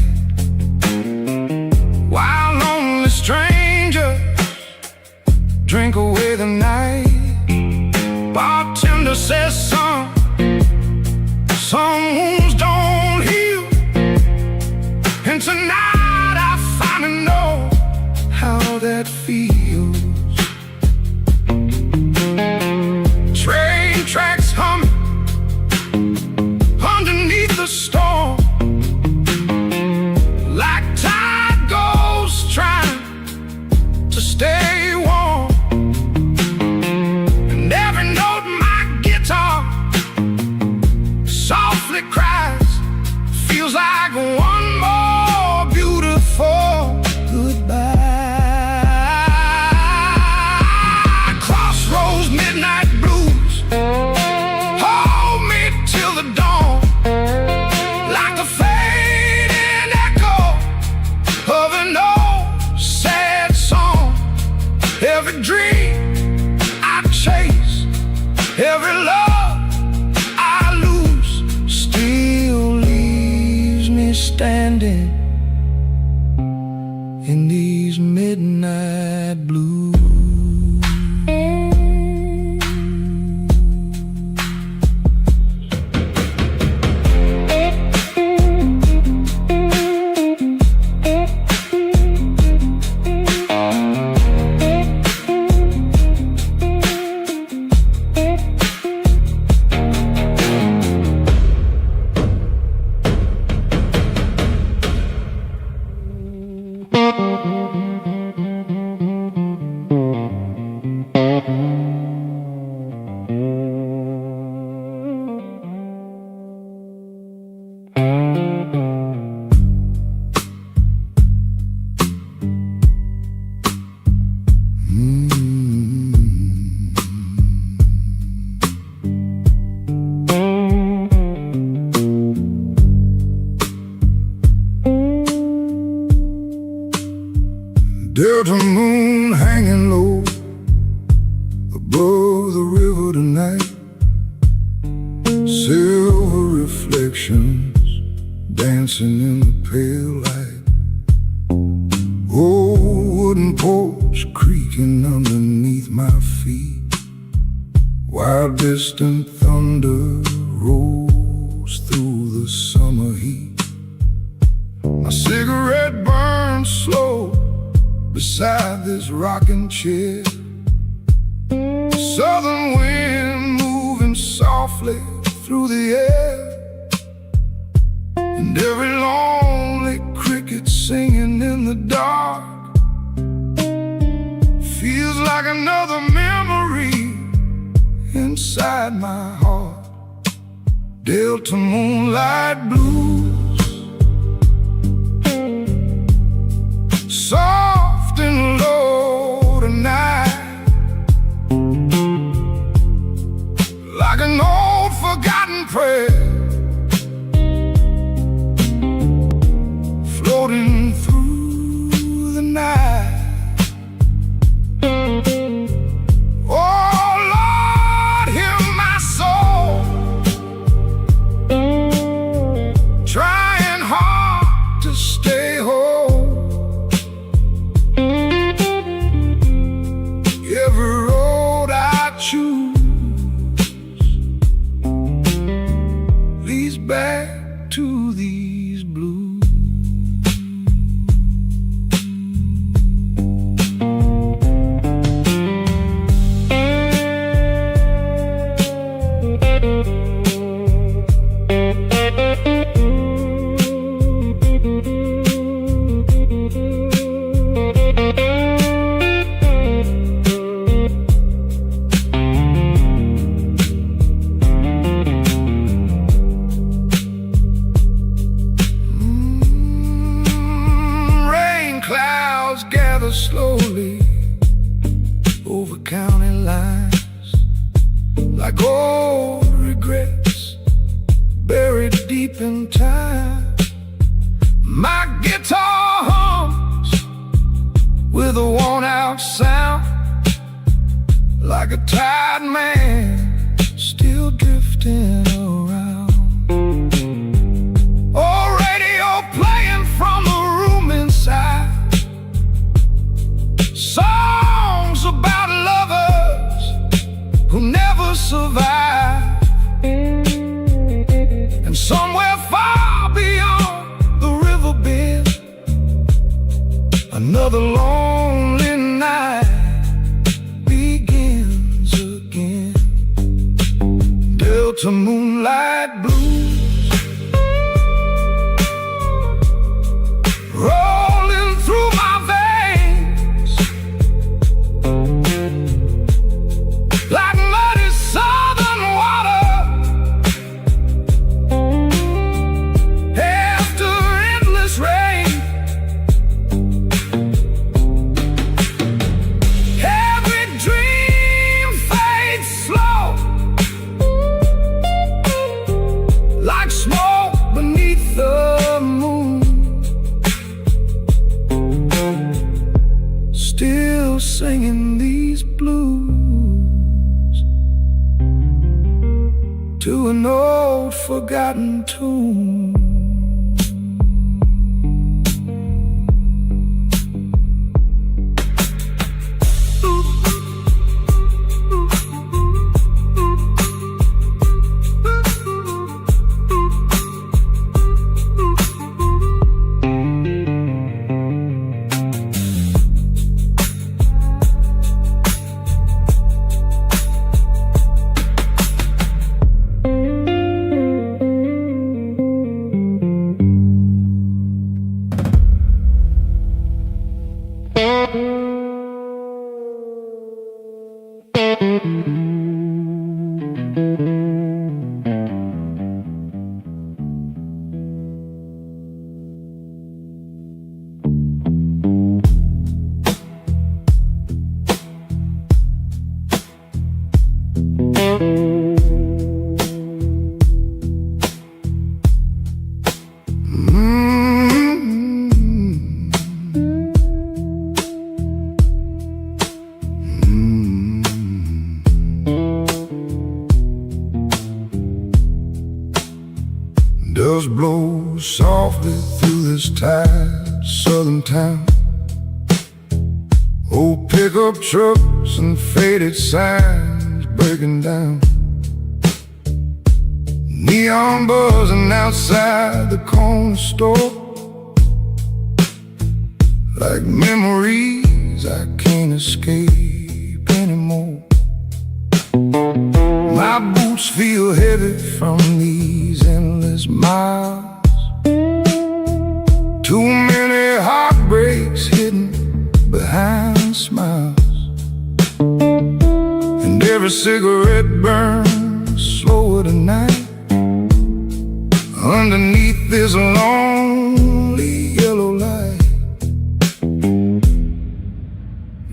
while lonely strangers drink away the night. Bartender says some wounds don't heal, and tonight I finally know how that feels. Train tracks humming underneath the storm, like tide ghosts trying to stay warm. And every note my guitar softly cries feels like one more beautiful goodbye. Crossroads, midnight blues, hold me till the dawn, like a fading echo of an old sad song. Every dream I chase, every love I lose, still leaves me standing in these midnight blues. Delta moon hanging low above the river tonight. Silver reflections dancing in the pale light. Old wooden porch creaking underneath my feet, while distant thunder rolls through the summer heat. My cigarette burns slow beside this rocking chair. Southern wind moving softly through the air, and every lonely cricket singing in the dark feels like another memory inside my heart. Delta moonlight blues, soft and low tonight, like an old forgotten prayer floating through the night. Oh Lord, hear my soul trying hard to stay whole. Every road I choose leads back to these blues. Rain clouds gather slowly over county lines, like old regrets buried deep in time. My guitar hums with a worn-out sound, like a tired man still drifting around. Oh, radio playing from the room inside, songs about lovers who never survive. And somewhere far beyond the river bend, another lonely night begins again. Delta moonlight blues rolling through my veins, like muddy southern water after endless rain. Every dream fades slow, like smoke beneath the moon. Still singing these blues to an old forgotten tune. softly through this tired southern town. Old pickup trucks and faded signs breaking down. Neon buzzing outside the corner store, like memories I can't escape anymore. My boots feel heavy from these endless miles. Too many heartbreaks hidden behind smiles, and every cigarette burns slower tonight underneath this lonely yellow light.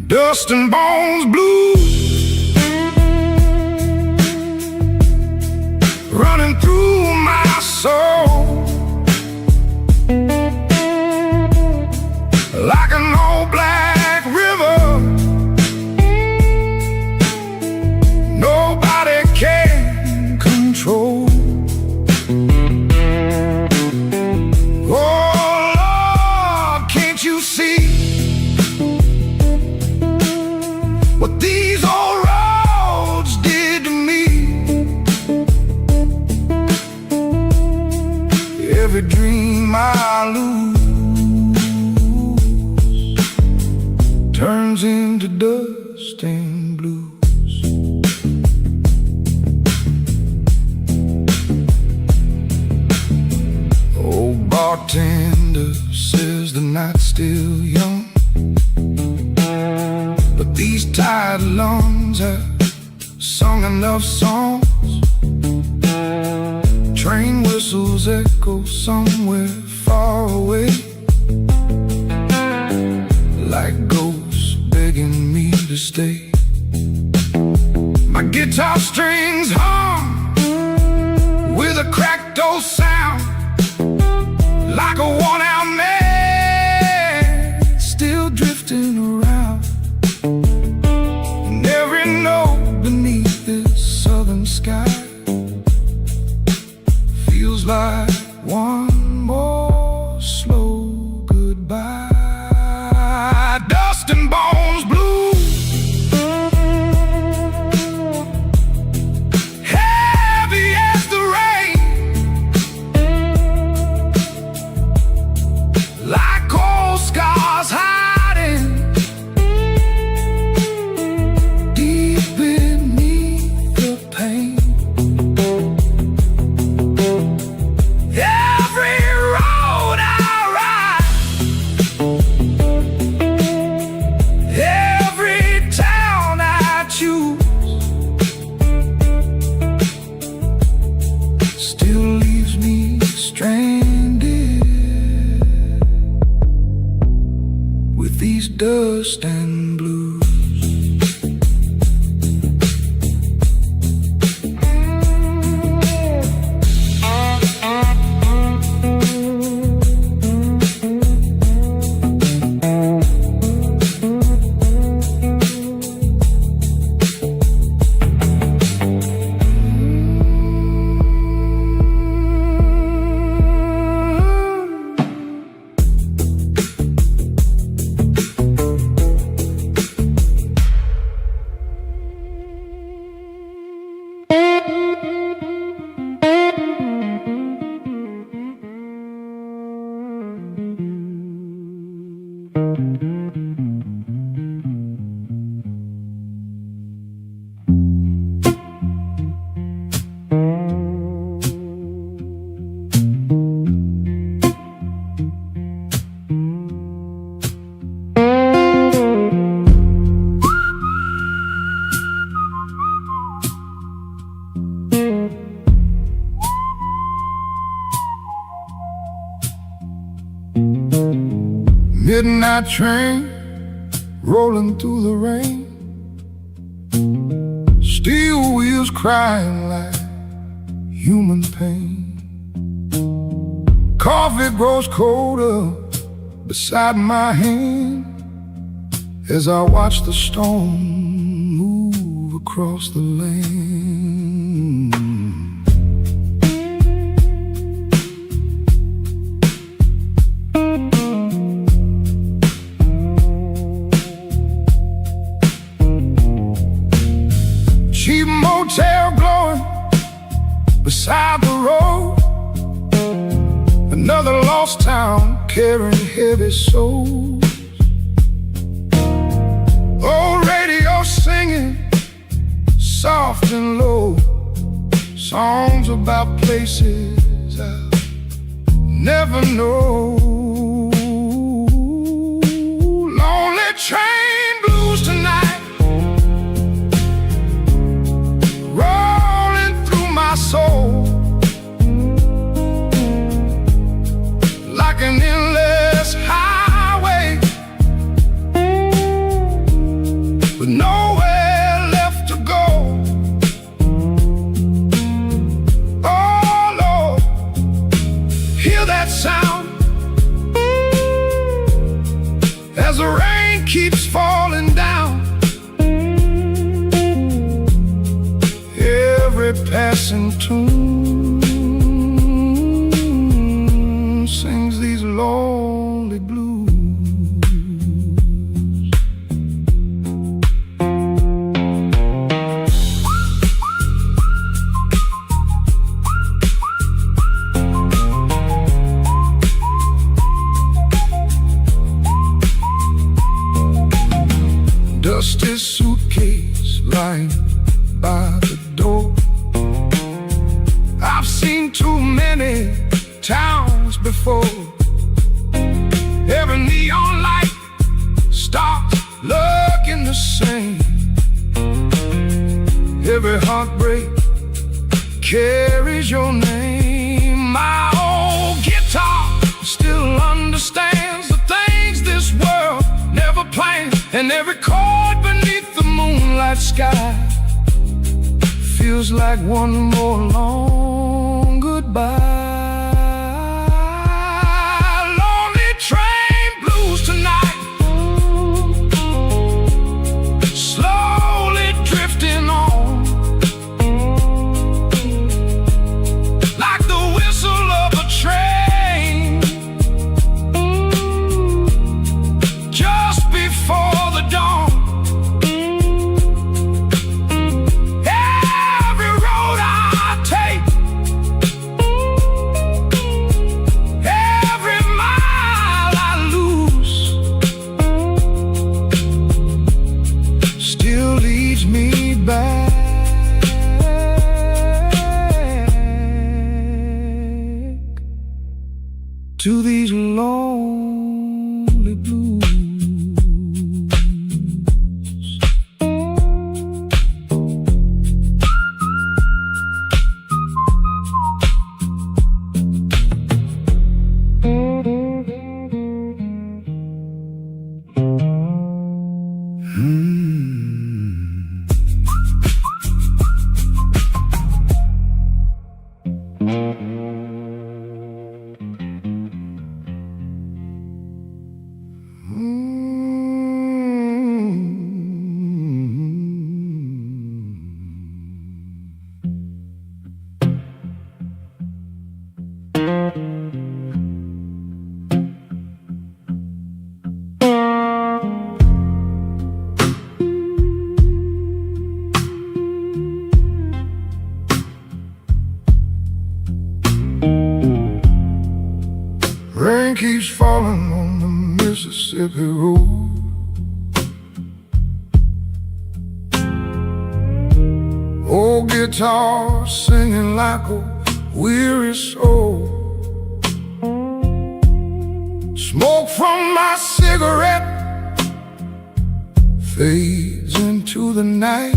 Dust and bones blues running through my soul, like an old black river nobody can control. Oh Lord, can't you see what these old roads did to me? Every dream I lose turns into dust and blues. Old bartender says the night's still young, but these tired lungs have sung enough songs. Train whistles echo somewhere far away, like ghosts begging me to stay. My guitar strings hum with a cracked old sound, like a worn-out man still drifting around. And every note beneath this southern sky feels like one more slow goodbye. Dust and bones blues, heavy as the rain, like old scars hiding deep beneath the pain. Every road I ride, every town I choose, still leaves me stranded with these dust and blues. Midnight train rolling through the rain, steel wheels crying like human pain. Coffee grows colder beside my hand as I watch the storm move across the land. carrying heavy souls. Old radio singing soft and low, songs about places I'll never know. Lonely train blues tonight, rolling through my soul like an endless highway with nowhere left to go. Oh Lord, hear that sound as the rain keeps falling down. Every passing tune sings these lonely blues. Dusty suitcase lying by the door. I've seen too many towns before. Every neon light starts looking the same. Every heartbreak carries your name. My old guitar still understands the things this world never planned, and every chord beneath the moonlight sky feels like one more long goodbye. Lonely train blues tonight, slowly drifting on like the whistle of a train just before the dawn. Every road I take, every mile I lose, still leads me back to these lonely blues. Rain keeps falling on the Mississippi road. Old guitar singing like a weary soul. Smoke from my cigarette fades into the night,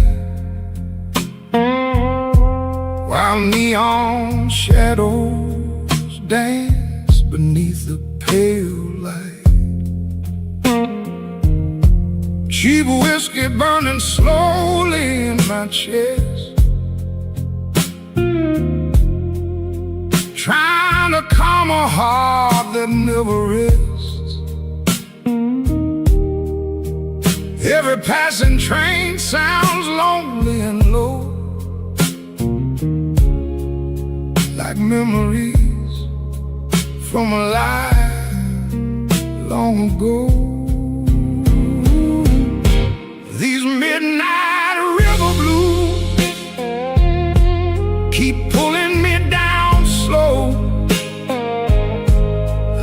while neon shadows dance beneath the pale light. Cheap whiskey burning slowly in my chest, trying to calm a heart that never rests. Every passing train sounds lonely and low, like memories from a life long ago. These midnight river blues keep pulling me down slow,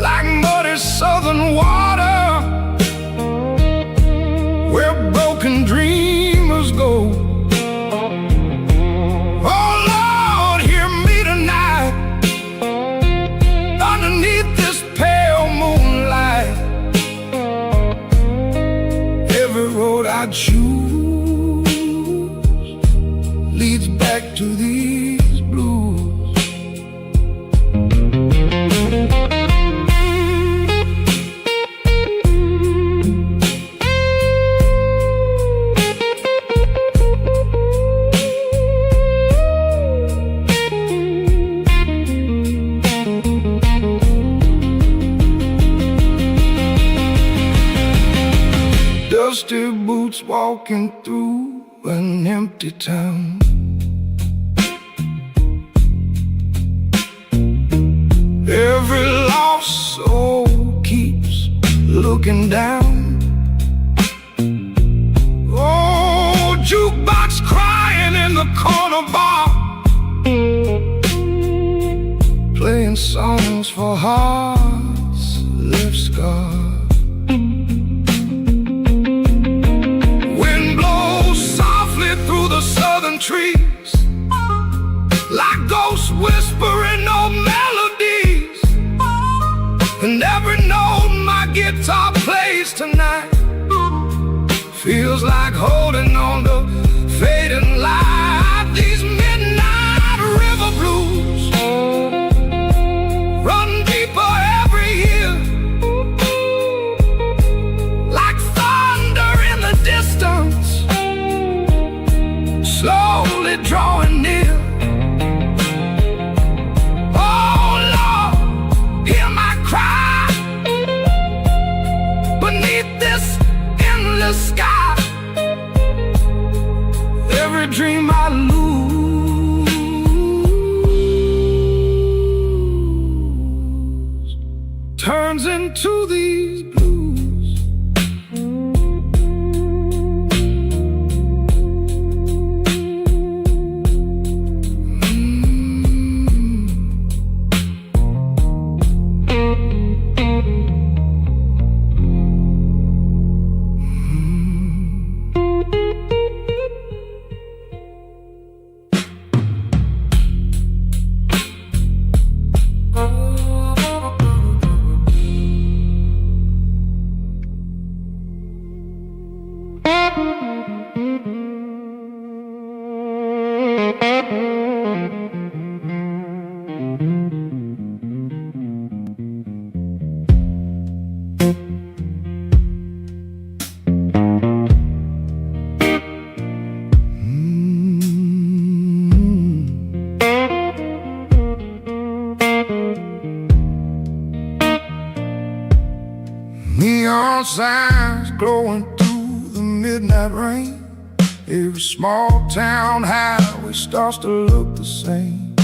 like muddy running water where broken dreamers go. Oh Lord, hear me tonight underneath this pale moonlight. Every road I choose leads back to these blues. Dusty boots walking through an empty town. Every lost soul keeps looking down. Oh, jukebox crying in the corner bar, playing songs for hearts left scarred. Through the southern trees, like ghosts whispering old melodies. And every note my guitar plays tonight feels like holding on to fading light. These midnight river blues run deeper every year, like thunder in the distance, slowly drawing near. Oh Lord, hear my cry beneath this endless sky. Every dream I lose turns into these blues. Neon signs glowing through the midnight rain. Every small town highway starts to look the same.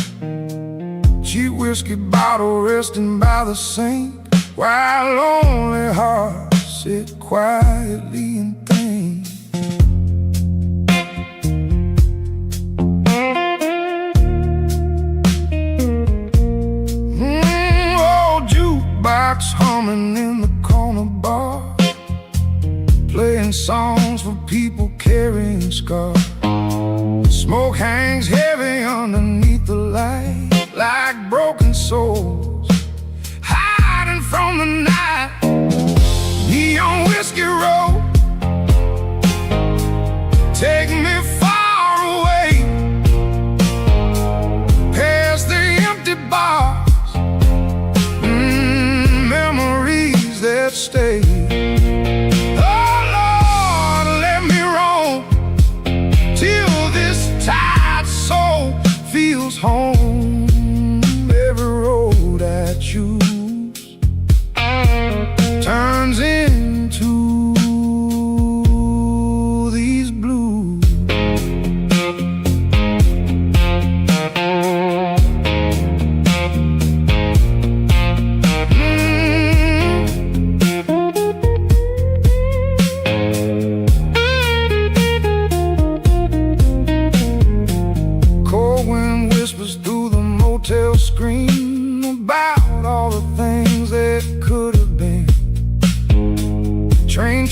Cheap whiskey bottle resting by the sink, while lonely hearts sit quietly and think. Old jukebox humming in the corner bar, playing songs for people carrying scars. Smoke hangs heavy underneath the light, like broken souls hiding from the night. Neon whiskey road, take me far away, past the empty bars, memories that stay. Feels home. Every road I choose turns into these blues.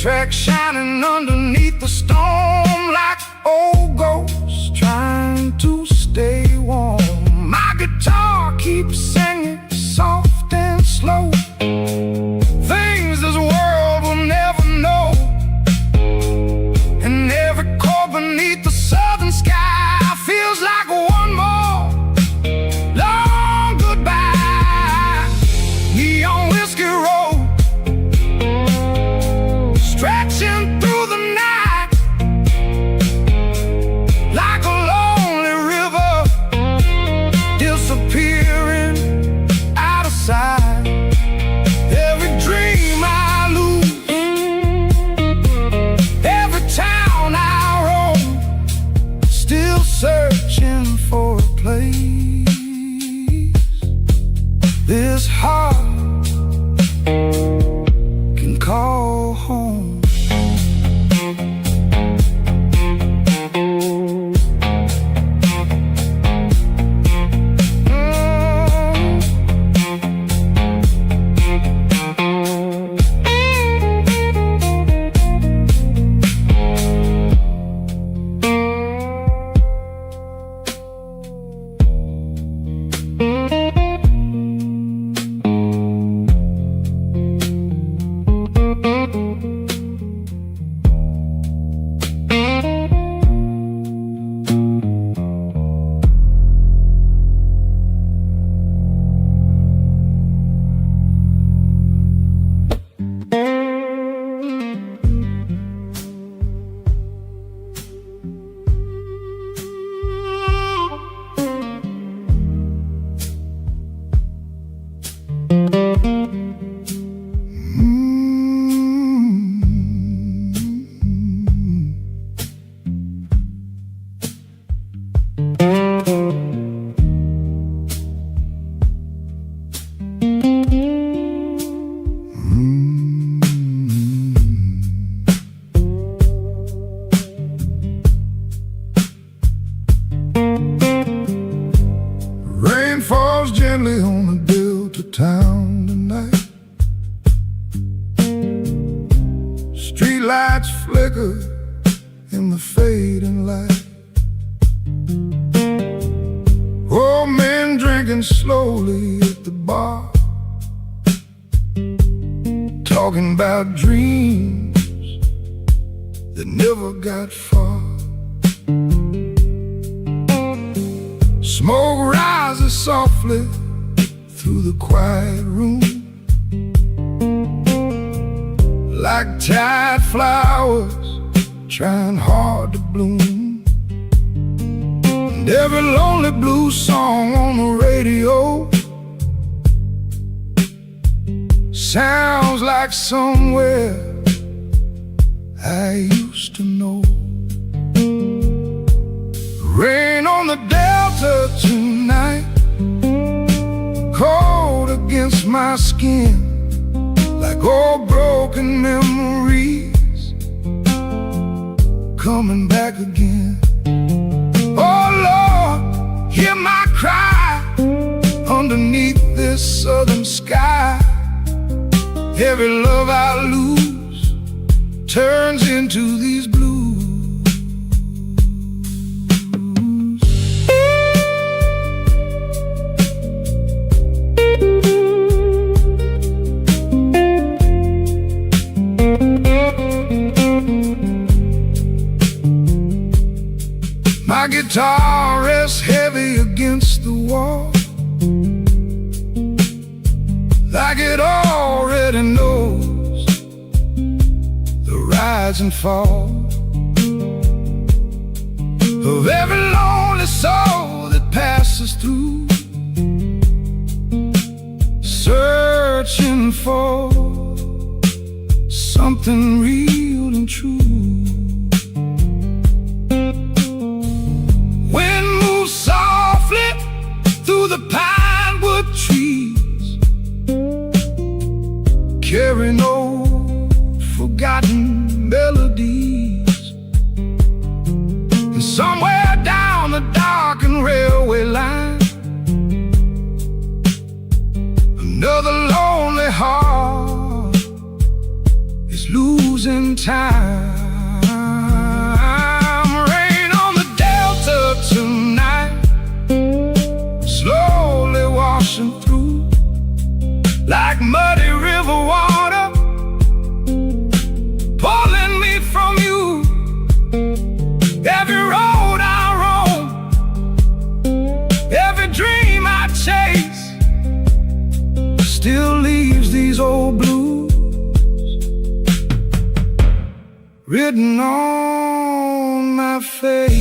tracks shining underneath the storm like old ghosts trying to stay warm. My guitar keeps singing soft and slow, things this world will never know. And every chord beneath the southern sky feels like one more long goodbye. Neon Whiskey Road, stretching through the night like a lonely river, disappearing out of sight. Every dream I lose, every town I roam, still searching for a place this heart can call home. Rain falls gently on a Delta town tonight. Street lights flicker in the fading light. Old men drinking slowly at the bar, talking about dreams that never got far. Smoke rises softly through the quiet room, like tired flowers trying hard to bloom. And every lonely blues song on the radio sounds like somewhere I used to know. Rain on the Delta tonight, cold against my skin, like old broken memories coming back again. Oh Lord, hear my cry underneath this southern sky. Every love I lose turns into these blues. My guitar rests heavy against the wall, like it already knows the rise and fall of every lonely soul that passes through, searching for something real and true. Wind moves softly through the pine wood trees, carrying old forgotten melodies. And somewhere down the darkened railway line, another lonely heart is losing losing time. Rain on the Delta tonight, slowly washing through like muddy river water, pulling me from you. Every road I roam, every dream I chase, still leaves these old blues written on my face.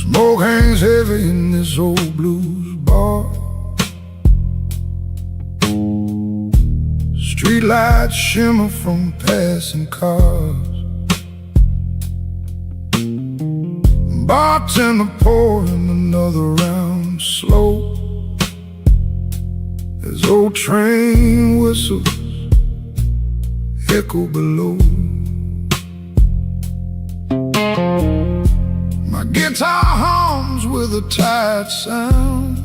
Smoke hangs heavy in this old blues bar. Street lights shimmer from passing cars. Bartender pouring another round slow as old train whistles echo below. My guitar hums with a tired sound,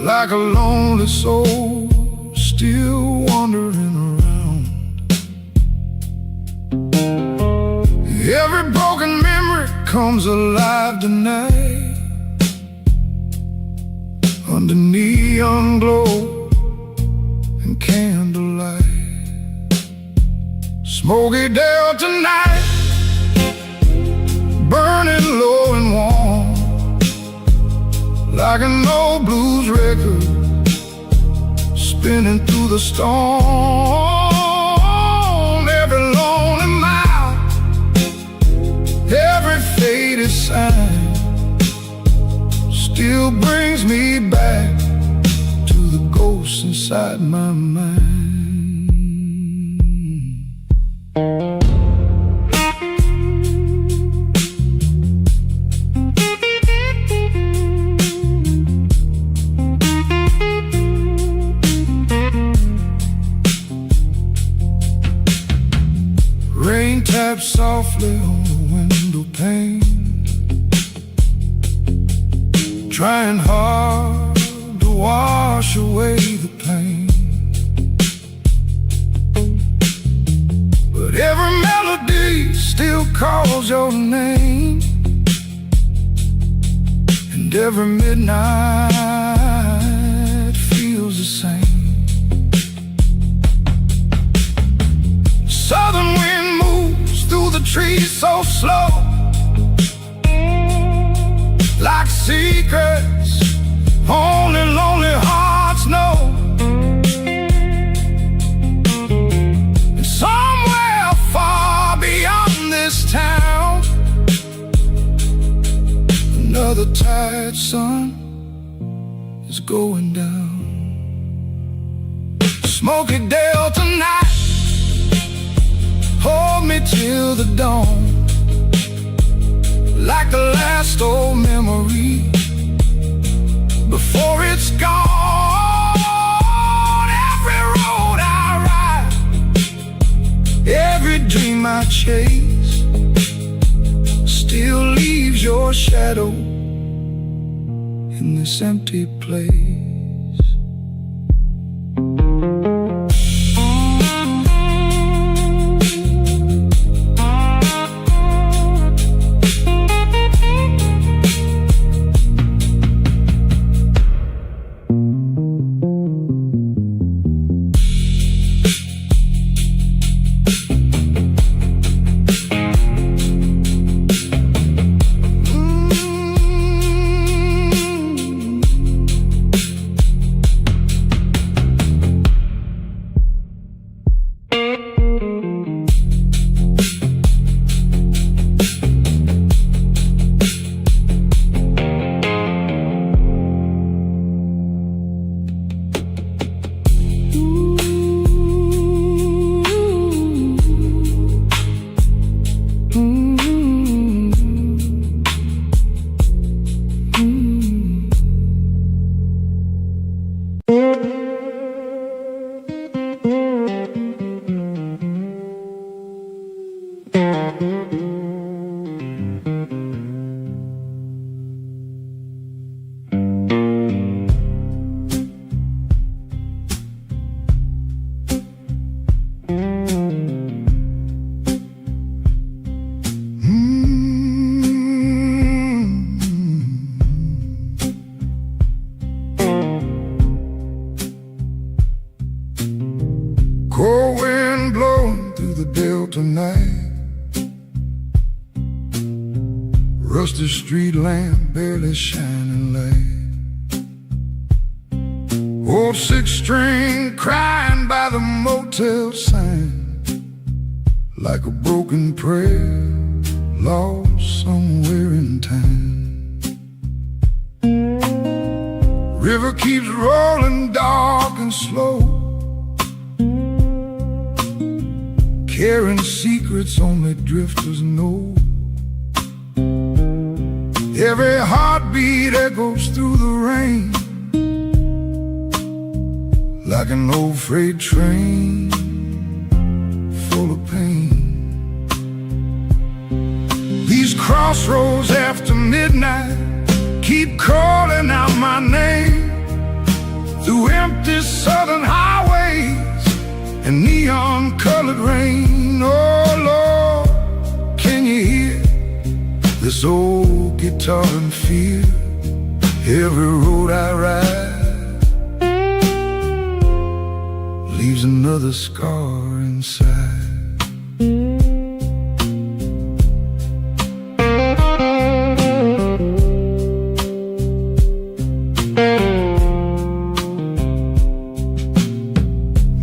like a lonely soul still wandering around. Every broken memory comes alive tonight under neon glow and candlelight. Smoky Delta night, burning low and warm, like an old blues record spinning through the storm. Every lonely mile, every faded sign still brings me back to the ghosts inside my mind. Rain taps softly on the window pane, trying hard to wash away the pain. But every melody still calls your name, and every midnight feels the same. Southern wind moves through the trees so slow, like secrets only lonely hearts know. And somewhere far beyond this town, another tired sun is going down. Smoky Delta night, hold me till the dawn, like the last old memory before it's gone. Every road I ride, every dream I chase, still leaves your shadow in this empty place. Cold wind blowing through the Delta night, rusty street lamp barely shining light, old six-string crying by the motel sign, like a broken prayer lost somewhere in time. River keeps rolling dark and slow, carrying secrets only drifters know. Every heartbeat echoes through the rain, like an old freight train full of pain. These crossroads after midnight keep calling out my name, through empty southern highways and neon-colored rain. Oh Lord, can you hear this old guitar and feel every road I ride leaves another scar inside.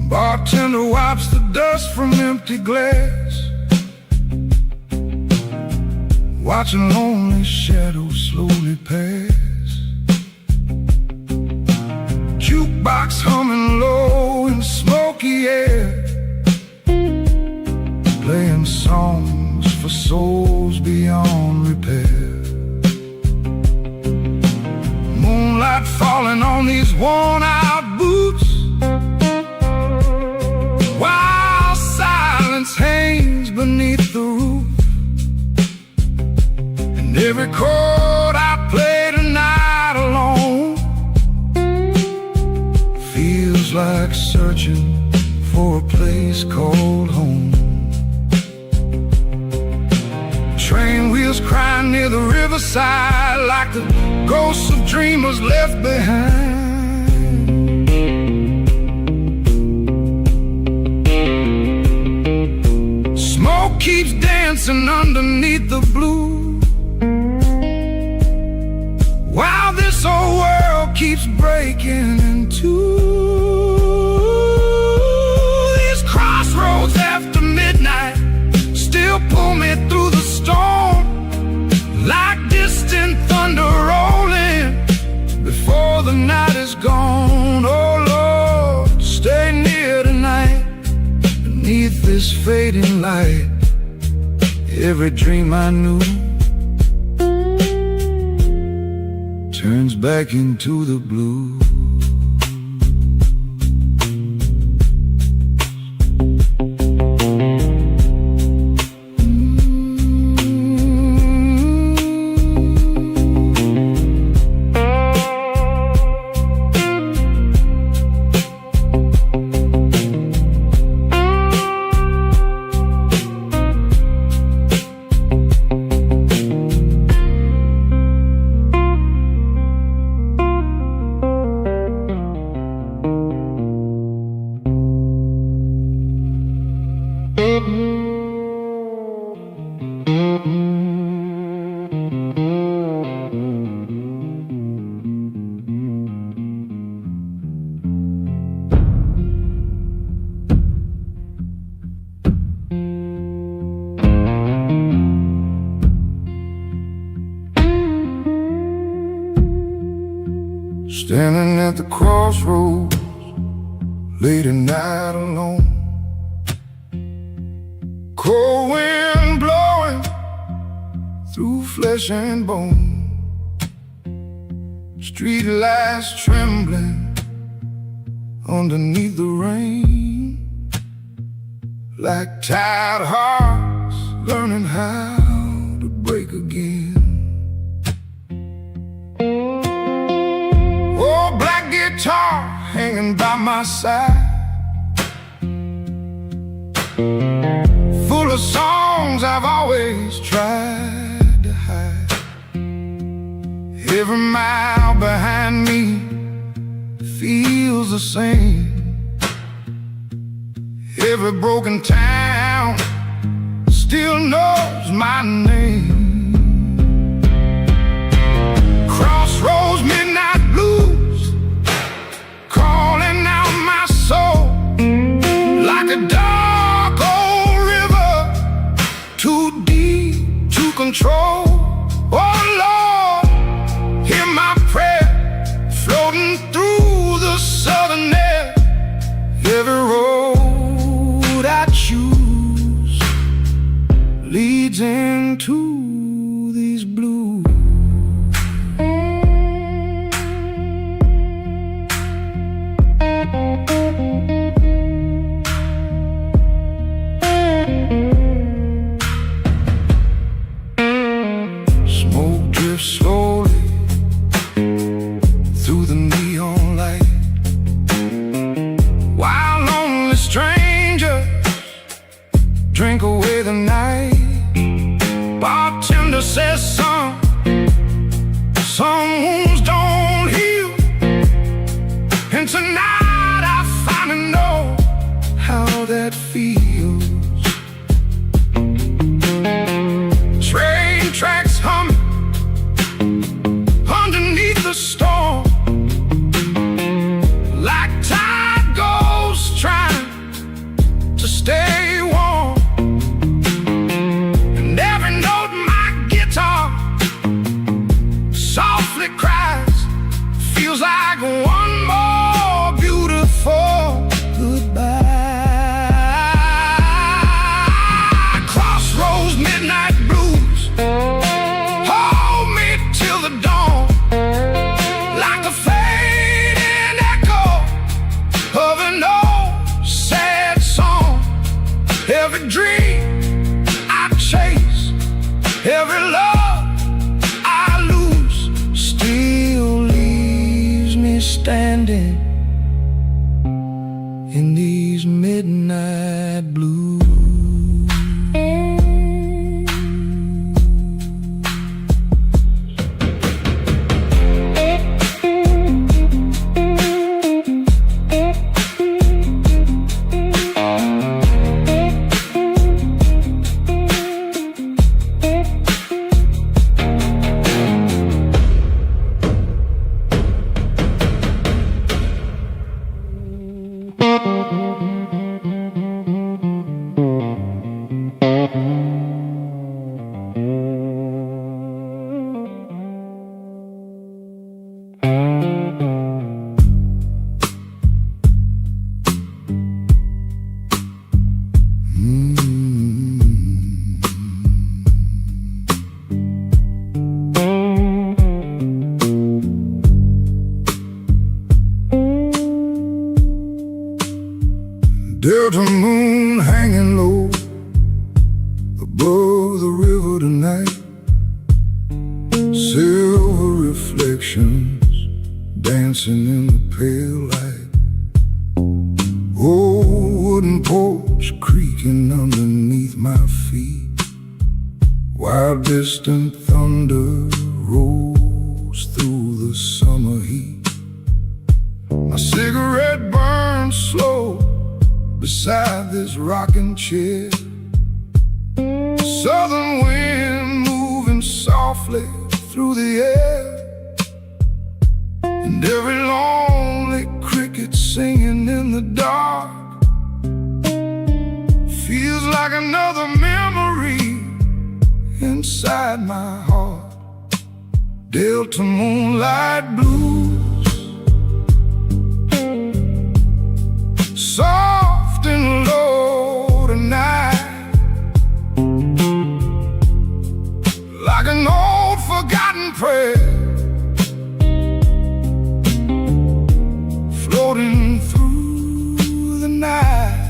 Bartender wipes the dust from empty glass, watching lonely shadows slowly pass. Jukebox humming low in smoky air, playing songs for souls beyond repair. Moonlight falling on these worn-out boots, while silence hangs beneath the roof. And every chord I play tonight alone feels like searching for a place called home. Train wheels crying near the riverside, like the ghosts of dreamers left behind. Smoke keeps dancing underneath the blue, while this old world keeps breaking in two. These crossroads after midnight still pull me through the storm, like distant thunder rolling before the night is gone. Oh Lord, stay near tonight beneath this fading light. Every dream I knew turns back into the blue. Standing at the crossroads late at night alone, cold wind blowing through flesh and bone, street lights trembling underneath the rain, like tired hearts learning how to break again. Oh, black guitar hanging by my side, full of songs I've always tried to hide. Every mile behind me feels the same. Every broken town still knows my name. Crossroads, midnight blues, calling out my soul like a dark old river, too deep to control. Oh Lord, hear my prayer floating through the southern air. Every road I choose leads into these blues. Smoke drifts slowly through the neon light, while lonely strangers drink away the night. Bartender says some wounds don't heal, and tonight I finally know how that feels. Train tracks humming underneath the storm, like tide ghosts trying to stay warm. And every note my guitar softly cries feels like one more beautiful goodbye. Crossroads, midnight blues, hold me till the dawn, like a fading echo of an old sad song. Every dream I chase, every love I lose, still leaves me standing in these midnight blues. Delta moon hanging low above the river tonight, silver reflections dancing in the pale light. Old wooden porch creaking underneath my feet, while distant thunder rolls through the summer heat. My cigarette burns slow beside this rocking chair, southern wind moving softly through the air, and every lonely cricket singing in the dark feels like another memory inside my heart. Delta moonlight blues, soft and low tonight, like an old forgotten prayer floating through the night.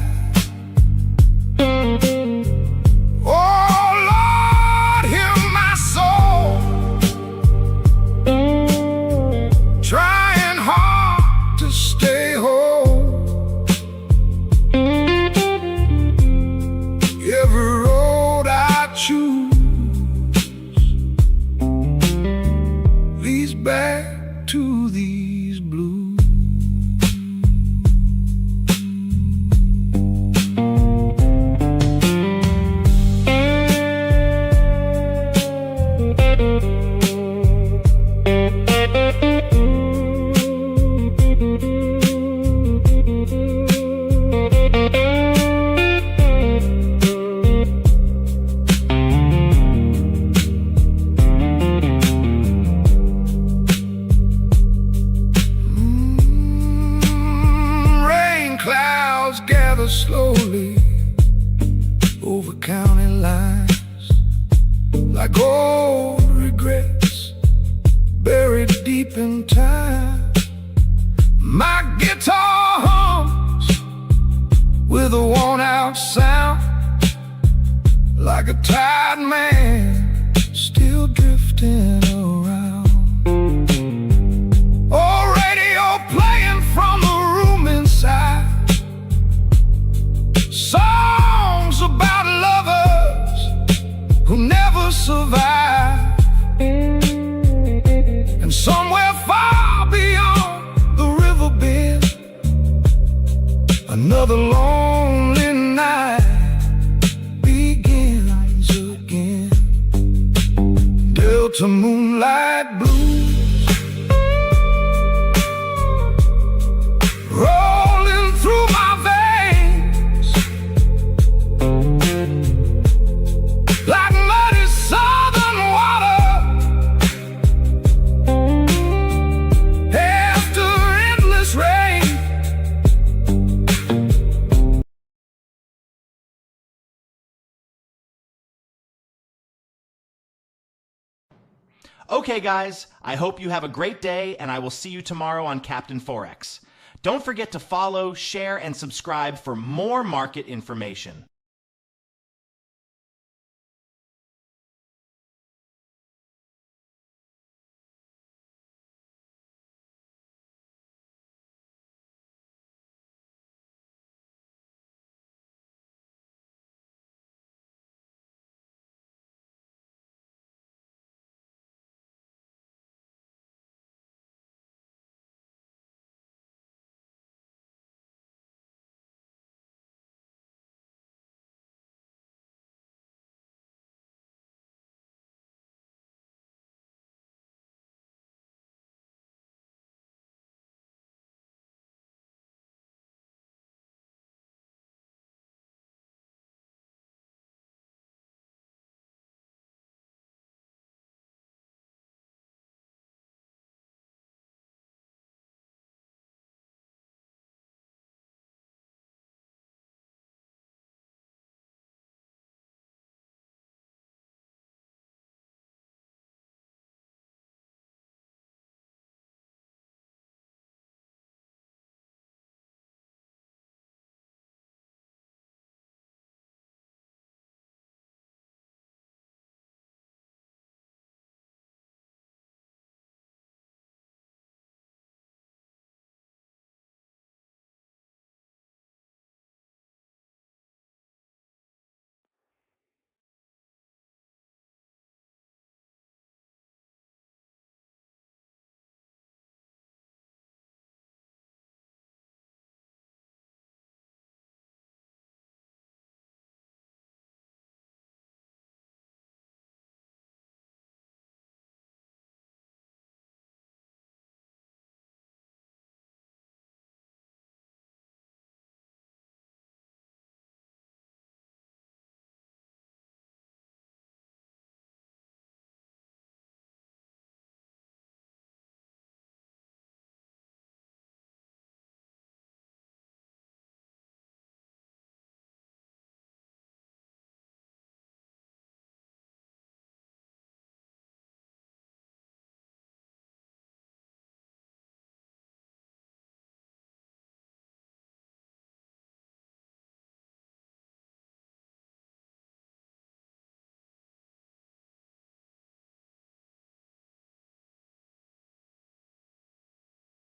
Oh Lord, hear my soul trying hard to stay whole. ever slowly over county lines, like old regrets buried deep in time. My guitar hums with a worn-out sound, like a tired man still drifting around. Oh, radio playing from the room inside, songs about lovers who never survive. And somewhere far beyond the riverbed, another lonely night begins again. Delta moonlight blues rolling through my veins, like muddy southern water after endless rain. Okay guys, I hope you have a great day, and I will see you tomorrow on Captain Forex. Don't forget to follow, share, and subscribe for more market information.